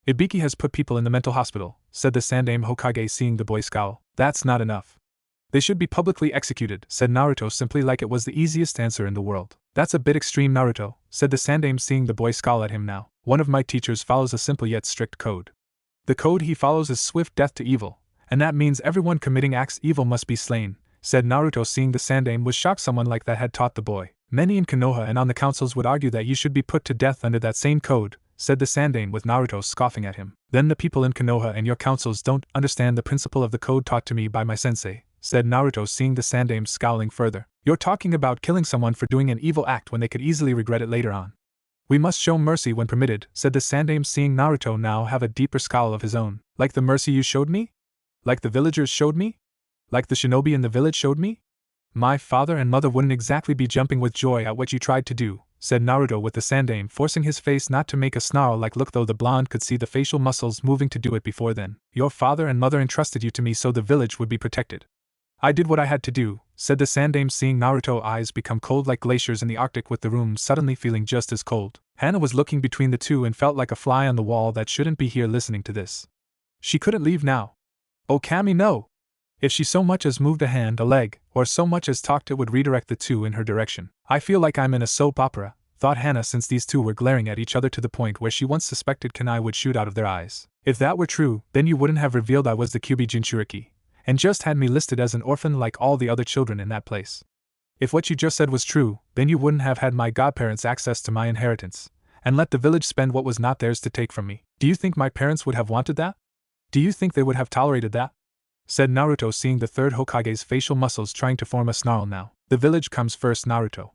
Ibiki has put people in the mental hospital, said the Sandaime Hokage, seeing the boy scowl. That's not enough. They should be publicly executed, said Naruto simply, like it was the easiest answer in the world. That's a bit extreme, Naruto, said the Sandaime, seeing the boy scowl at him now. One of my teachers follows a simple yet strict code. The code he follows is swift death to evil, and that means everyone committing acts evil must be slain, said Naruto, seeing the Sandaime was shocked someone like that had taught the boy. Many in Konoha and on the councils would argue that you should be put to death under that same code, said the Sandaime, with Naruto scoffing at him. Then the people in Konoha and your councils don't understand the principle of the code taught to me by my sensei, said Naruto, seeing the Sandaime scowling further. You're talking about killing someone for doing an evil act when they could easily regret it later on. We must show mercy when permitted, said the Sandaime, seeing Naruto now have a deeper scowl of his own. Like the mercy you showed me? Like the villagers showed me? Like the shinobi in the village showed me? My father and mother wouldn't exactly be jumping with joy at what you tried to do, said Naruto, with the Sandaime forcing his face not to make a snarl-like look, though the blonde could see the facial muscles moving to do it before then. Your father and mother entrusted you to me so the village would be protected. I did what I had to do, said the Sandame, seeing Naruto's eyes become cold like glaciers in the Arctic, with the room suddenly feeling just as cold. Hana was looking between the two and felt like a fly on the wall that shouldn't be here listening to this. She couldn't leave now. Oh Kami, no! If she so much as moved a hand, a leg, or so much as talked, it would redirect the two in her direction. I feel like I'm in a soap opera, thought Hana, since these two were glaring at each other to the point where she once suspected kunai would shoot out of their eyes. If that were true, then you wouldn't have revealed I was the Kyuubi Jinchuriki, and just had me listed as an orphan like all the other children in that place. If what you just said was true, then you wouldn't have had my godparents access to my inheritance, and let the village spend what was not theirs to take from me. Do you think my parents would have wanted that? Do you think they would have tolerated that? Said Naruto, seeing the third Hokage's facial muscles trying to form a snarl now. The village comes first, Naruto.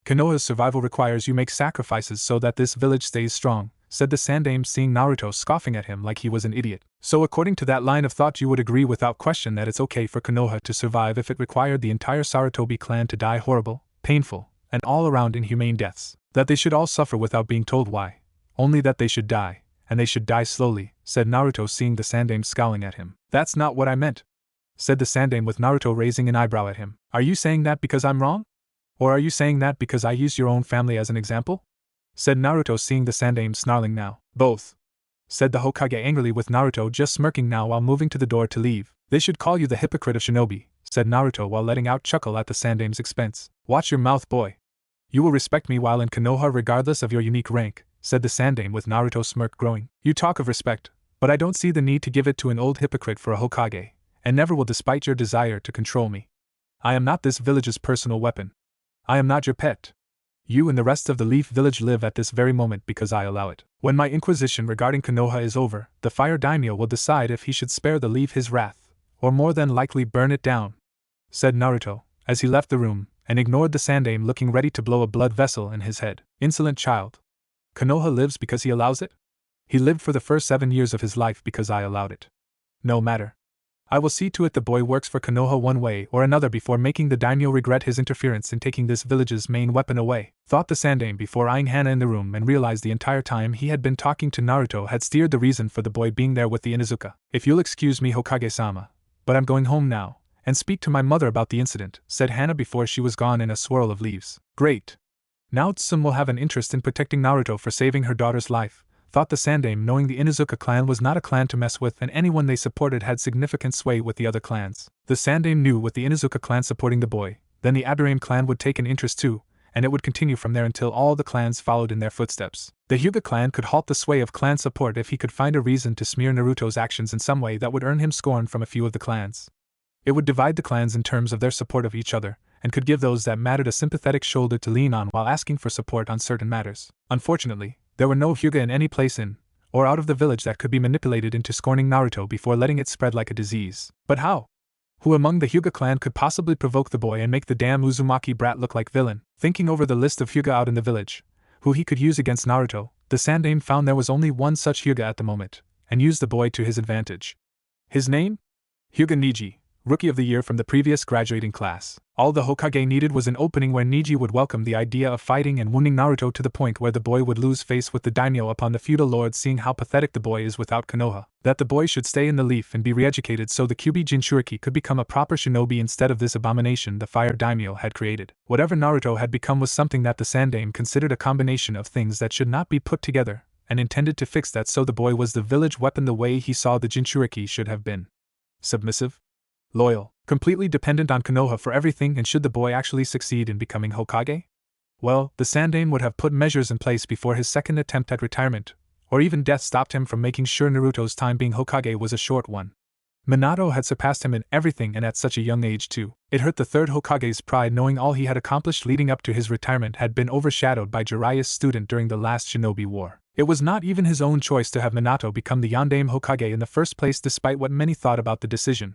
Konoha's survival requires you make sacrifices so that this village stays strong, said the Sandame, seeing Naruto scoffing at him like he was an idiot. So according to that line of thought, you would agree without question that it's okay for Konoha to survive if it required the entire Sarutobi clan to die horrible, painful, and all-around inhumane deaths. That they should all suffer without being told why. Only that they should die, and they should die slowly, said Naruto, seeing the Sandame scowling at him. That's not what I meant, said the Sandame, with Naruto raising an eyebrow at him. Are you saying that because I'm wrong? Or are you saying that because I used your own family as an example? Said Naruto, seeing the Sandame snarling now. Both, said the Hokage angrily, with Naruto just smirking now while moving to the door to leave. They should call you the hypocrite of shinobi, said Naruto while letting out chuckle at the Sandame's expense. Watch your mouth, boy. You will respect me while in Konoha regardless of your unique rank, said the Sandame, with Naruto's smirk growing. You talk of respect, but I don't see the need to give it to an old hypocrite for a Hokage, and never will, despite your desire to control me. I am not this village's personal weapon. I am not your pet. You and the rest of the Leaf Village live at this very moment because I allow it. When my inquisition regarding Konoha is over, the Fire Daimyo will decide if he should spare the Leaf his wrath, or more than likely burn it down, said Naruto, as he left the room, and ignored the Sandame, looking ready to blow a blood vessel in his head. Insolent child. Konoha lives because he allows it? He lived for the first 7 years of his life because I allowed it. No matter. I will see to it the boy works for Konoha one way or another before making the daimyo regret his interference in taking this village's main weapon away, thought the Sandame before eyeing Hana in the room, and realized the entire time he had been talking to Naruto had steered the reason for the boy being there with the Inuzuka. If you'll excuse me, Hokage-sama, but I'm going home now, and speak to my mother about the incident, said Hana before she was gone in a swirl of leaves. Great. Now Tsum will have an interest in protecting Naruto for saving her daughter's life, thought the Sandame, knowing the Inuzuka clan was not a clan to mess with and anyone they supported had significant sway with the other clans. The Sandame knew with the Inuzuka clan supporting the boy, then the Aburame clan would take an interest too, and it would continue from there until all the clans followed in their footsteps. The Hyuga clan could halt the sway of clan support if he could find a reason to smear Naruto's actions in some way that would earn him scorn from a few of the clans. It would divide the clans in terms of their support of each other, and could give those that mattered a sympathetic shoulder to lean on while asking for support on certain matters. Unfortunately, there were no Hyuga in any place in, or out of the village that could be manipulated into scorning Naruto before letting it spread like a disease. But how? Who among the Hyuga clan could possibly provoke the boy and make the damn Uzumaki brat look like villain? Thinking over the list of Hyuga out in the village, who he could use against Naruto, the Sandame found there was only one such Hyuga at the moment, and used the boy to his advantage. His name? Hyuga Niji, Rookie of the Year from the previous graduating class. All the Hokage needed was an opening where Niji would welcome the idea of fighting and wounding Naruto to the point where the boy would lose face with the daimyo upon the feudal lord seeing how pathetic the boy is without Konoha. That the boy should stay in the Leaf and be re-educated so the Kyuubi Jinchuriki could become a proper shinobi instead of this abomination the Fire Daimyo had created. Whatever Naruto had become was something that the Sandame considered a combination of things that should not be put together, and intended to fix that so the boy was the village weapon the way he saw the Jinchuriki should have been. Submissive? Loyal, completely dependent on Konoha for everything, and should the boy actually succeed in becoming Hokage? Well, the Sandame would have put measures in place before his second attempt at retirement, or even death stopped him from making sure Naruto's time being Hokage was a short one. Minato had surpassed him in everything and at such a young age too. It hurt the third Hokage's pride knowing all he had accomplished leading up to his retirement had been overshadowed by Jiraiya's student during the last Shinobi War. It was not even his own choice to have Minato become the Yondaime Hokage in the first place despite what many thought about the decision.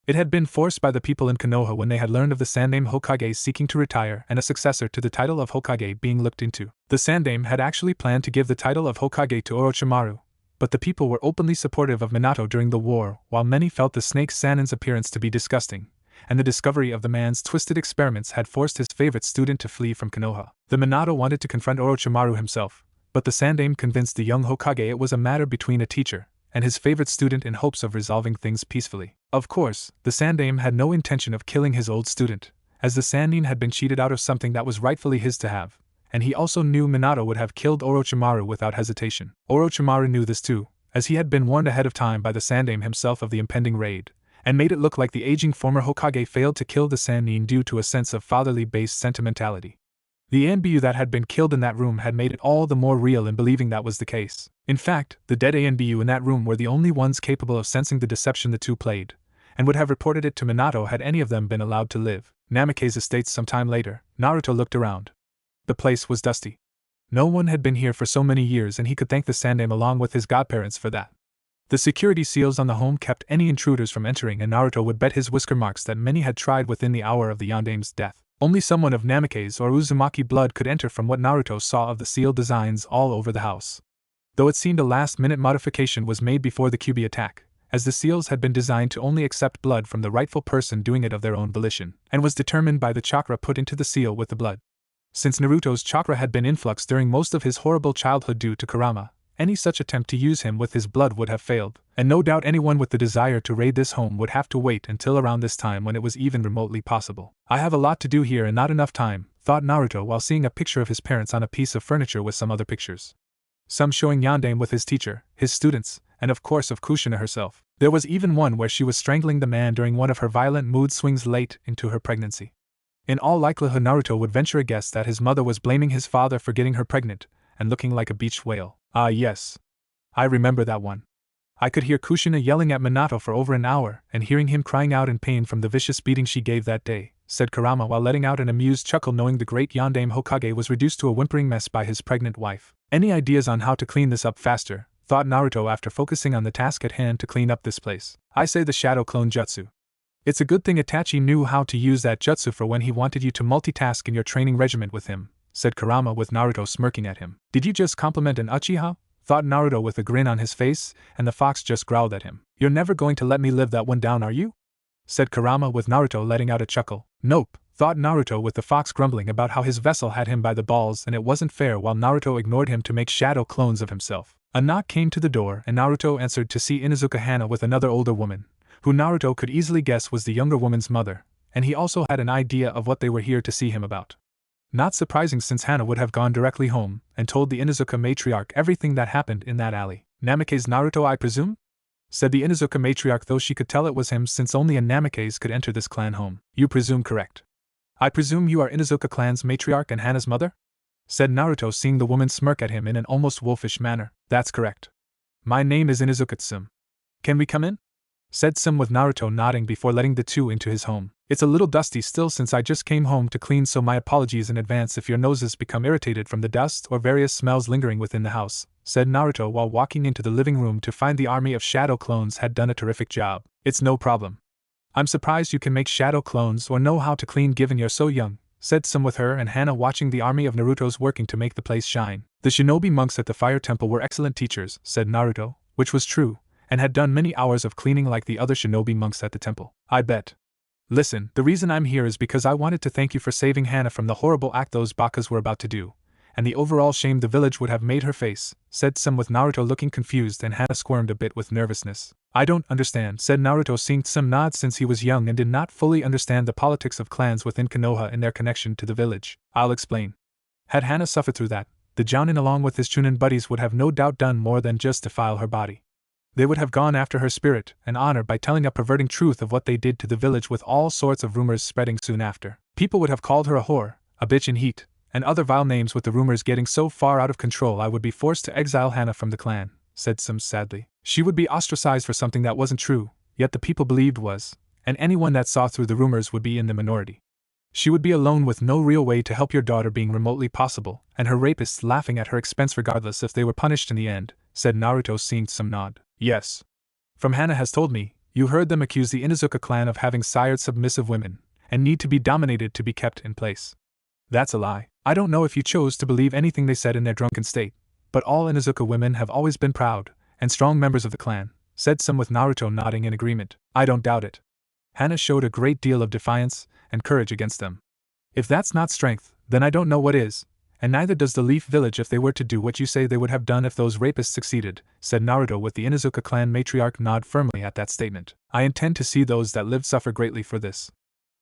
It had been forced by the people in Konoha when they had learned of the Sandame Hokage seeking to retire and a successor to the title of Hokage being looked into. The Sandame had actually planned to give the title of Hokage to Orochimaru, but the people were openly supportive of Minato during the war, while many felt the snake Sanin's appearance to be disgusting, and the discovery of the man's twisted experiments had forced his favorite student to flee from Konoha. The Minato wanted to confront Orochimaru himself, but the Sandame convinced the young Hokage it was a matter between a teacher and his favorite student in hopes of resolving things peacefully. Of course, the Sandaime had no intention of killing his old student, as the Sanin had been cheated out of something that was rightfully his to have, and he also knew Minato would have killed Orochimaru without hesitation. Orochimaru knew this too, as he had been warned ahead of time by the Sandaime himself of the impending raid, and made it look like the aging former Hokage failed to kill the Sanin due to a sense of fatherly-based sentimentality. The ANBU that had been killed in that room had made it all the more real in believing that was the case. In fact, the dead ANBU in that room were the only ones capable of sensing the deception the two played, and would have reported it to Minato had any of them been allowed to live. Namake's estate some time later, Naruto looked around. The place was dusty. No one had been here for so many years, and he could thank the Sandaime along with his godparents for that. The security seals on the home kept any intruders from entering, and Naruto would bet his whisker marks that many had tried within the hour of the Yandaime's death. Only someone of Namake's or Uzumaki blood could enter from what Naruto saw of the seal designs all over the house. Though it seemed a last-minute modification was made before the Kyuubi attack, as the seals had been designed to only accept blood from the rightful person doing it of their own volition, and was determined by the chakra put into the seal with the blood. Since Naruto's chakra had been influxed during most of his horrible childhood due to Kurama, any such attempt to use him with his blood would have failed, and no doubt anyone with the desire to raid this home would have to wait until around this time when it was even remotely possible. I have a lot to do here and not enough time, thought Naruto while seeing a picture of his parents on a piece of furniture with some other pictures. Some showing Yandaime with his teacher, his students, and of course of Kushina herself. There was even one where she was strangling the man during one of her violent mood swings late into her pregnancy. In all likelihood Naruto would venture a guess that his mother was blaming his father for getting her pregnant, and looking like a beached whale. Ah yes. I remember that one. I could hear Kushina yelling at Minato for over an hour, and hearing him crying out in pain from the vicious beating she gave that day, said Kurama while letting out an amused chuckle knowing the great Yandaime Hokage was reduced to a whimpering mess by his pregnant wife. Any ideas on how to clean this up faster, thought Naruto after focusing on the task at hand to clean up this place. I say the shadow clone jutsu. It's a good thing Itachi knew how to use that jutsu for when he wanted you to multitask in your training regiment with him, said Kurama with Naruto smirking at him. Did you just compliment an Uchiha? Thought Naruto with a grin on his face, and the fox just growled at him. You're never going to let me live that one down, are you? Said Kurama with Naruto letting out a chuckle. Nope, thought Naruto with the fox grumbling about how his vessel had him by the balls and it wasn't fair while Naruto ignored him to make shadow clones of himself. A knock came to the door and Naruto answered to see Inuzuka Hana with another older woman, who Naruto could easily guess was the younger woman's mother, and he also had an idea of what they were here to see him about. Not surprising since Hana would have gone directly home and told the Inuzuka matriarch everything that happened in that alley. Namake's Naruto, I presume? Said the Inuzuka matriarch, though she could tell it was him since only a Namake's could enter this clan home. You presume correct. I presume you are Inuzuka clan's matriarch and Hana's mother? Said Naruto seeing the woman smirk at him in an almost wolfish manner. That's correct. My name is Inuzuka Tsum. Can we come in? Said Tsum with Naruto nodding before letting the two into his home. It's a little dusty still since I just came home to clean, so my apologies in advance if your noses become irritated from the dust or various smells lingering within the house, said Naruto while walking into the living room to find the army of shadow clones had done a terrific job. It's no problem. I'm surprised you can make shadow clones or know how to clean given you're so young, said Tsum with her and Hana watching the army of Naruto's working to make the place shine. The shinobi monks at the fire temple were excellent teachers, said Naruto, which was true, and had done many hours of cleaning like the other shinobi monks at the temple. I bet. Listen, the reason I'm here is because I wanted to thank you for saving Hana from the horrible act those bakas were about to do, and the overall shame the village would have made her face, said Tsum with Naruto looking confused and Hana squirmed a bit with nervousness. I don't understand, said Naruto seeing Tsum nod since he was young and did not fully understand the politics of clans within Konoha and their connection to the village. I'll explain. Had Hana suffered through that, the Jounin along with his Chunin buddies would have no doubt done more than just defile her body. They would have gone after her spirit and honor by telling a perverting truth of what they did to the village, with all sorts of rumors spreading soon after. People would have called her a whore, a bitch in heat, and other vile names. With the rumors getting so far out of control, I would be forced to exile Hana from the clan, said Tsum sadly. She would be ostracized for something that wasn't true, yet the people believed was, and anyone that saw through the rumors would be in the minority. She would be alone with no real way to help your daughter being remotely possible, and her rapists laughing at her expense regardless if they were punished in the end, said Naruto seeing Tsum nod. Yes. From Hana has told me, you heard them accuse the Inuzuka clan of having sired submissive women, and need to be dominated to be kept in place. That's a lie. I don't know if you chose to believe anything they said in their drunken state, but all Inuzuka women have always been proud, and strong members of the clan, said Tsum with Naruto nodding in agreement. I don't doubt it. Hana showed a great deal of defiance and courage against them. If that's not strength, then I don't know what is, And neither does the Leaf Village if they were to do what you say they would have done if those rapists succeeded, said Naruto with the Inuzuka clan matriarch nod firmly at that statement. I intend to see those that lived suffer greatly for this.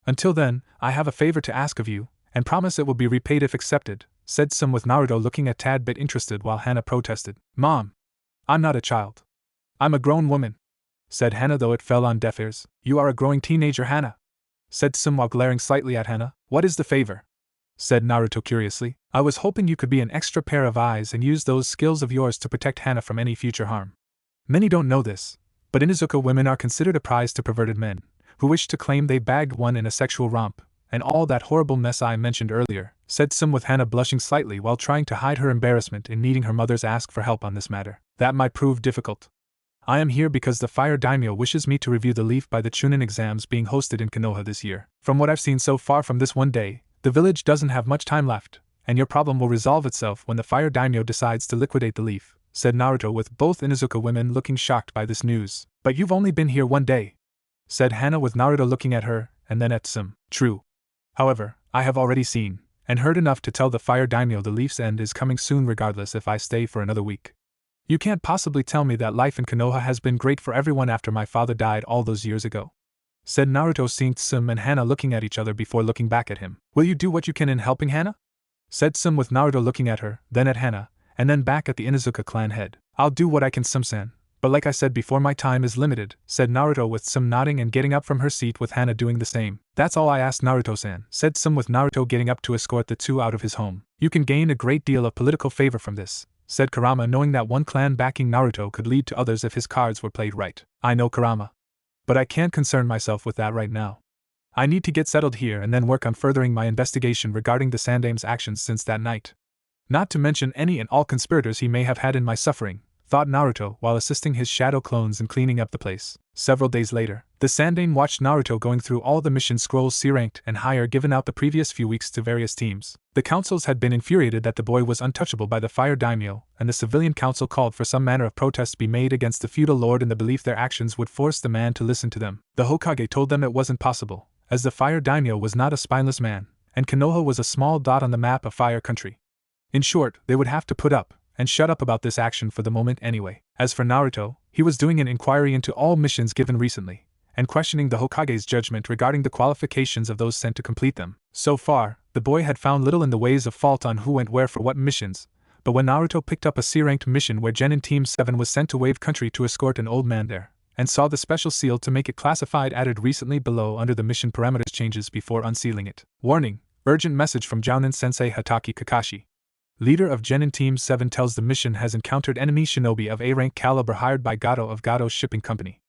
Until then, I have a favor to ask of you, and promise it will be repaid if accepted, said Sum with Naruto looking a tad bit interested while Hana protested. Mom! I'm not a child. I'm a grown woman, said Hana though it fell on deaf ears. You are a growing teenager, Hana, said Sum while glaring slightly at Hana. What is the favor? Said Naruto curiously. I was hoping you could be an extra pair of eyes and use those skills of yours to protect Hana from any future harm. Many don't know this, but Inuzuka women are considered a prize to perverted men, who wish to claim they bagged one in a sexual romp, and all that horrible mess I mentioned earlier, said Sum with Hana blushing slightly while trying to hide her embarrassment in needing her mother's ask for help on this matter. That might prove difficult. I am here because the Fire Daimyo wishes me to review the Leaf by the Chunin exams being hosted in Konoha this year. From what I've seen so far from this one day, the village doesn't have much time left, and your problem will resolve itself when the Fire Daimyo decides to liquidate the Leaf, said Naruto with both Inuzuka women looking shocked by this news. But you've only been here one day, said Hana with Naruto looking at her, and then at Sum. True. However, I have already seen and heard enough to tell the Fire Daimyo the Leaf's end is coming soon regardless if I stay for another week. You can't possibly tell me that life in Konoha has been great for everyone after my father died all those years ago, said Naruto seeing Sum and Hana looking at each other before looking back at him. Will you do what you can in helping Hana? Said Sum with Naruto looking at her, then at Hana, and then back at the Inuzuka clan head. I'll do what I can, Sum-san, but like I said before, my time is limited, said Naruto with Sum nodding and getting up from her seat with Hana doing the same. That's all I asked, Naruto-san, said Sum with Naruto getting up to escort the two out of his home. You can gain a great deal of political favor from this, said Kurama, knowing that one clan backing Naruto could lead to others if his cards were played right. I know, Kurama, but I can't concern myself with that right now. I need to get settled here and then work on furthering my investigation regarding the Sandame's actions since that night. Not to mention any and all conspirators he may have had in my suffering, thought Naruto while assisting his shadow clones in cleaning up the place. Several days later, the Sandane watched Naruto going through all the mission scrolls C-ranked and higher given out the previous few weeks to various teams. The councils had been infuriated that the boy was untouchable by the Fire Daimyo, and the civilian council called for some manner of protest be made against the feudal lord in the belief their actions would force the man to listen to them. The Hokage told them it wasn't possible, as the Fire Daimyo was not a spineless man, and Konoha was a small dot on the map of Fire Country. In short, they would have to put up and shut up about this action for the moment anyway. As for Naruto, he was doing an inquiry into all missions given recently, and questioning the Hokage's judgment regarding the qualifications of those sent to complete them. So far, the boy had found little in the ways of fault on who went where for what missions, but when Naruto picked up a C-ranked mission where Genin Team 7 was sent to Wave Country to escort an old man there, and saw the special seal to make it classified added recently below under the mission parameters changes before unsealing it. Warning, urgent message from Jounin Sensei Hatake Kakashi. Leader of Genin Team 7 tells the mission has encountered enemy shinobi of A-rank caliber hired by Gato of Gato's shipping company.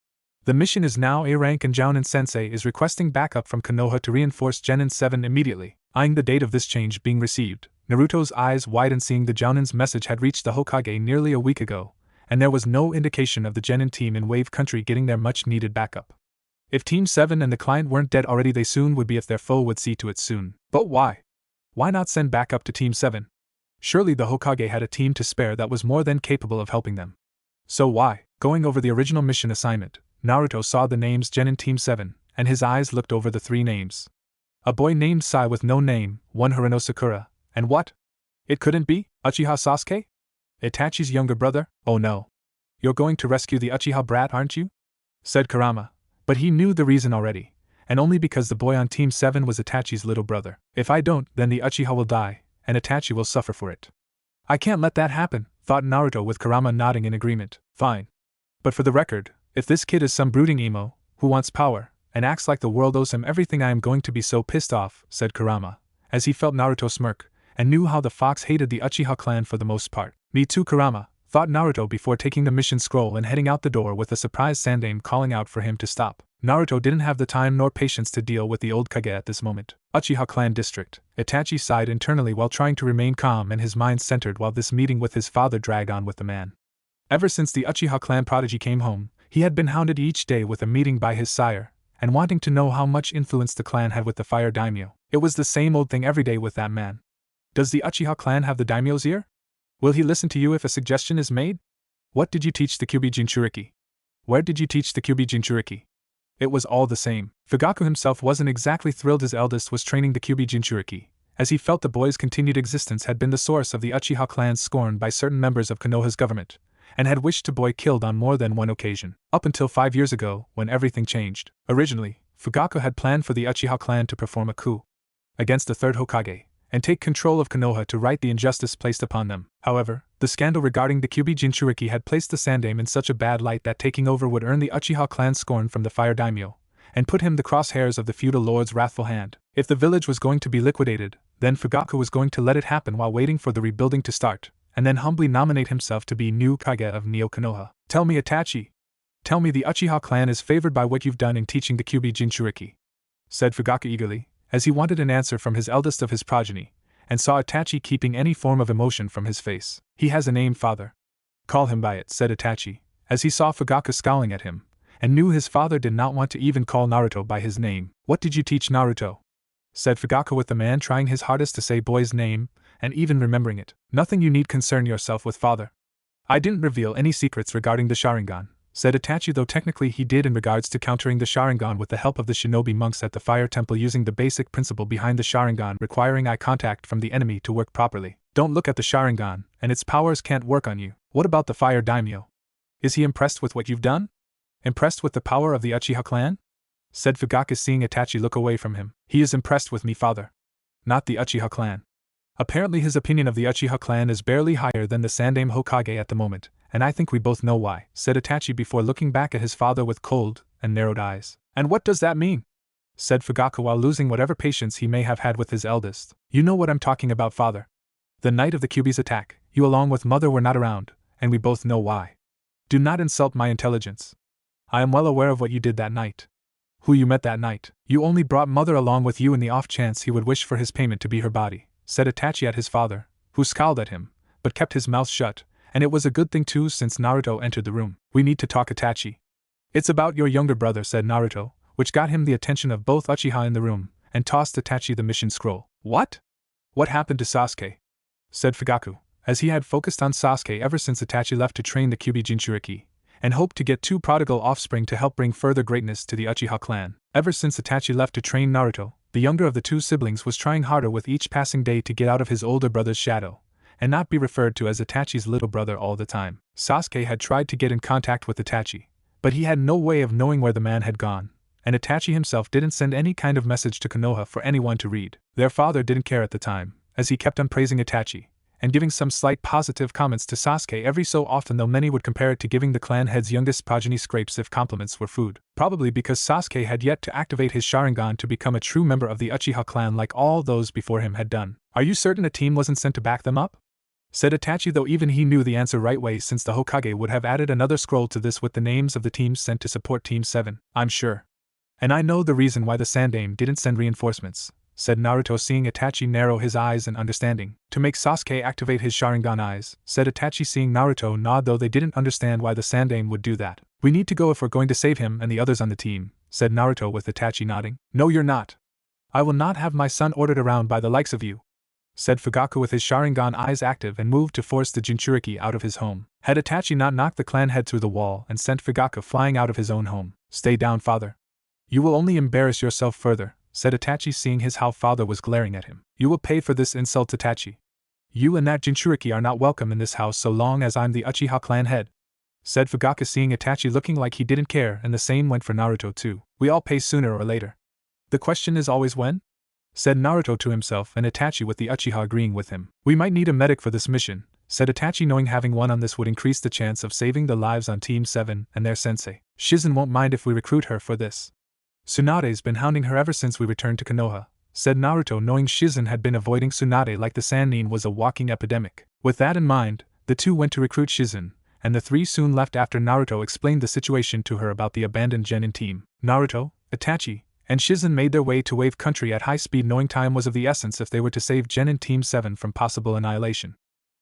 The mission is now A-rank and Jounin Sensei is requesting backup from Konoha to reinforce Genin 7 immediately. Eyeing the date of this change being received, Naruto's eyes widened seeing the Jounin's message had reached the Hokage nearly a week ago, and there was no indication of the Genin team in Wave Country getting their much-needed backup. If Team 7 and the client weren't dead already, they soon would be if their foe would see to it soon. But why? Why not send backup to Team 7? Surely the Hokage had a team to spare that was more than capable of helping them. So why? Going over the original mission assignment, Naruto saw the names Genin Team 7, and his eyes looked over the three names. A boy named Sai with no name, one Hirano Sakura, and what? It couldn't be Uchiha Sasuke? Itachi's younger brother? Oh no. You're going to rescue the Uchiha brat, aren't you? Said Kurama, but he knew the reason already, and only because the boy on Team 7 was Itachi's little brother. If I don't, then the Uchiha will die, and Itachi will suffer for it. I can't let that happen, thought Naruto with Kurama nodding in agreement. Fine. But for the record, if this kid is some brooding emo, who wants power, and acts like the world owes him everything, I am going to be so pissed off, said Kurama, as he felt Naruto smirk, and knew how the fox hated the Uchiha clan for the most part. Me too, Kurama, thought Naruto before taking the mission scroll and heading out the door with a surprised Sandane calling out for him to stop. Naruto didn't have the time nor patience to deal with the old Kage at this moment. Uchiha clan district. Itachi sighed internally while trying to remain calm and his mind centered while this meeting with his father dragged on with the man. Ever since the Uchiha clan prodigy came home, he had been hounded each day with a meeting by his sire, and wanting to know how much influence the clan had with the Fire Daimyo. It was the same old thing every day with that man. Does the Uchiha clan have the daimyo's ear? Will he listen to you if a suggestion is made? What did you teach the Kyubi Jinchuriki? Where did you teach the Kyubi Jinchuriki? It was all the same. Fugaku himself wasn't exactly thrilled his eldest was training the Kyubi Jinchuriki, as he felt the boy's continued existence had been the source of the Uchiha clan's scorn by certain members of Konoha's government, and had wished the boy killed on more than one occasion, up until 5 years ago, when everything changed. Originally, Fugaku had planned for the Uchiha clan to perform a coup against the third Hokage, and take control of Konoha to right the injustice placed upon them. However, the scandal regarding the Kyuubi Jinchuriki had placed the Sandaime in such a bad light that taking over would earn the Uchiha clan's scorn from the Fire Daimyo, and put him the crosshairs of the feudal lord's wrathful hand. If the village was going to be liquidated, then Fugaku was going to let it happen while waiting for the rebuilding to start, and then humbly nominate himself to be new Kage of Neo Konoha. Tell me, Itachi. Tell me the Uchiha clan is favored by what you've done in teaching the Kyuubi Jinchuriki, said Fugaku eagerly, as he wanted an answer from his eldest of his progeny, and saw Itachi keeping any form of emotion from his face. He has a name, father. Call him by it, said Itachi, as he saw Fugaku scowling at him, and knew his father did not want to even call Naruto by his name. What did you teach Naruto? Said Fugaku with the man trying his hardest to say boy's name, and even remembering it. Nothing you need concern yourself with, father. I didn't reveal any secrets regarding the Sharingan, said Itachi, though technically he did in regards to countering the Sharingan with the help of the shinobi monks at the Fire Temple, using the basic principle behind the Sharingan requiring eye contact from the enemy to work properly. Don't look at the Sharingan, and its powers can't work on you. What about the Fire Daimyo? Is he impressed with what you've done? Impressed with the power of the Uchiha clan? Said Fugaku, seeing Itachi look away from him. He is impressed with me, father. Not the Uchiha clan. Apparently his opinion of the Uchiha clan is barely higher than the Sandaime Hokage at the moment, and I think we both know why, said Itachi before looking back at his father with cold and narrowed eyes. And what does that mean? Said Fugaku while losing whatever patience he may have had with his eldest. You know what I'm talking about, father. The night of the Kyuubi's attack, you along with mother were not around, and we both know why. Do not insult my intelligence. I am well aware of what you did that night. Who you met that night. You only brought mother along with you in the off chance he would wish for his payment to be her body, said Itachi at his father, who scowled at him, but kept his mouth shut, and it was a good thing too since Naruto entered the room. We need to talk, Itachi. It's about your younger brother, said Naruto, which got him the attention of both Uchiha in the room, and tossed Itachi the mission scroll. What? What happened to Sasuke? Said Fugaku, as he had focused on Sasuke ever since Itachi left to train the Kyuubi Jinchuriki, and hoped to get 2 prodigal offspring to help bring further greatness to the Uchiha clan. Ever since Itachi left to train Naruto, the younger of the 2 siblings was trying harder with each passing day to get out of his older brother's shadow, and not be referred to as Itachi's little brother all the time. Sasuke had tried to get in contact with Itachi, but he had no way of knowing where the man had gone, and Itachi himself didn't send any kind of message to Konoha for anyone to read. Their father didn't care at the time, as he kept on praising Itachi, and giving some slight positive comments to Sasuke every so often, though many would compare it to giving the clan head's youngest progeny scrapes if compliments were food. Probably because Sasuke had yet to activate his Sharingan to become a true member of the Uchiha clan like all those before him had done. Are you certain a team wasn't sent to back them up? Said Itachi, though even he knew the answer right way, since the Hokage would have added another scroll to this with the names of the teams sent to support Team 7. I'm sure. And I know the reason why the Sandaime didn't send reinforcements, said Naruto, seeing Itachi narrow his eyes in understanding. To make Sasuke activate his Sharingan eyes, said Itachi, seeing Naruto nod, though they didn't understand why the Sandaime would do that. We need to go if we're going to save him and the others on the team, said Naruto with Itachi nodding. No, you're not. I will not have my son ordered around by the likes of you, said Fugaku with his Sharingan eyes active, and moved to force the Jinchuriki out of his home. Had Itachi not knocked the clan head through the wall and sent Fugaku flying out of his own home? Stay down, father. You will only embarrass yourself further, said Itachi, seeing how father was glaring at him. You will pay for this insult, Itachi. You and that Jinchuriki are not welcome in this house so long as I'm the Uchiha clan head, said Fugaku, seeing Itachi looking like he didn't care, and the same went for Naruto too. We all pay sooner or later. The question is always when? Said Naruto to himself, and Itachi with the Uchiha agreeing with him. We might need a medic for this mission, said Itachi, knowing having one on this would increase the chance of saving the lives on Team 7 and their sensei. Shizune won't mind if we recruit her for this. Tsunade's been hounding her ever since we returned to Konoha, said Naruto, knowing Shizune had been avoiding Tsunade like the Sanin was a walking epidemic. With that in mind, the two went to recruit Shizune, and the 3 soon left after Naruto explained the situation to her about the abandoned genin team. Naruto, Itachi, and Shizune made their way to Wave Country at high speed, knowing time was of the essence if they were to save genin Team 7 from possible annihilation.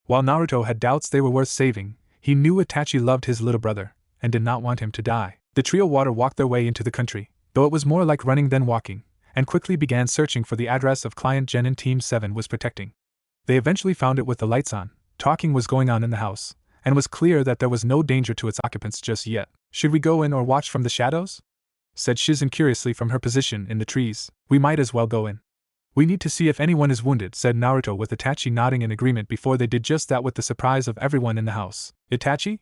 While Naruto had doubts they were worth saving, he knew Itachi loved his little brother, and did not want him to die. The trio water walked their way into the country, though it was more like running than walking, and quickly began searching for the address of client genin Team 7 was protecting. They eventually found it with the lights on. Talking was going on in the house, and was clear that there was no danger to its occupants just yet. Should we go in or watch from the shadows? Said Shizune curiously from her position in the trees. We might as well go in. We need to see if anyone is wounded, said Naruto with Itachi nodding in agreement before they did just that with the surprise of everyone in the house. Itachi?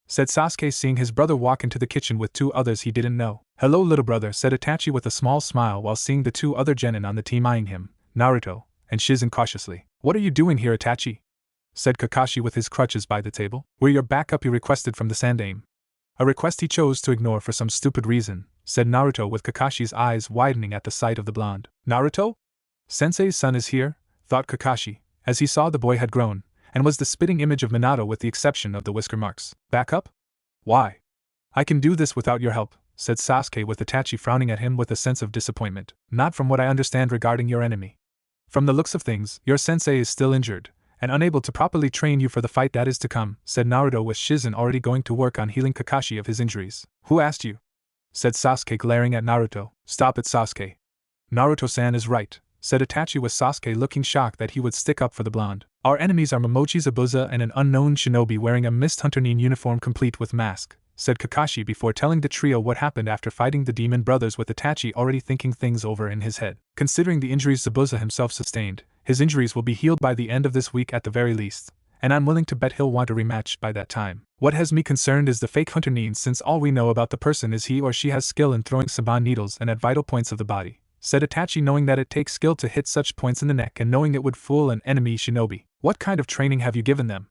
Said Sasuke seeing his brother walk into the kitchen with two others he didn't know. Hello little brother, said Itachi with a small smile while seeing the two other genin on the team eyeing him, Naruto, and Shizune cautiously. What are you doing here, Itachi? Said Kakashi with his crutches by the table. We're your backup you requested from the Sandaime. A request he chose to ignore for some stupid reason, said Naruto with Kakashi's eyes widening at the sight of the blonde. Naruto? Sensei's son is here, thought Kakashi, as he saw the boy had grown, and was the spitting image of Minato with the exception of the whisker marks. Backup? Why? I can do this without your help, said Sasuke with Itachi frowning at him with a sense of disappointment. Not from what I understand regarding your enemy. From the looks of things, your sensei is still injured, and unable to properly train you for the fight that is to come, said Naruto with Shizune already going to work on healing Kakashi of his injuries. Who asked you? Said Sasuke glaring at Naruto. Stop it, Sasuke. Naruto-san is right, said Itachi with Sasuke looking shocked that he would stick up for the blonde. Our enemies are Momochi Zabuza and an unknown shinobi wearing a Mist Hunter Nin uniform complete with mask, said Kakashi before telling the trio what happened after fighting the demon brothers with Itachi already thinking things over in his head. Considering the injuries Zabuza himself sustained, his injuries will be healed by the end of this week at the very least, and I'm willing to bet he'll want a rematch by that time. What has me concerned is the fake Hunter Nin, since all we know about the person is he or she has skill in throwing Saban needles and at vital points of the body, said Itachi knowing that it takes skill to hit such points in the neck and knowing it would fool an enemy shinobi. What kind of training have you given them?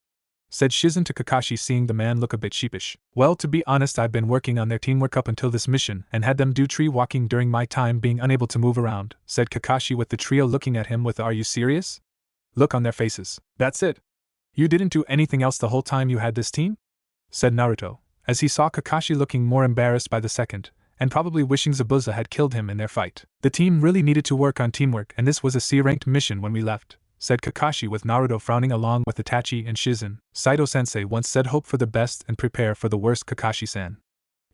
Said Shizune to Kakashi seeing the man look a bit sheepish. Well, to be honest, I've been working on their teamwork up until this mission and had them do tree walking during my time being unable to move around, said Kakashi with the trio looking at him with are you serious? Look on their faces. That's it. You didn't do anything else the whole time you had this team? Said Naruto, as he saw Kakashi looking more embarrassed by the second, and probably wishing Zabuza had killed him in their fight. The team really needed to work on teamwork and this was a C-ranked mission when we left, said Kakashi with Naruto frowning along with Itachi and Shizune. Saito-sensei once said hope for the best and prepare for the worst, Kakashi-san.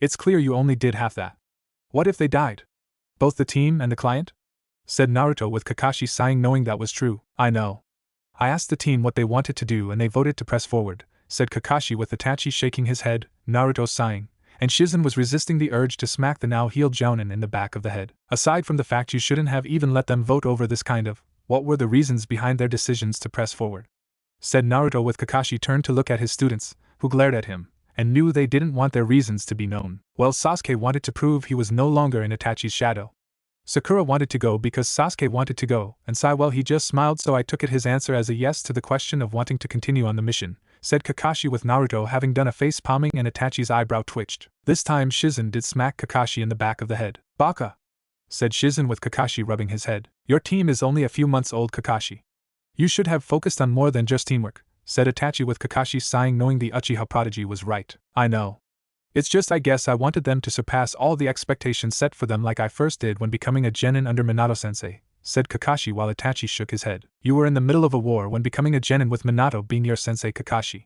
It's clear you only did half that. What if they died? Both the team and the client? Said Naruto with Kakashi sighing knowing that was true. I know. I asked the team what they wanted to do and they voted to press forward, said Kakashi with Itachi shaking his head, Naruto sighing, and Shizune was resisting the urge to smack the now healed Jounin in the back of the head. Aside from the fact you shouldn't have even let them vote over this kind of, what were the reasons behind their decisions to press forward? Said Naruto with Kakashi turned to look at his students, who glared at him, and knew they didn't want their reasons to be known. Well, Sasuke wanted to prove he was no longer in Itachi's shadow. Sakura wanted to go because Sasuke wanted to go, and Sai well he just smiled so I took it his answer as a yes to the question of wanting to continue on the mission, said Kakashi with Naruto having done a face palming and Itachi's eyebrow twitched. This time Shizune did smack Kakashi in the back of the head. Baka! Said Shizune with Kakashi rubbing his head. Your team is only a few months old, Kakashi. You should have focused on more than just teamwork, said Itachi with Kakashi sighing knowing the Uchiha prodigy was right. I know. It's just I guess I wanted them to surpass all the expectations set for them like I first did when becoming a genin under Minato-sensei, said Kakashi while Itachi shook his head. You were in the middle of a war when becoming a genin with Minato being your sensei, Kakashi.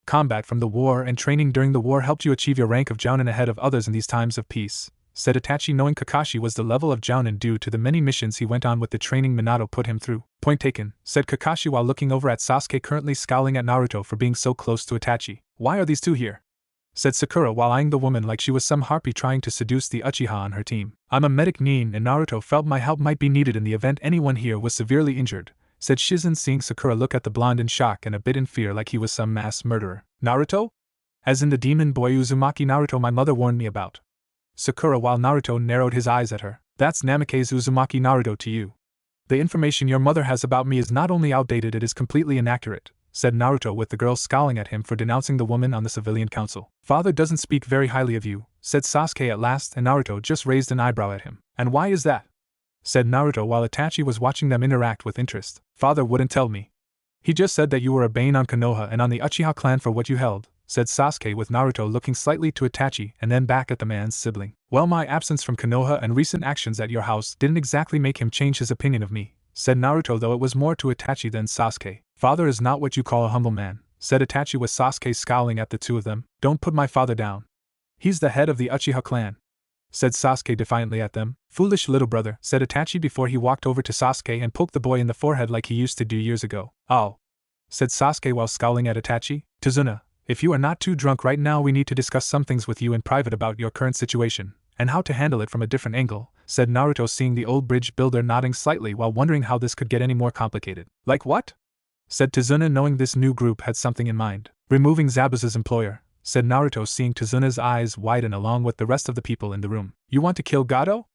Combat from the war and training during the war helped you achieve your rank of Jounin ahead of others in these times of peace, said Itachi knowing Kakashi was the level of Jounin due to the many missions he went on with the training Minato put him through. Point taken, said Kakashi while looking over at Sasuke currently scowling at Naruto for being so close to Itachi. Why are these two here? Said Sakura while eyeing the woman like she was some harpy trying to seduce the Uchiha on her team. I'm a medic Nin and Naruto felt my help might be needed in the event anyone here was severely injured, said Shizune seeing Sakura look at the blonde in shock and a bit in fear like he was some mass murderer. Naruto? As in the demon boy Uzumaki Naruto my mother warned me about. Sakura while Naruto narrowed his eyes at her. That's Namikaze Uzumaki Naruto to you. The information your mother has about me is not only outdated it is completely inaccurate, said Naruto with the girl scowling at him for denouncing the woman on the civilian council. Father doesn't speak very highly of you, said Sasuke at last and Naruto just raised an eyebrow at him. And why is that? Said Naruto while Itachi was watching them interact with interest. Father wouldn't tell me. He just said that you were a bane on Konoha and on the Uchiha clan for what you held, said Sasuke with Naruto looking slightly to Itachi and then back at the man's sibling. Well, my absence from Konoha and recent actions at your house didn't exactly make him change his opinion of me, said Naruto though it was more to Itachi than Sasuke. Father is not what you call a humble man, said Itachi with Sasuke scowling at the two of them. Don't put my father down. He's the head of the Uchiha clan, said Sasuke defiantly at them. Foolish little brother, said Itachi before he walked over to Sasuke and poked the boy in the forehead like he used to do years ago. Oh, said Sasuke while scowling at Itachi. Tazuna, if you are not too drunk right now we need to discuss some things with you in private about your current situation, and how to handle it from a different angle, said Naruto, seeing the old bridge builder nodding slightly while wondering how this could get any more complicated. Like what? Said Tazuna, knowing this new group had something in mind. Removing Zabuza's employer, said Naruto, seeing Tazuna's eyes widen along with the rest of the people in the room. You want to kill Gato?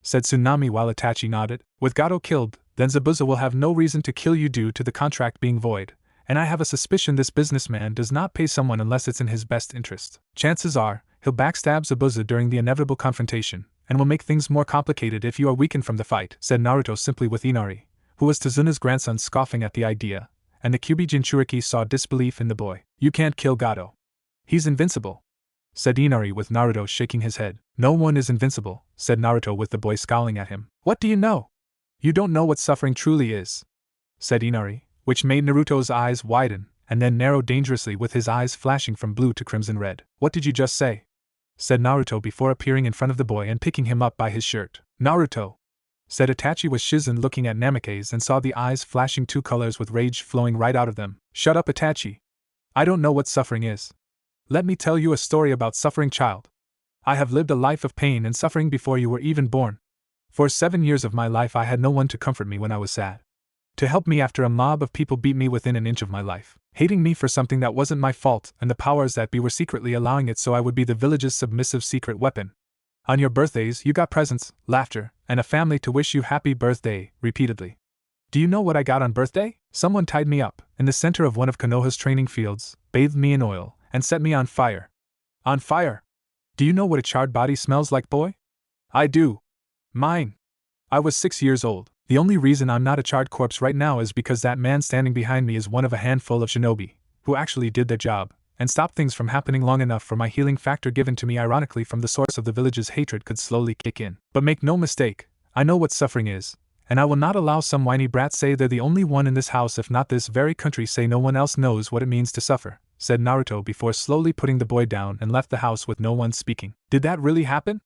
Said Tsunami while Itachi nodded. With Gato killed, then Zabuza will have no reason to kill you due to the contract being void, and I have a suspicion this businessman does not pay someone unless it's in his best interest. Chances are, he'll backstab Zabuza during the inevitable confrontation, and will make things more complicated if you are weakened from the fight, said Naruto simply, with Inari, who was Tazuna's grandson, scoffing at the idea, and the Kyuubi Jinchuriki saw disbelief in the boy. You can't kill Gato. He's invincible, said Inari, with Naruto shaking his head. No one is invincible, said Naruto, with the boy scowling at him. What do you know? You don't know what suffering truly is, said Inari, which made Naruto's eyes widen, and then narrow dangerously, with his eyes flashing from blue to crimson red. What did you just say? Said Naruto before appearing in front of the boy and picking him up by his shirt. Naruto, said Itachi, with Shizune looking at Namikaze and saw the eyes flashing two colors with rage flowing right out of them. Shut up, Itachi. I don't know what suffering is. Let me tell you a story about suffering, child. I have lived a life of pain and suffering before you were even born. For 7 years of my life I had no one to comfort me when I was sad, to help me after a mob of people beat me within an inch of my life, hating me for something that wasn't my fault, and the powers that be were secretly allowing it so I would be the village's submissive secret weapon. On your birthdays you got presents, laughter, and a family to wish you happy birthday, repeatedly. Do you know what I got on birthday? Someone tied me up, in the center of one of Konoha's training fields, bathed me in oil, and set me on fire. On fire! Do you know what a charred body smells like, boy? I do. Mine. I was 6 years old. The only reason I'm not a charred corpse right now is because that man standing behind me is one of a handful of shinobi, who actually did their job, and stopped things from happening long enough for my healing factor given to me ironically from the source of the village's hatred could slowly kick in. But make no mistake, I know what suffering is, and I will not allow some whiny brat say they're the only one in this house, if not this very country, say no one else knows what it means to suffer, said Naruto before slowly putting the boy down and left the house with no one speaking. Did that really happen?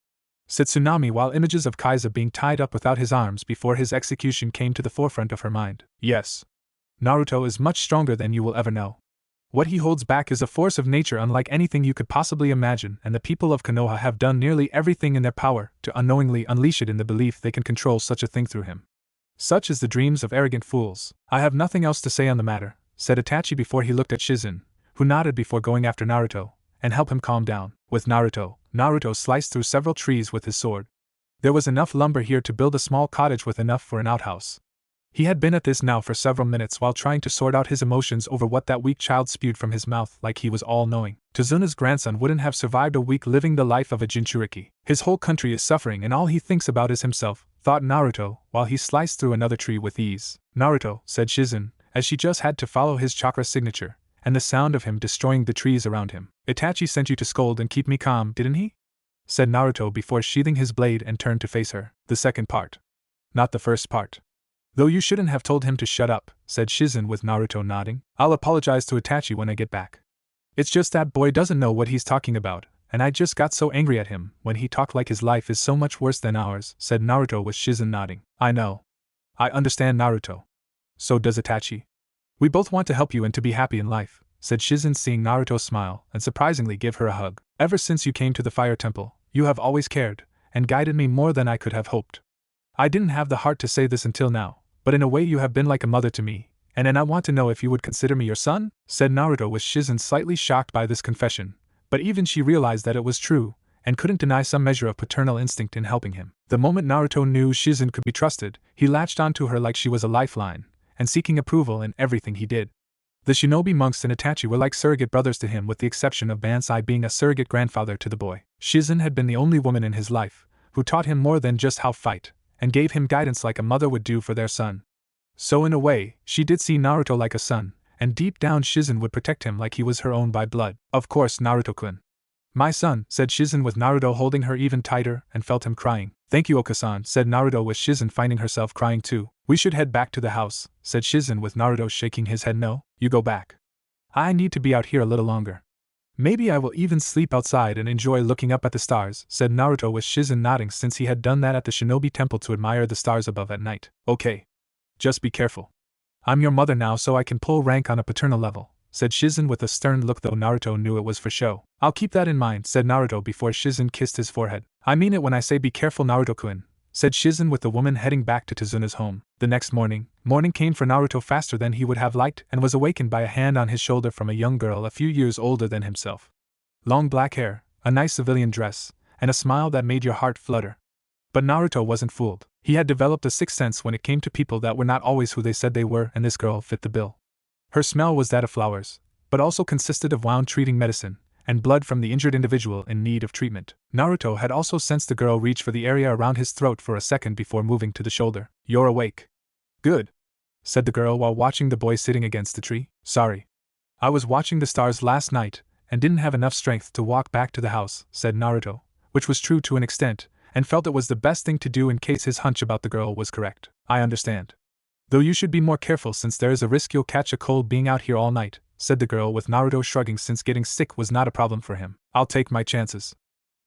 Said Tsunami while images of Kaiza being tied up without his arms before his execution came to the forefront of her mind. Yes. Naruto is much stronger than you will ever know. What he holds back is a force of nature unlike anything you could possibly imagine, and the people of Konoha have done nearly everything in their power to unknowingly unleash it in the belief they can control such a thing through him. Such is the dreams of arrogant fools. I have nothing else to say on the matter, said Itachi before he looked at Shizune, who nodded before going after Naruto, and help him calm down. With Naruto sliced through several trees with his sword. There was enough lumber here to build a small cottage with enough for an outhouse. He had been at this now for several minutes while trying to sort out his emotions over what that weak child spewed from his mouth like he was all-knowing. Tazuna's grandson wouldn't have survived a week living the life of a Jinchuriki. His whole country is suffering and all he thinks about is himself, thought Naruto, while he sliced through another tree with ease. Naruto, said Shizune, as she just had to follow his chakra signature, and the sound of him destroying the trees around him. Itachi sent you to scold and keep me calm, didn't he? Said Naruto before sheathing his blade and turned to face her. The second part. Not the first part. Though you shouldn't have told him to shut up, said Shizune with Naruto nodding. I'll apologize to Itachi when I get back. It's just that boy doesn't know what he's talking about, and I just got so angry at him when he talked like his life is so much worse than ours, said Naruto with Shizune nodding. I know. I understand, Naruto. So does Itachi. We both want to help you and to be happy in life, said Shizune, seeing Naruto smile and surprisingly give her a hug. Ever since you came to the Fire Temple, you have always cared and guided me more than I could have hoped. I didn't have the heart to say this until now, but in a way you have been like a mother to me, and I want to know if you would consider me your son? Said Naruto with Shizune slightly shocked by this confession, but even she realized that it was true, and couldn't deny some measure of paternal instinct in helping him. The moment Naruto knew Shizune could be trusted, he latched onto her like she was a lifeline, and seeking approval in everything he did. The shinobi monks and Itachi were like surrogate brothers to him, with the exception of Bansai being a surrogate grandfather to the boy. Shizune had been the only woman in his life who taught him more than just how to fight, and gave him guidance like a mother would do for their son. So in a way, she did see Naruto like a son, and deep down Shizune would protect him like he was her own by blood. Of course, Naruto-kun. My son, said Shizune with Naruto holding her even tighter and felt him crying. Thank you, Okasan, said Naruto with Shizune finding herself crying too. We should head back to the house, said Shizune with Naruto shaking his head. No, you go back. I need to be out here a little longer. Maybe I will even sleep outside and enjoy looking up at the stars, said Naruto with Shizune nodding since he had done that at the shinobi temple to admire the stars above at night. Okay. Just be careful. I'm your mother now so I can pull rank on a paternal level, said Shizune with a stern look, though Naruto knew it was for show. I'll keep that in mind, said Naruto before Shizune kissed his forehead. I mean it when I say be careful, Naruto-kun, said Shizune with the woman heading back to Tazuna's home. The next morning came for Naruto faster than he would have liked and was awakened by a hand on his shoulder from a young girl a few years older than himself. Long black hair, a nice civilian dress, and a smile that made your heart flutter. But Naruto wasn't fooled. He had developed a sixth sense when it came to people that were not always who they said they were, and this girl fit the bill. Her smell was that of flowers, but also consisted of wound treating medicine, and blood from the injured individual in need of treatment. Naruto had also sensed the girl reach for the area around his throat for a second before moving to the shoulder. "You're awake." "Good," said the girl while watching the boy sitting against the tree. "Sorry. I was watching the stars last night, and didn't have enough strength to walk back to the house," said Naruto, which was true to an extent, and felt it was the best thing to do in case his hunch about the girl was correct. "I understand. Though you should be more careful since there is a risk you'll catch a cold being out here all night," said the girl with Naruto shrugging since getting sick was not a problem for him. "I'll take my chances."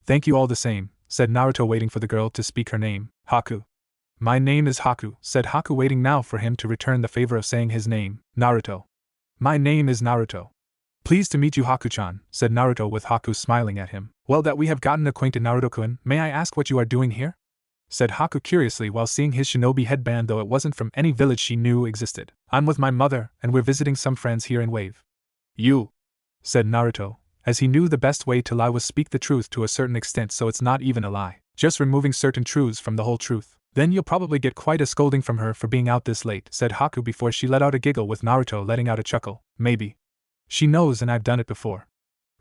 "Thank you all the same," said Naruto waiting for the girl to speak her name. "Haku." "My name is Haku," said Haku waiting now for him to return the favor of saying his name. "Naruto." "My name is Naruto." "Pleased to meet you, Haku-chan," said Naruto with Haku smiling at him. "Well that we have gotten acquainted, Naruto-kun, may I ask what you are doing here?" said Haku curiously while seeing his shinobi headband, though it wasn't from any village she knew existed. "I'm with my mother, and we're visiting some friends here in Wave." "You," said Naruto, as he knew the best way to lie was speak the truth to a certain extent, so it's not even a lie, just removing certain truths from the whole truth. "Then you'll probably get quite a scolding from her for being out this late," said Haku before she let out a giggle with Naruto letting out a chuckle. "Maybe. She knows and I've done it before."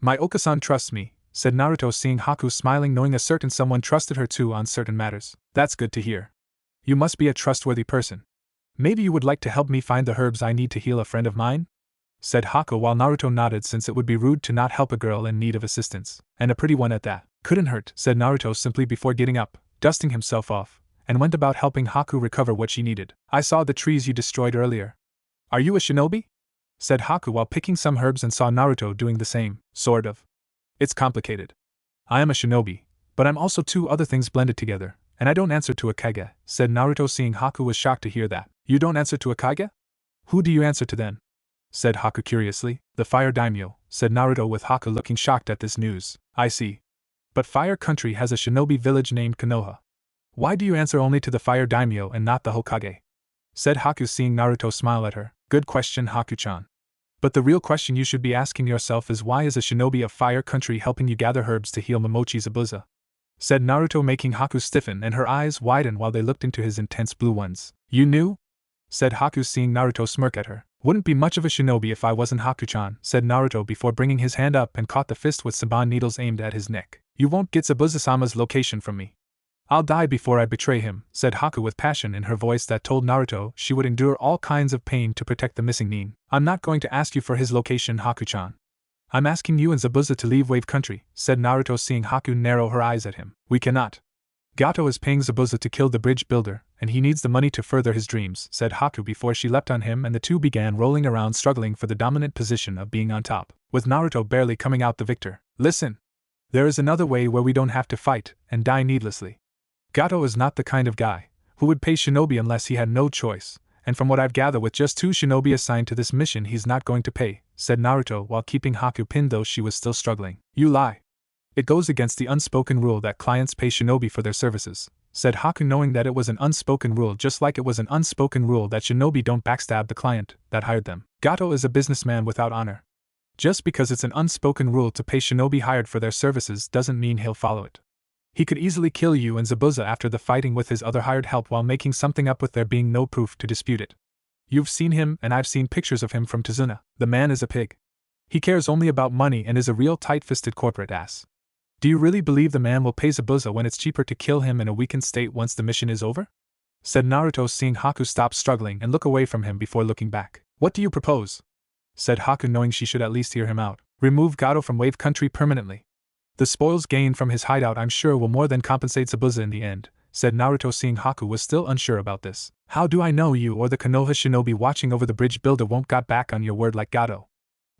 "My Okasan trusts me," said Naruto seeing Haku smiling, knowing a certain someone trusted her too on certain matters. "That's good to hear. You must be a trustworthy person. Maybe you would like to help me find the herbs I need to heal a friend of mine?" said Haku while Naruto nodded, since it would be rude to not help a girl in need of assistance, and a pretty one at that. "Couldn't hurt," said Naruto simply before getting up, dusting himself off, and went about helping Haku recover what she needed. "I saw the trees you destroyed earlier." "Are you a shinobi?" said Haku while picking some herbs, and saw Naruto doing the same. "Sort of. It's complicated. I am a shinobi, but I'm also two other things blended together, and I don't answer to a kage," said Naruto seeing Haku was shocked to hear that. "You don't answer to a kage? Who do you answer to then?" said Haku curiously. "The Fire Daimyo," said Naruto with Haku looking shocked at this news. "I see. But Fire Country has a shinobi village named Konoha. Why do you answer only to the Fire Daimyo and not the Hokage?" said Haku seeing Naruto smile at her. "Good question, Haku-chan. But the real question you should be asking yourself is why is a shinobi of Fire Country helping you gather herbs to heal Momochi Zabuza?" said Naruto, making Haku stiffen and her eyes widen while they looked into his intense blue ones. "You knew?" said Haku seeing Naruto smirk at her. "Wouldn't be much of a shinobi if I wasn't, Haku-chan," said Naruto before bringing his hand up and caught the fist with Saban needles aimed at his neck. "You won't get Zabuza-sama's location from me. I'll die before I betray him," said Haku with passion in her voice that told Naruto she would endure all kinds of pain to protect the missing nin. "I'm not going to ask you for his location, Haku-chan. I'm asking you and Zabuza to leave Wave Country," said Naruto seeing Haku narrow her eyes at him. "We cannot. Gato is paying Zabuza to kill the bridge builder, and he needs the money to further his dreams," said Haku before she leapt on him, and the two began rolling around struggling for the dominant position of being on top, with Naruto barely coming out the victor. "Listen. There is another way where we don't have to fight and die needlessly. Gato is not the kind of guy who would pay shinobi unless he had no choice, and from what I've gathered with just 2 shinobi assigned to this mission he's not going to pay," said Naruto while keeping Haku pinned though she was still struggling. "You lie. It goes against the unspoken rule that clients pay shinobi for their services," said Haku, knowing that it was an unspoken rule just like it was an unspoken rule that shinobi don't backstab the client that hired them. "Gato is a businessman without honor. Just because it's an unspoken rule to pay shinobi hired for their services doesn't mean he'll follow it. He could easily kill you and Zabuza after the fighting with his other hired help while making something up with there being no proof to dispute it. You've seen him and I've seen pictures of him from Tazuna. The man is a pig. He cares only about money and is a real tight-fisted corporate ass. Do you really believe the man will pay Zabuza when it's cheaper to kill him in a weakened state once the mission is over?" said Naruto seeing Haku stop struggling and look away from him before looking back. "What do you propose?" said Haku, knowing she should at least hear him out. "Remove Gato from Wave Country permanently. The spoils gained from his hideout I'm sure will more than compensate Zabuza in the end," said Naruto seeing Haku was still unsure about this. "How do I know you or the Konoha shinobi watching over the bridge builder won't got back on your word like Gato?"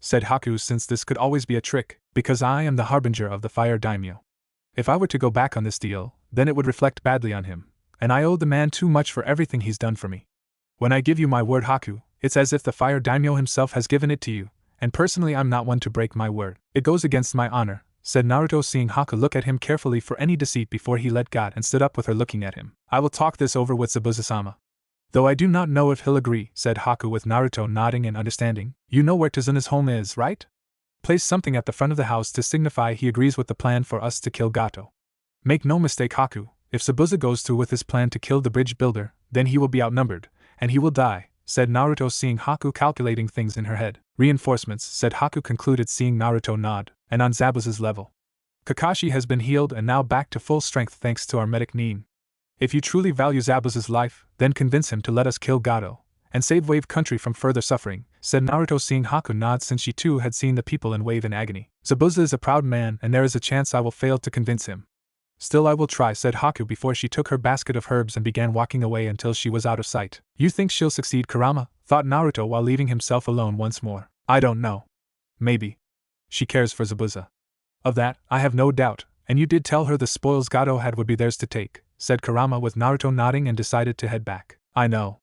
said Haku, since this could always be a trick, "because I am the harbinger of the Fire Daimyo. If I were to go back on this deal, then it would reflect badly on him, and I owe the man too much for everything he's done for me. When I give you my word, Haku, it's as if the Fire Daimyo himself has given it to you, and personally I'm not one to break my word. It goes against my honor, said Naruto, seeing Haku look at him carefully for any deceit before he let go and stood up with her looking at him. I will talk this over with Zabuza-sama. Though I do not know if he'll agree, said Haku with Naruto nodding and understanding. You know where Tazuna's home is, right? Place something at the front of the house to signify he agrees with the plan for us to kill Gato. Make no mistake, Haku, if Zabuza goes through with his plan to kill the bridge builder, then he will be outnumbered, and he will die, said Naruto, seeing Haku calculating things in her head. Reinforcements, said Haku, concluded, seeing Naruto nod, and on Zabuza's level. Kakashi has been healed and now back to full strength thanks to our medic Nin. If you truly value Zabuza's life, then convince him to let us kill Gato, and save Wave Country from further suffering, said Naruto, seeing Haku nod since she too had seen the people in Wave in agony. Zabuza is a proud man and there is a chance I will fail to convince him. Still I will try, said Haku before she took her basket of herbs and began walking away until she was out of sight. You think she'll succeed, Kurama? Thought Naruto while leaving himself alone once more. I don't know. Maybe. She cares for Zabuza. Of that, I have no doubt, and you did tell her the spoils Gato had would be theirs to take, said Kurama with Naruto nodding and decided to head back. I know.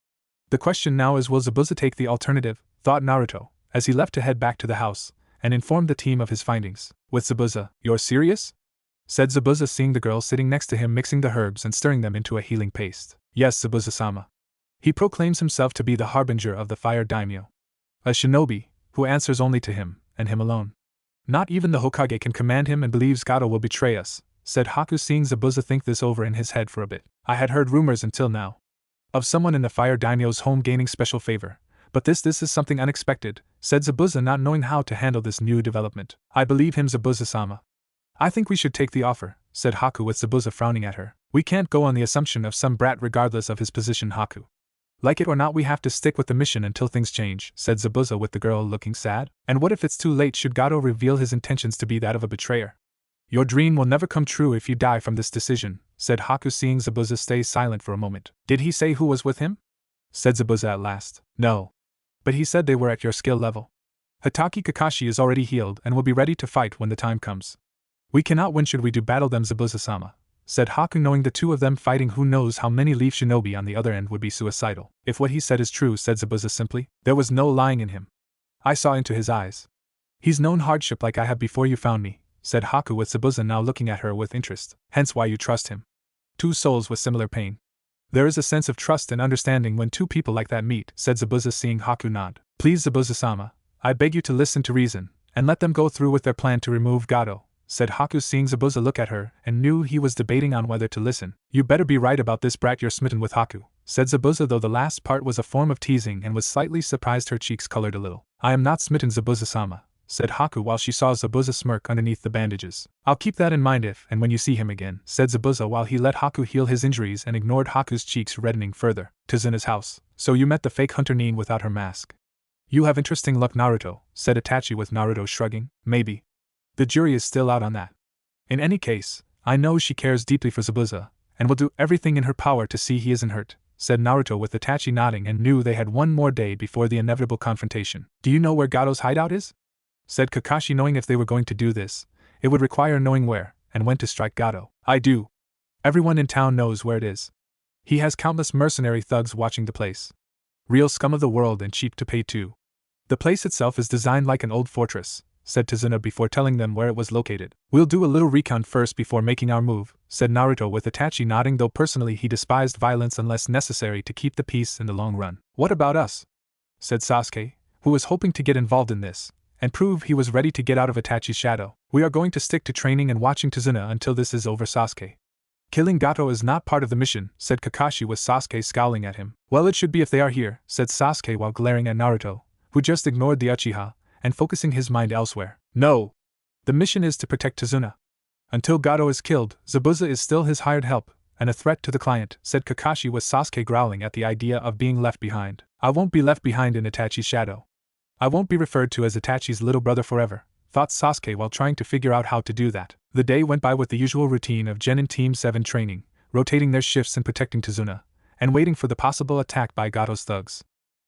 The question now is, will Zabuza take the alternative, thought Naruto, as he left to head back to the house, and informed the team of his findings. With Zabuza, you're serious? Said Zabuza, seeing the girl sitting next to him mixing the herbs and stirring them into a healing paste. Yes, Zabuza-sama. He proclaims himself to be the harbinger of the fire daimyo. A shinobi, who answers only to him, and him alone. Not even the Hokage can command him and believes Gato will betray us, said Haku, seeing Zabuza think this over in his head for a bit. I had heard rumors until now of someone in the fire daimyo's home gaining special favor, but this is something unexpected, said Zabuza, not knowing how to handle this new development. I believe him, Zabuza-sama. I think we should take the offer, said Haku with Zabuza frowning at her. We can't go on the assumption of some brat regardless of his position, Haku. Like it or not, we have to stick with the mission until things change, said Zabuza with the girl looking sad. And what if it's too late should Gato reveal his intentions to be that of a betrayer? Your dream will never come true if you die from this decision, said Haku, seeing Zabuza stay silent for a moment. Did he say who was with him? Said Zabuza at last. No. But he said they were at your skill level. Hatake Kakashi is already healed and will be ready to fight when the time comes. We cannot win should we do battle them, Zabuza-sama, said Haku, knowing the two of them fighting, who knows how many leaf shinobi on the other end would be suicidal. If what he said is true, said Zabuza simply, there was no lying in him. I saw into his eyes. He's known hardship like I have before you found me, said Haku with Zabuza now looking at her with interest. Hence why you trust him. Two souls with similar pain. There is a sense of trust and understanding when two people like that meet, said Zabuza, seeing Haku nod. Please, Zabuza-sama, I beg you to listen to reason, and let them go through with their plan to remove Gato, said Haku, seeing Zabuza look at her, and knew he was debating on whether to listen. You better be right about this, brat, you're smitten with Haku, said Zabuza, though the last part was a form of teasing and was slightly surprised. Her cheeks colored a little. I am not smitten, Zabuza-sama, said Haku while she saw Zabuza smirk underneath the bandages. I'll keep that in mind if and when you see him again, said Zabuza while he let Haku heal his injuries and ignored Haku's cheeks reddening further. Tazuna's house. So you met the fake hunter Nin without her mask. You have interesting luck, Naruto, said Itachi with Naruto shrugging. Maybe. The jury is still out on that. In any case, I know she cares deeply for Zabuza, and will do everything in her power to see he isn't hurt, said Naruto with Itachi nodding, and knew they had one more day before the inevitable confrontation. Do you know where Gato's hideout is? Said Kakashi, knowing if they were going to do this, it would require knowing where and when to strike Gato. I do. Everyone in town knows where it is. He has countless mercenary thugs watching the place. Real scum of the world and cheap to pay too. The place itself is designed like an old fortress, said Tazuna before telling them where it was located. We'll do a little recon first before making our move, said Naruto with Itachi nodding, though personally he despised violence unless necessary to keep the peace in the long run. What about us? Said Sasuke, who was hoping to get involved in this, and prove he was ready to get out of Itachi's shadow. We are going to stick to training and watching Tazuna until this is over, Sasuke. Killing Gato is not part of the mission, said Kakashi with Sasuke scowling at him. Well, it should be if they are here, said Sasuke while glaring at Naruto, who just ignored the Uchiha, and focusing his mind elsewhere. No! The mission is to protect Tazuna. Until Gato is killed, Zabuza is still his hired help, and a threat to the client, said Kakashi with Sasuke growling at the idea of being left behind. I won't be left behind in Itachi's shadow. I won't be referred to as Itachi's little brother forever, thought Sasuke while trying to figure out how to do that. The day went by with the usual routine of Genin Team 7 training, rotating their shifts in protecting Tazuna, and waiting for the possible attack by Gato's thugs.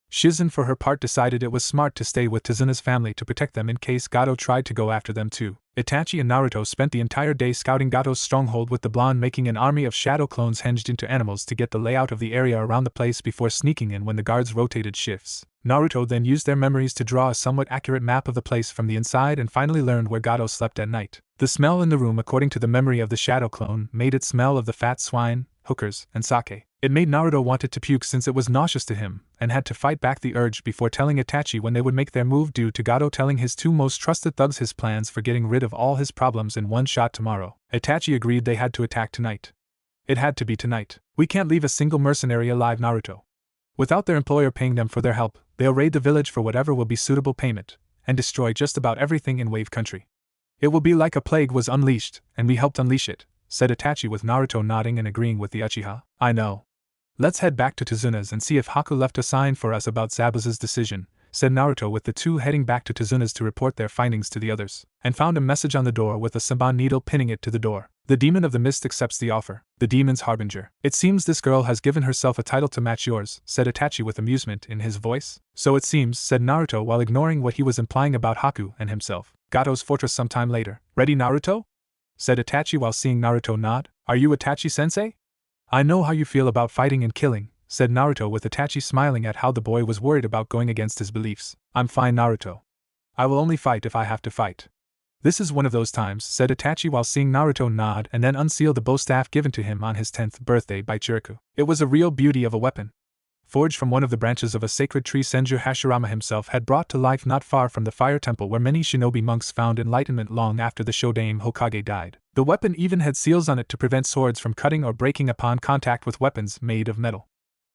Shizune for her part decided it was smart to stay with Tazuna's family to protect them in case Gato tried to go after them too. Itachi and Naruto spent the entire day scouting Gato's stronghold, with the blonde making an army of shadow clones hinged into animals to get the layout of the area around the place before sneaking in when the guards rotated shifts. Naruto then used their memories to draw a somewhat accurate map of the place from the inside and finally learned where Gato slept at night. The smell in the room, according to the memory of the shadow clone, made it smell of the fat swine, hookers, and sake. It made Naruto want it to puke since it was nauseous to him, and had to fight back the urge before telling Itachi when they would make their move due to Gato telling his two most trusted thugs his plans for getting rid of all his problems in one shot tomorrow. Itachi agreed they had to attack tonight. It had to be tonight. We can't leave a single mercenary alive, Naruto. Without their employer paying them for their help, they'll raid the village for whatever will be suitable payment, and destroy just about everything in Wave Country. It will be like a plague was unleashed, and we helped unleash it, said Itachi with Naruto nodding and agreeing with the Uchiha. I know. Let's head back to Tsuna's and see if Haku left a sign for us about Zabuza's decision, said Naruto with the two heading back to Tsuna's to report their findings to the others, and found a message on the door with a Saban needle pinning it to the door. The demon of the mist accepts the offer. The demon's harbinger. It seems this girl has given herself a title to match yours, said Itachi with amusement in his voice. So it seems, said Naruto while ignoring what he was implying about Haku and himself. Gato's fortress sometime later. Ready, Naruto? Said Itachi while seeing Naruto nod. Are you Itachi-sensei? I know how you feel about fighting and killing, said Naruto with Itachi smiling at how the boy was worried about going against his beliefs. I'm fine, Naruto. I will only fight if I have to fight. This is one of those times, said Itachi while seeing Naruto nod and then unseal the bow staff given to him on his 10th birthday by Chiriku. It was a real beauty of a weapon. Forged from one of the branches of a sacred tree Senju Hashirama himself had brought to life not far from the fire temple where many shinobi monks found enlightenment long after the Shodaime Hokage died. The weapon even had seals on it to prevent swords from cutting or breaking upon contact with weapons made of metal.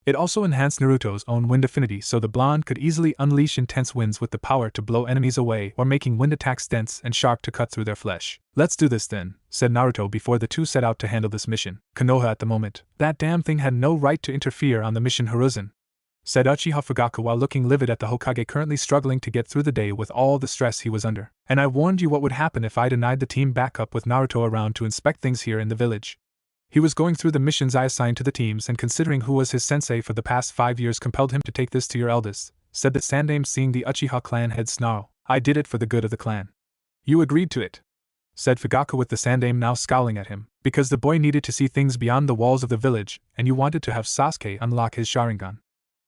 It also enhanced Naruto's own wind affinity so the blonde could easily unleash intense winds with the power to blow enemies away or making wind attacks dense and sharp to cut through their flesh. Let's do this then, said Naruto before the two set out to handle this mission. Konoha at the moment. That damn thing had no right to interfere on the mission, Hiruzen, said Uchiha Fugaku while looking livid at the Hokage currently struggling to get through the day with all the stress he was under. And I warned you what would happen if I denied the team backup with Naruto around to inspect things here in the village. He was going through the missions I assigned to the teams and considering who was his sensei for the past 5 years compelled him to take this to your eldest, said the Sandaime seeing the Uchiha clan head snarl. I did it for the good of the clan. You agreed to it, said Fugaku with the Sandaime now scowling at him, because the boy needed to see things beyond the walls of the village and you wanted to have Sasuke unlock his Sharingan.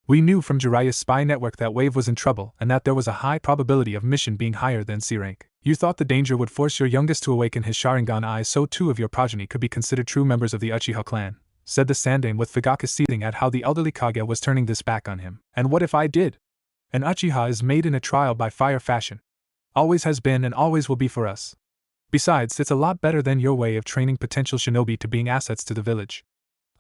We knew from Jiraiya's spy network that Wave was in trouble and that there was a high probability of mission being higher than C rank. You thought the danger would force your youngest to awaken his Sharingan eye so two of your progeny could be considered true members of the Uchiha clan, said the Sandaime with Fugaku seething at how the elderly Kage was turning this back on him. And what if I did? An Uchiha is made in a trial by fire fashion. Always has been and always will be for us. Besides, it's a lot better than your way of training potential shinobi to being assets to the village.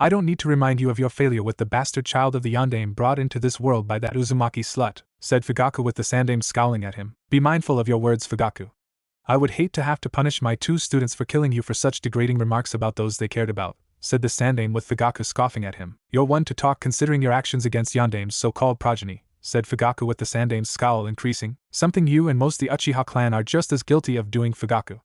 I don't need to remind you of your failure with the bastard child of the Yondaime brought into this world by that Uzumaki slut, said Fugaku with the Sandaime scowling at him. Be mindful of your words, Fugaku. I would hate to have to punish my two students for killing you for such degrading remarks about those they cared about, said the Sandaime with Fugaku scoffing at him. You're one to talk considering your actions against Yondaime's so-called progeny, said Fugaku with the Sandaime's scowl increasing, something you and most the Uchiha clan are just as guilty of doing, Fugaku.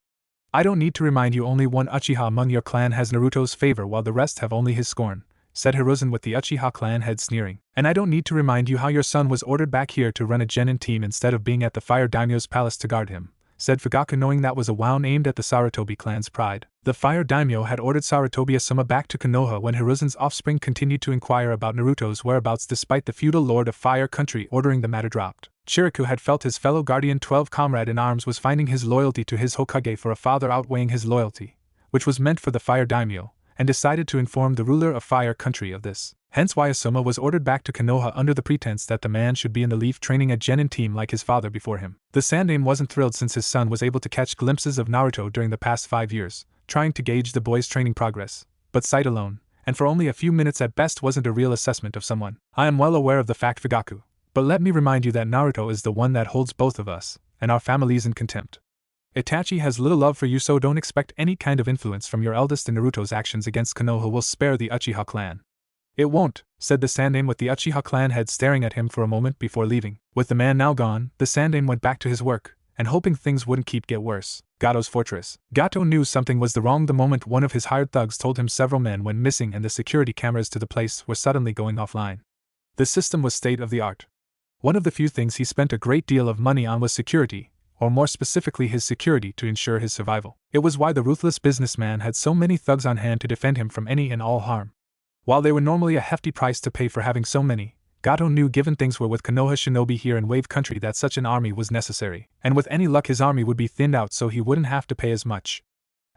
I don't need to remind you only one Uchiha among your clan has Naruto's favor while the rest have only his scorn, said Hiruzen with the Uchiha clan head sneering. And I don't need to remind you how your son was ordered back here to run a genin team instead of being at the Fire Daimyo's palace to guard him, said Fugaku knowing that was a wound aimed at the Sarutobi clan's pride. The Fire Daimyo had ordered Sarutobi Asuma back to Konoha when Hiruzen's offspring continued to inquire about Naruto's whereabouts despite the feudal lord of Fire Country ordering the matter dropped. Chiriku had felt his fellow guardian 12 comrade in arms was finding his loyalty to his Hokage for a father outweighing his loyalty, which was meant for the Fire Daimyo, and decided to inform the ruler of Fire Country of this. Hence why Asuma was ordered back to Konoha under the pretense that the man should be in the Leaf training a genin team like his father before him. The Sandaime wasn't thrilled since his son was able to catch glimpses of Naruto during the past 5 years, trying to gauge the boy's training progress, but sight alone, and for only a few minutes at best wasn't a real assessment of someone. I am well aware of the fact, Fugaku, but let me remind you that Naruto is the one that holds both of us, and our families in contempt. Itachi has little love for you, so don't expect any kind of influence from your eldest, and Naruto's actions against Konoha will spare the Uchiha clan. It won't, said the Sandaime with the Uchiha clan head staring at him for a moment before leaving. With the man now gone, the Sandaime went back to his work, and hoping things wouldn't get worse. Gato's fortress. Gato knew something was wrong the moment one of his hired thugs told him several men went missing and the security cameras to the place were suddenly going offline. The system was state of the art. One of the few things he spent a great deal of money on was security, or more specifically his security to ensure his survival. It was why the ruthless businessman had so many thugs on hand to defend him from any and all harm. While they were normally a hefty price to pay for having so many, Gato knew given things were with Konoha shinobi here in Wave Country that such an army was necessary, and with any luck his army would be thinned out so he wouldn't have to pay as much.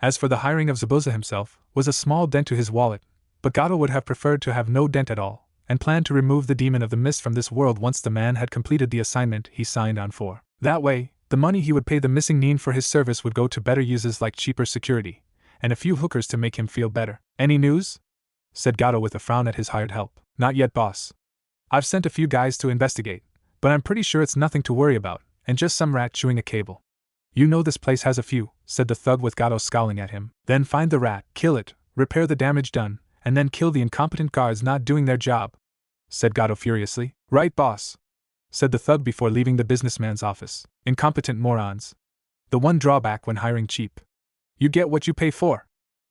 As for the hiring of Zabuza himself, was a small dent to his wallet, but Gato would have preferred to have no dent at all, and planned to remove the demon of the mist from this world once the man had completed the assignment he signed on for. That way, the money he would pay the missing Nin for his service would go to better uses like cheaper security, and a few hookers to make him feel better. Any news? Said Gato with a frown at his hired help. Not yet, boss. I've sent a few guys to investigate, but I'm pretty sure it's nothing to worry about, and just some rat chewing a cable. You know this place has a few, said the thug with Gato scowling at him. Then find the rat, kill it, repair the damage done, and then kill the incompetent guards not doing their job, said Gato furiously. Right, boss, said the thug before leaving the businessman's office. Incompetent morons. The one drawback when hiring cheap. You get what you pay for,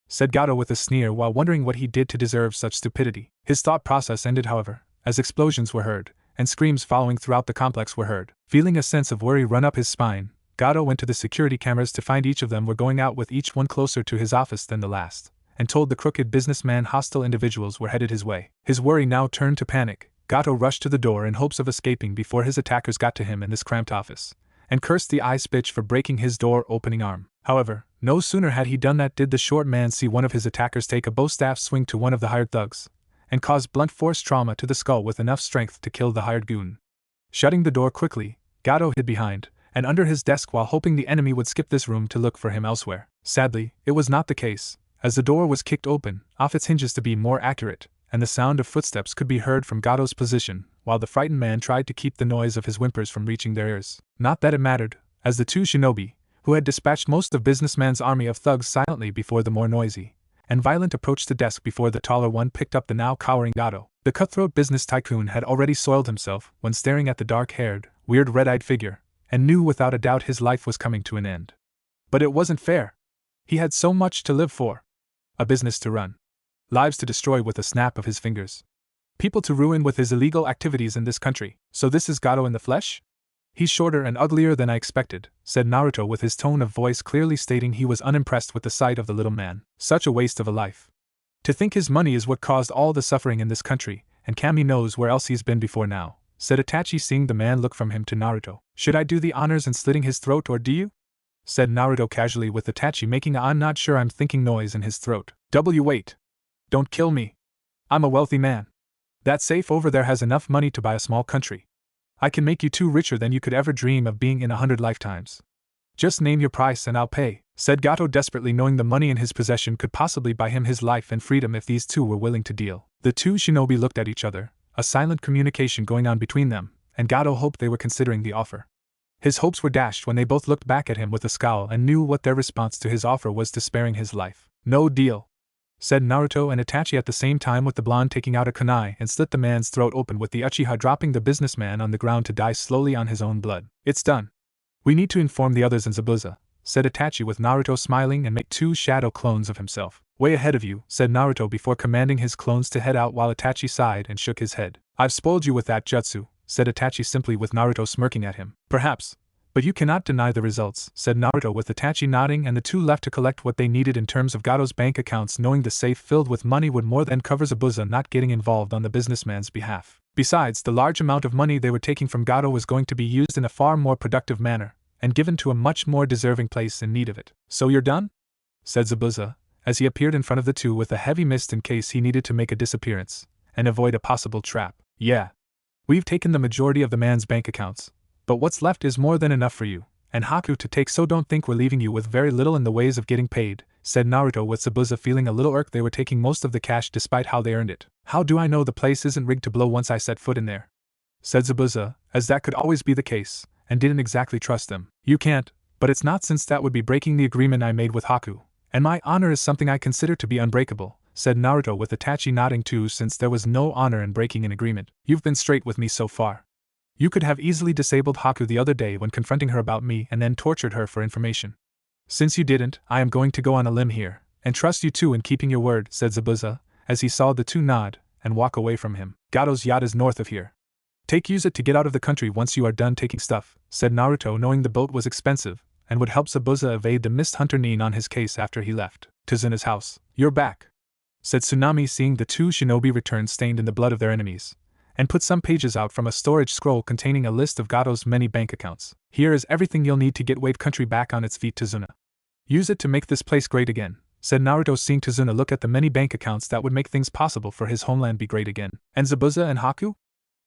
said Gato with a sneer while wondering what he did to deserve such stupidity. His thought process ended, however, as explosions were heard, and screams following throughout the complex were heard. Feeling a sense of worry run up his spine, Gato went to the security cameras to find each of them were going out with each one closer to his office than the last, and told the crooked businessman hostile individuals were headed his way. His worry now turned to panic. Gato rushed to the door in hopes of escaping before his attackers got to him in this cramped office, and cursed the ice bitch for breaking his door-opening arm. However, no sooner had he done that did the short man see one of his attackers take a bowstaff swing to one of the hired thugs, and cause blunt force trauma to the skull with enough strength to kill the hired goon. Shutting the door quickly, Gato hid behind and under his desk while hoping the enemy would skip this room to look for him elsewhere. Sadly, it was not the case, as the door was kicked open, off its hinges to be more accurate, and the sound of footsteps could be heard from Gato's position, while the frightened man tried to keep the noise of his whimpers from reaching their ears. Not that it mattered, as the two shinobi, who had dispatched most of businessman's army of thugs silently before the more noisy and violent approached the desk before the taller one picked up the now cowering Gato. The cutthroat business tycoon had already soiled himself when staring at the dark-haired, weird red-eyed figure, and knew without a doubt his life was coming to an end. But it wasn't fair. He had so much to live for. A business to run. Lives to destroy with a snap of his fingers. People to ruin with his illegal activities in this country. So this is Gato in the flesh? He's shorter and uglier than I expected, said Naruto with his tone of voice clearly stating he was unimpressed with the sight of the little man. Such a waste of a life. To think his money is what caused all the suffering in this country, and Kami knows where else he's been before now, said Itachi seeing the man look from him to Naruto. Should I do the honors in slitting his throat or do you? Said Naruto casually with Itachi making a I'm not sure I'm thinking noise in his throat. Wait. Don't kill me. I'm a wealthy man. That safe over there has enough money to buy a small country. I can make you two richer than you could ever dream of being in 100 lifetimes. Just name your price and I'll pay, said Gato desperately knowing the money in his possession could possibly buy him his life and freedom if these two were willing to deal. The two shinobi looked at each other, a silent communication going on between them, and Gato hoped they were considering the offer. His hopes were dashed when they both looked back at him with a scowl and knew what their response to his offer was to sparing his life. No deal, said Naruto and Itachi at the same time with the blonde taking out a kunai and slit the man's throat open with the Uchiha dropping the businessman on the ground to die slowly on his own blood. It's done. We need to inform the others in Zabuza, said Itachi with Naruto smiling and make two shadow clones of himself. Way ahead of you, said Naruto before commanding his clones to head out while Itachi sighed and shook his head. I've spoiled you with that jutsu, said Itachi simply with Naruto smirking at him. Perhaps. But you cannot deny the results, said Naruto with Itachi nodding and the two left to collect what they needed in terms of Gato's bank accounts knowing the safe filled with money would more than cover Zabuza not getting involved on the businessman's behalf. Besides, the large amount of money they were taking from Gato was going to be used in a far more productive manner, and given to a much more deserving place in need of it. So you're done? Said Zabuza, as he appeared in front of the two with a heavy mist in case he needed to make a disappearance, and avoid a possible trap. Yeah. We've taken the majority of the man's bank accounts, but what's left is more than enough for you and Haku to take, so don't think we're leaving you with very little in the ways of getting paid, said Naruto with Zabuza feeling a little irked they were taking most of the cash despite how they earned it. How do I know the place isn't rigged to blow once I set foot in there? Said Zabuza, as that could always be the case, and didn't exactly trust them. You can't, but it's not since that would be breaking the agreement I made with Haku, and my honor is something I consider to be unbreakable, said Naruto with Itachi nodding too since there was no honor in breaking an agreement. You've been straight with me so far. You could have easily disabled Haku the other day when confronting her about me and then tortured her for information. Since you didn't, I am going to go on a limb here, and trust you too in keeping your word, said Zabuza, as he saw the two nod and walk away from him. Gato's yacht is north of here. Use it to get out of the country once you are done taking stuff, said Naruto knowing the boat was expensive, and would help Zabuza evade the mist hunter Nin on his case after he left Tsuna's house. You're back, said Tsunami seeing the two shinobi return stained in the blood of their enemies, and put some pages out from a storage scroll containing a list of Gato's many bank accounts. Here is everything you'll need to get Wave Country back on its feet, Tazuna. Use it to make this place great again, said Naruto, seeing Tazuna look at the many bank accounts that would make things possible for his homeland be great again. And Zabuza and Haku?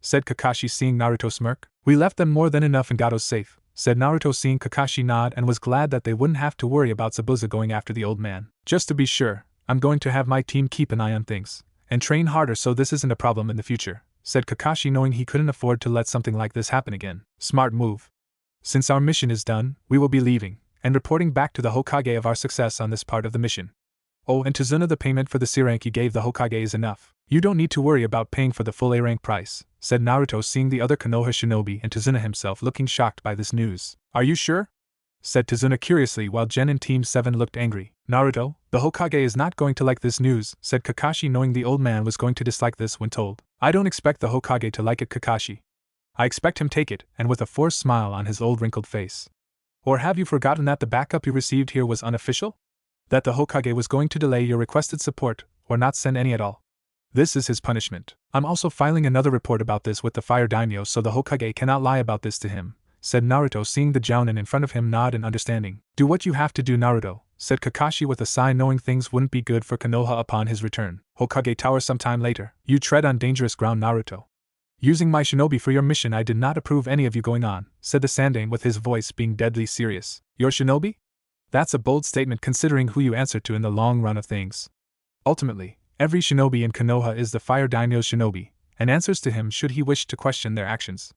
Said Kakashi, seeing Naruto smirk. We left them more than enough in Gato's safe, said Naruto, seeing Kakashi nod, and was glad that they wouldn't have to worry about Zabuza going after the old man. Just to be sure, I'm going to have my team keep an eye on things, and train harder so this isn't a problem in the future, said Kakashi, knowing he couldn't afford to let something like this happen again. Smart move. Since our mission is done, we will be leaving, and reporting back to the Hokage of our success on this part of the mission. Oh, and Tazuna, the payment for the C rank you gave the Hokage is enough. You don't need to worry about paying for the full A rank price, said Naruto, seeing the other Konoha shinobi and Tazuna himself looking shocked by this news. Are you sure? Said Tazuna curiously, while Gen and Team 7 looked angry. Naruto, the Hokage is not going to like this news, said Kakashi, knowing the old man was going to dislike this when told. I don't expect the Hokage to like it, Kakashi. I expect him take it, and with a forced smile on his old wrinkled face. Or have you forgotten that the backup you received here was unofficial? That the Hokage was going to delay your requested support, or not send any at all. This is his punishment. I'm also filing another report about this with the Fire Daimyo, so the Hokage cannot lie about this to him, said Naruto, seeing the Jounin in front of him nod in understanding. Do what you have to do, Naruto, said Kakashi with a sigh, knowing things wouldn't be good for Konoha upon his return. Hokage Tower sometime later. You tread on dangerous ground, Naruto. Using my shinobi for your mission, I did not approve any of you going on, said the Sandaime with his voice being deadly serious. Your shinobi? That's a bold statement considering who you answer to in the long run of things. Ultimately, every shinobi in Konoha is the Fire Daimyo's shinobi, and answers to him should he wish to question their actions.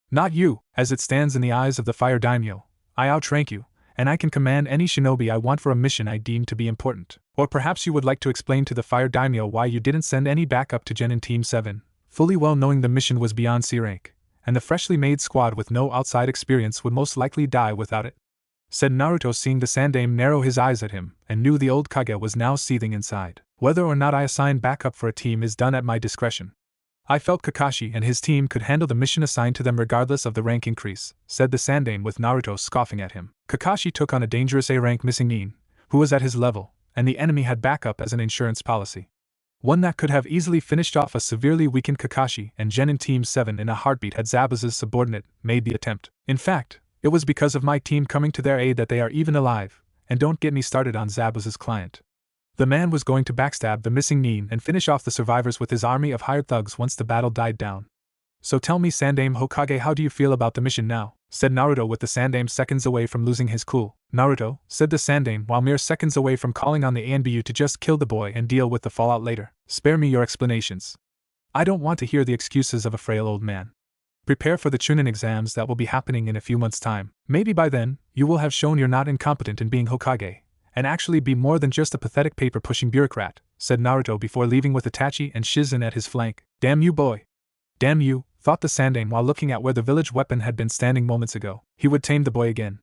Not you, as it stands in the eyes of the Fire Daimyo. I outrank you, and I can command any shinobi I want for a mission I deem to be important. Or perhaps you would like to explain to the Fire Daimyo why you didn't send any backup to Gen and Team 7, fully well knowing the mission was beyond C rank, and the freshly made squad with no outside experience would most likely die without it, said Naruto, seeing the Sandaime narrow his eyes at him, and knew the old Kage was now seething inside. Whether or not I assign backup for a team is done at my discretion. I felt Kakashi and his team could handle the mission assigned to them regardless of the rank increase, said the Sandaime, with Naruto scoffing at him. Kakashi took on a dangerous A-rank missing Nin, who was at his level, and the enemy had backup as an insurance policy. One that could have easily finished off a severely weakened Kakashi, and Gen and Team 7 in a heartbeat had Zabuza's subordinate made the attempt. In fact, it was because of my team coming to their aid that they are even alive, and don't get me started on Zabuza's client. The man was going to backstab the missing Nin and finish off the survivors with his army of hired thugs once the battle died down. So tell me, Sandaime Hokage, how do you feel about the mission now? Said Naruto, with the Sandaime seconds away from losing his cool. Naruto, said the Sandaime, while mere seconds away from calling on the ANBU to just kill the boy and deal with the fallout later. Spare me your explanations. I don't want to hear the excuses of a frail old man. Prepare for the Chunin exams that will be happening in a few months' time. Maybe by then, you will have shown you're not incompetent in being Hokage, and actually be more than just a pathetic paper-pushing bureaucrat, said Naruto before leaving with Itachi and Shizune at his flank. Damn you, boy. Damn you, thought the Sandaime while looking at where the village weapon had been standing moments ago. He would tame the boy again.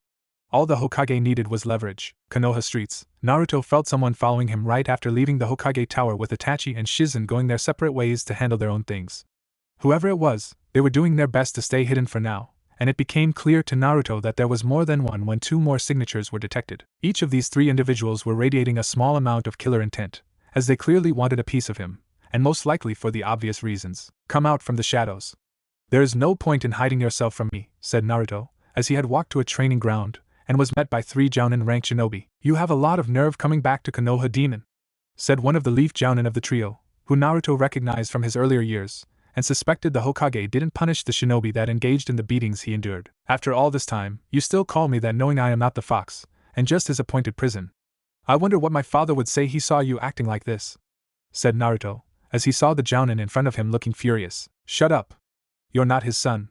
All the Hokage needed was leverage. Konoha streets. Naruto felt someone following him right after leaving the Hokage tower, with Itachi and Shizune going their separate ways to handle their own things. Whoever it was, they were doing their best to stay hidden for now, and it became clear to Naruto that there was more than one when two more signatures were detected. Each of these three individuals were radiating a small amount of killer intent, as they clearly wanted a piece of him, and most likely for the obvious reasons. Come out from the shadows. There is no point in hiding yourself from me, said Naruto, as he had walked to a training ground, and was met by three Jounin-ranked shinobi. You have a lot of nerve coming back to Konoha, demon, said one of the Leaf Jounin of the trio, who Naruto recognized from his earlier years, and suspected the Hokage didn't punish the shinobi that engaged in the beatings he endured. After all this time, you still call me that, knowing I am not the fox, and just his appointed prison. I wonder what my father would say he saw you acting like this, said Naruto, as he saw the Jounin in front of him looking furious. Shut up. You're not his son.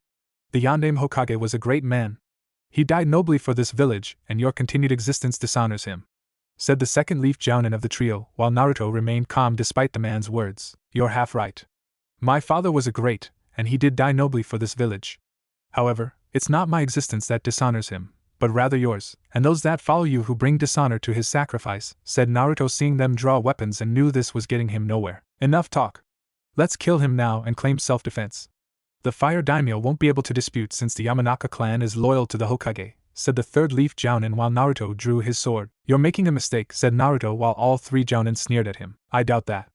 The Yondaime Hokage was a great man. He died nobly for this village, and your continued existence dishonors him, said the second Leaf Jounin of the trio, while Naruto remained calm despite the man's words. You're half right. My father was a great, and he did die nobly for this village. However, it's not my existence that dishonors him, but rather yours, and those that follow you who bring dishonor to his sacrifice, said Naruto, seeing them draw weapons and knew this was getting him nowhere. Enough talk. Let's kill him now and claim self-defense. The Fire Daimyo won't be able to dispute since the Yamanaka clan is loyal to the Hokage, said the third Leaf Jounin while Naruto drew his sword. You're making a mistake, said Naruto while all three Jounin sneered at him. I doubt that.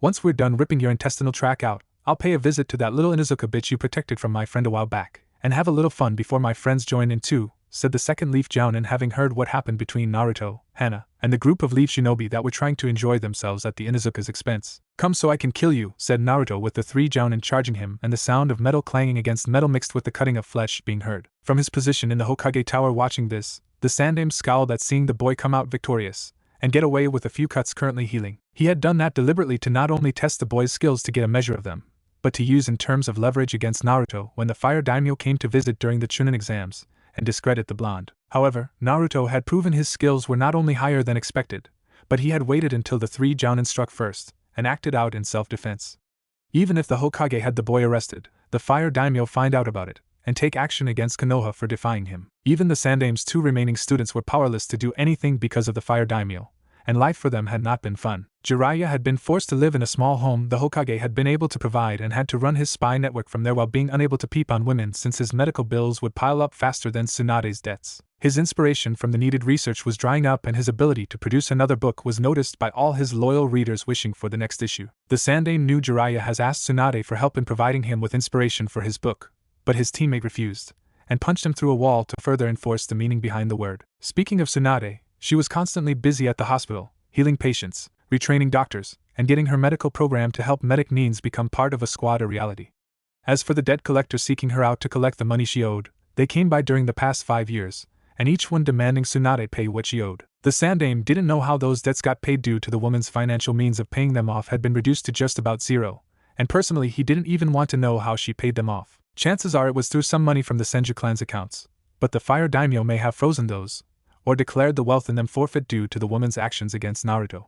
Once we're done ripping your intestinal tract out, I'll pay a visit to that little Inuzuka bitch you protected from my friend a while back, and have a little fun before my friends join in too, said the second Leaf Jounin, having heard what happened between Naruto, Hana, and the group of Leaf Shinobi that were trying to enjoy themselves at the Inuzuka's expense. Come so I can kill you, said Naruto, with the three Jounin charging him and the sound of metal clanging against metal mixed with the cutting of flesh being heard. From his position in the Hokage Tower watching this, the Sandaime scowled at seeing the boy come out victorious and get away with a few cuts currently healing. He had done that deliberately to not only test the boy's skills to get a measure of them, but to use in terms of leverage against Naruto when the Fire Daimyo came to visit during the Chunin exams and discredit the blonde. However, Naruto had proven his skills were not only higher than expected, but he had waited until the three Jounin struck first and acted out in self-defense. Even if the Hokage had the boy arrested, the Fire Daimyo find out about it and take action against Konoha for defying him. Even the Sandaime's two remaining students were powerless to do anything because of the Fire Daimyo, and life for them had not been fun. Jiraiya had been forced to live in a small home the Hokage had been able to provide and had to run his spy network from there while being unable to peep on women since his medical bills would pile up faster than Tsunade's debts. His inspiration from the needed research was drying up and his ability to produce another book was noticed by all his loyal readers wishing for the next issue. The Sandaime knew Jiraiya has asked Tsunade for help in providing him with inspiration for his book, but his teammate refused, and punched him through a wall to further enforce the meaning behind the word. Speaking of Tsunade, she was constantly busy at the hospital, healing patients, retraining doctors, and getting her medical program to help medic needs become part of a squad a reality. As for the debt collectors seeking her out to collect the money she owed, they came by during the past 5 years, and each one demanding Tsunade pay what she owed. The Sandaime didn't know how those debts got paid due to the woman's financial means of paying them off had been reduced to just about zero, and personally he didn't even want to know how she paid them off. Chances are it was through some money from the Senju clan's accounts, but the Fire Daimyo may have frozen those, or declared the wealth in them forfeit due to the woman's actions against Naruto.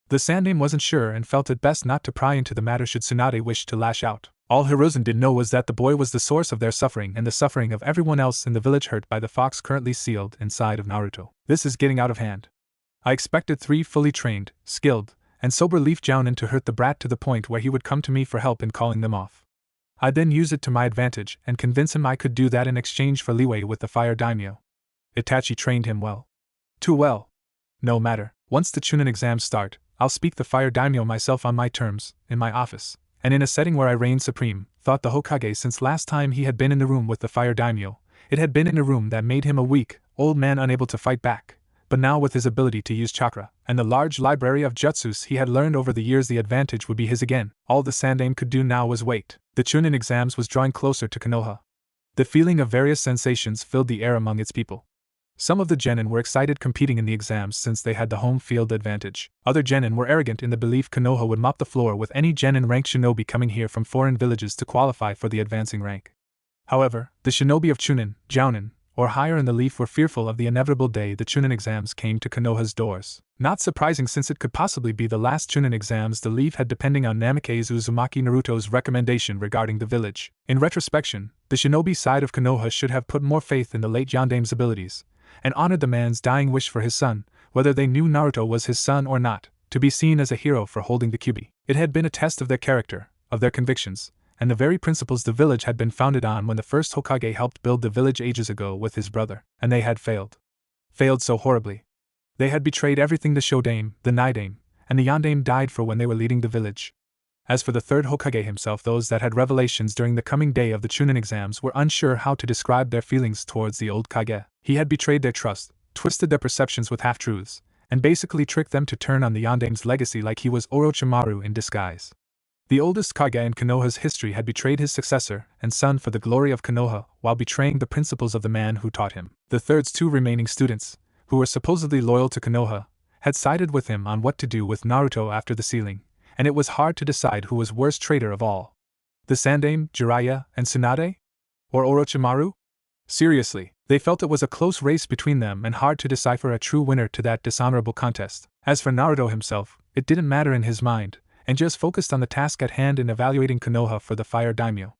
The Sandaime wasn't sure and felt it best not to pry into the matter should Tsunade wish to lash out. All Hiruzen did know was that the boy was the source of their suffering and the suffering of everyone else in the village hurt by the fox currently sealed inside of Naruto. This is getting out of hand. I expected 3 fully trained, skilled, and sober Leaf Jounin to hurt the brat to the point where he would come to me for help in calling them off. I'd then use it to my advantage and convince him I could do that in exchange for leeway with the Fire Daimyo. Itachi trained him well. Too well. No matter, once the Chunin exams start, I'll speak the Fire Daimyo myself on my terms, in my office, and in a setting where I reign supreme, thought the Hokage since last time he had been in the room with the Fire Daimyo. It had been in a room that made him a weak, old man unable to fight back, but now with his ability to use chakra, and the large library of jutsus he had learned over the years the advantage would be his again. All the Sandaime could do now was wait. The Chunin exams was drawing closer to Konoha. The feeling of various sensations filled the air among its people. Some of the genin were excited competing in the exams since they had the home field advantage. Other genin were arrogant in the belief Konoha would mop the floor with any genin-ranked shinobi coming here from foreign villages to qualify for the advancing rank. However, the shinobi of Chunin, Jounin, or higher in the leaf were fearful of the inevitable day the Chunin exams came to Konoha's doors. Not surprising since it could possibly be the last Chunin exams the leaf had depending on Namikaze Uzumaki Naruto's recommendation regarding the village. In retrospection, the shinobi side of Konoha should have put more faith in the late Yandaime's abilities, and honored the man's dying wish for his son, whether they knew Naruto was his son or not, to be seen as a hero for holding the kyubi. It had been a test of their character, of their convictions, and the very principles the village had been founded on when the first Hokage helped build the village ages ago with his brother, and they had failed. Failed so horribly. They had betrayed everything the Shodaime, the Nidaime, and the Yandaime died for when they were leading the village. As for the third Hokage himself, those that had revelations during the coming day of the Chunin exams were unsure how to describe their feelings towards the old Kage. He had betrayed their trust, twisted their perceptions with half-truths, and basically tricked them to turn on the Yandaime's legacy like he was Orochimaru in disguise. The oldest Kage in Konoha's history had betrayed his successor and son for the glory of Konoha while betraying the principles of the man who taught him. The third's 2 remaining students, who were supposedly loyal to Konoha, had sided with him on what to do with Naruto after the sealing, and it was hard to decide who was worst traitor of all. The Sandaime, Jiraiya, and Tsunade? Or Orochimaru? Seriously, they felt it was a close race between them and hard to decipher a true winner to that dishonorable contest. As for Naruto himself, it didn't matter in his mind, and just focused on the task at hand in evaluating Konoha for the Fire Daimyo.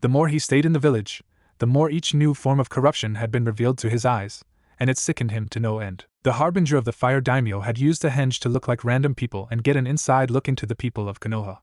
The more he stayed in the village, the more each new form of corruption had been revealed to his eyes, and it sickened him to no end. The harbinger of the Fire Daimyo had used the henge to look like random people and get an inside look into the people of Konoha.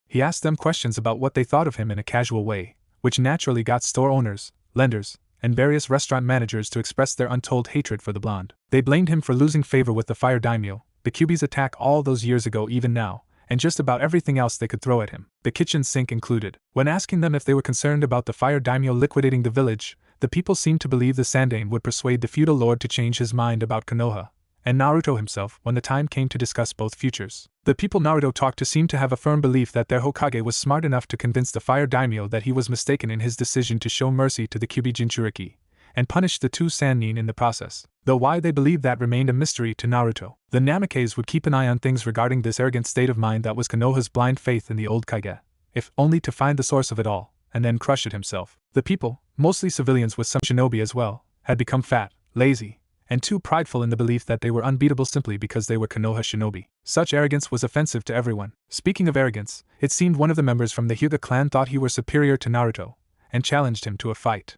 He asked them questions about what they thought of him in a casual way, which naturally got store owners, lenders, and various restaurant managers to express their untold hatred for the blonde. They blamed him for losing favor with the Fire Daimyo, the Kyubi's attack all those years ago even now, and just about everything else they could throw at him, the kitchen sink included. When asking them if they were concerned about the fire daimyo liquidating the village, the people seemed to believe the Sandaime would persuade the feudal lord to change his mind about Konoha, and Naruto himself when the time came to discuss both futures. The people Naruto talked to seemed to have a firm belief that their Hokage was smart enough to convince the fire daimyo that he was mistaken in his decision to show mercy to the Kyuubi Jinchuriki, and punish the two Sannin in the process, though why they believed that remained a mystery to Naruto. The Namikaze would keep an eye on things regarding this arrogant state of mind that was Konoha's blind faith in the old Kage, if only to find the source of it all, and then crush it himself. The people, mostly civilians with some shinobi as well, had become fat, lazy, and too prideful in the belief that they were unbeatable simply because they were Konoha shinobi. Such arrogance was offensive to everyone. Speaking of arrogance, it seemed one of the members from the Hyuga clan thought he were superior to Naruto, and challenged him to a fight.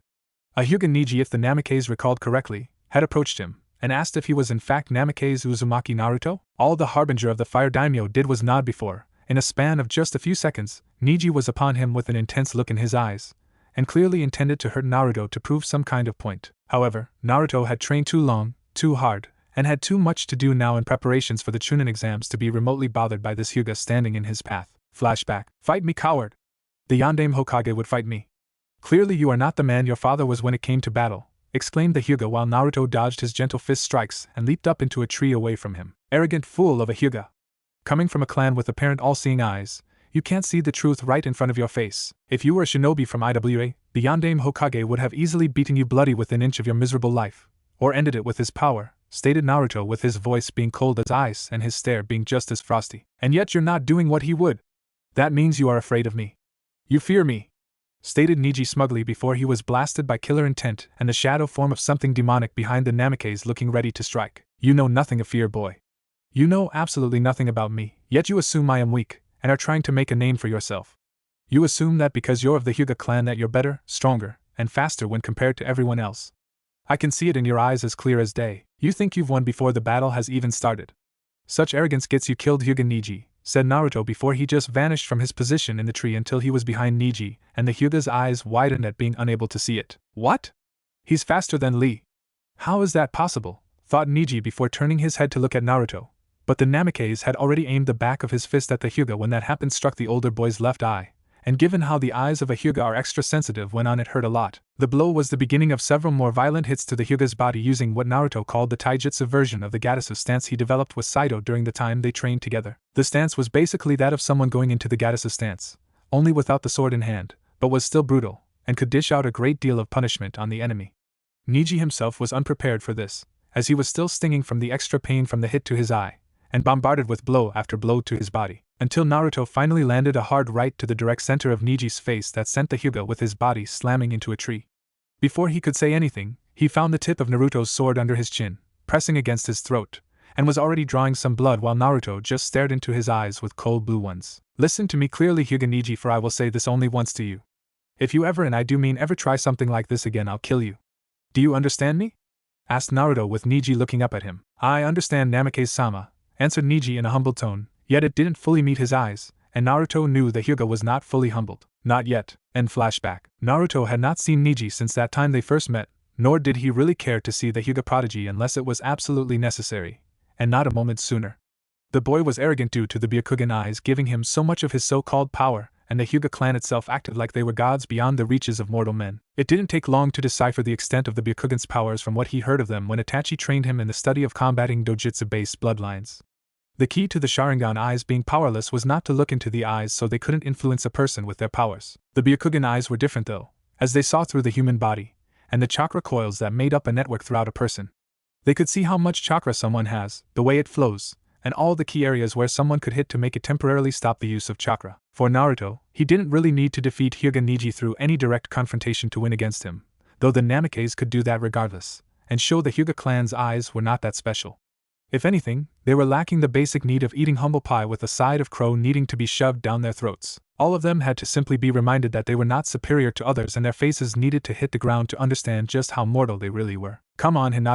A Hyuga Niji, if the Namikaze recalled correctly, had approached him, and asked if he was in fact Namikaze Uzumaki Naruto. All the harbinger of the fire daimyo did was nod before, in a span of just a few seconds, Niji was upon him with an intense look in his eyes, and clearly intended to hurt Naruto to prove some kind of point. However, Naruto had trained too long, too hard, and had too much to do now in preparations for the Chunin exams to be remotely bothered by this Hyuga standing in his path. Flashback. Fight me, coward! The Yondaime Hokage would fight me. Clearly you are not the man your father was when it came to battle, exclaimed the Hyuga while Naruto dodged his gentle fist strikes and leaped up into a tree away from him. Arrogant fool of a Hyuga! Coming from a clan with apparent all-seeing eyes, you can't see the truth right in front of your face. If you were a shinobi from IWA, the Yondaime Hokage would have easily beaten you bloody within an inch of your miserable life, or ended it with his power, stated Naruto with his voice being cold as ice and his stare being just as frosty. And yet you're not doing what he would. That means you are afraid of me. You fear me, stated Niji smugly before he was blasted by killer intent and the shadow form of something demonic behind the Namikaze looking ready to strike. You know nothing of fear, boy. You know absolutely nothing about me, yet you assume I am weak, and are trying to make a name for yourself. You assume that because you're of the Hyuga clan that you're better, stronger, and faster when compared to everyone else. I can see it in your eyes as clear as day. You think you've won before the battle has even started. Such arrogance gets you killed, Hyuga Niji, said Naruto before he just vanished from his position in the tree until he was behind Niji, and the Hyuga's eyes widened at being unable to see it. What? He's faster than Lee. How is that possible? Thought Niji before turning his head to look at Naruto. But the Namikaze had already aimed the back of his fist at the Hyuga when that happened struck the older boy's left eye, and given how the eyes of a Hyuga are extra sensitive when on it hurt a lot, the blow was the beginning of several more violent hits to the Hyuga's body using what Naruto called the taijutsu version of the Gatsu stance he developed with Saito during the time they trained together. The stance was basically that of someone going into the Gatsu stance, only without the sword in hand, but was still brutal, and could dish out a great deal of punishment on the enemy. Niji himself was unprepared for this, as he was still stinging from the extra pain from the hit to his eye, and bombarded with blow after blow to his body, until Naruto finally landed a hard right to the direct center of Niji's face that sent the Hyuga with his body slamming into a tree. Before he could say anything, he found the tip of Naruto's sword under his chin, pressing against his throat, and was already drawing some blood while Naruto just stared into his eyes with cold blue ones. Listen to me clearly, Hyuga Niji, for I will say this only once to you. If you ever, and I do mean ever, try something like this again, I'll kill you. Do you understand me? Asked Naruto with Niji looking up at him. I understand, Namikaze-sama, answered Niji in a humble tone, yet it didn't fully meet his eyes, and Naruto knew the Hyuga was not fully humbled. Not yet. End flashback. Naruto had not seen Niji since that time they first met, nor did he really care to see the Hyuga prodigy unless it was absolutely necessary, and not a moment sooner. The boy was arrogant due to the Byakugan eyes giving him so much of his so-called power, and the Hyuga clan itself acted like they were gods beyond the reaches of mortal men. It didn't take long to decipher the extent of the Byakugan's powers from what he heard of them when Itachi trained him in the study of combating dojutsu-based bloodlines. The key to the Sharingan eyes being powerless was not to look into the eyes so they couldn't influence a person with their powers. The Byakugan eyes were different though, as they saw through the human body, and the chakra coils that made up a network throughout a person. They could see how much chakra someone has, the way it flows, and all the key areas where someone could hit to make it temporarily stop the use of chakra. For Naruto, he didn't really need to defeat Hyuga Niji through any direct confrontation to win against him, though the Namikaze could do that regardless, and show the Hyuga clan's eyes were not that special. If anything, they were lacking the basic need of eating humble pie with a side of crow needing to be shoved down their throats. All of them had to simply be reminded that they were not superior to others and their faces needed to hit the ground to understand just how mortal they really were. Come on, Hinata.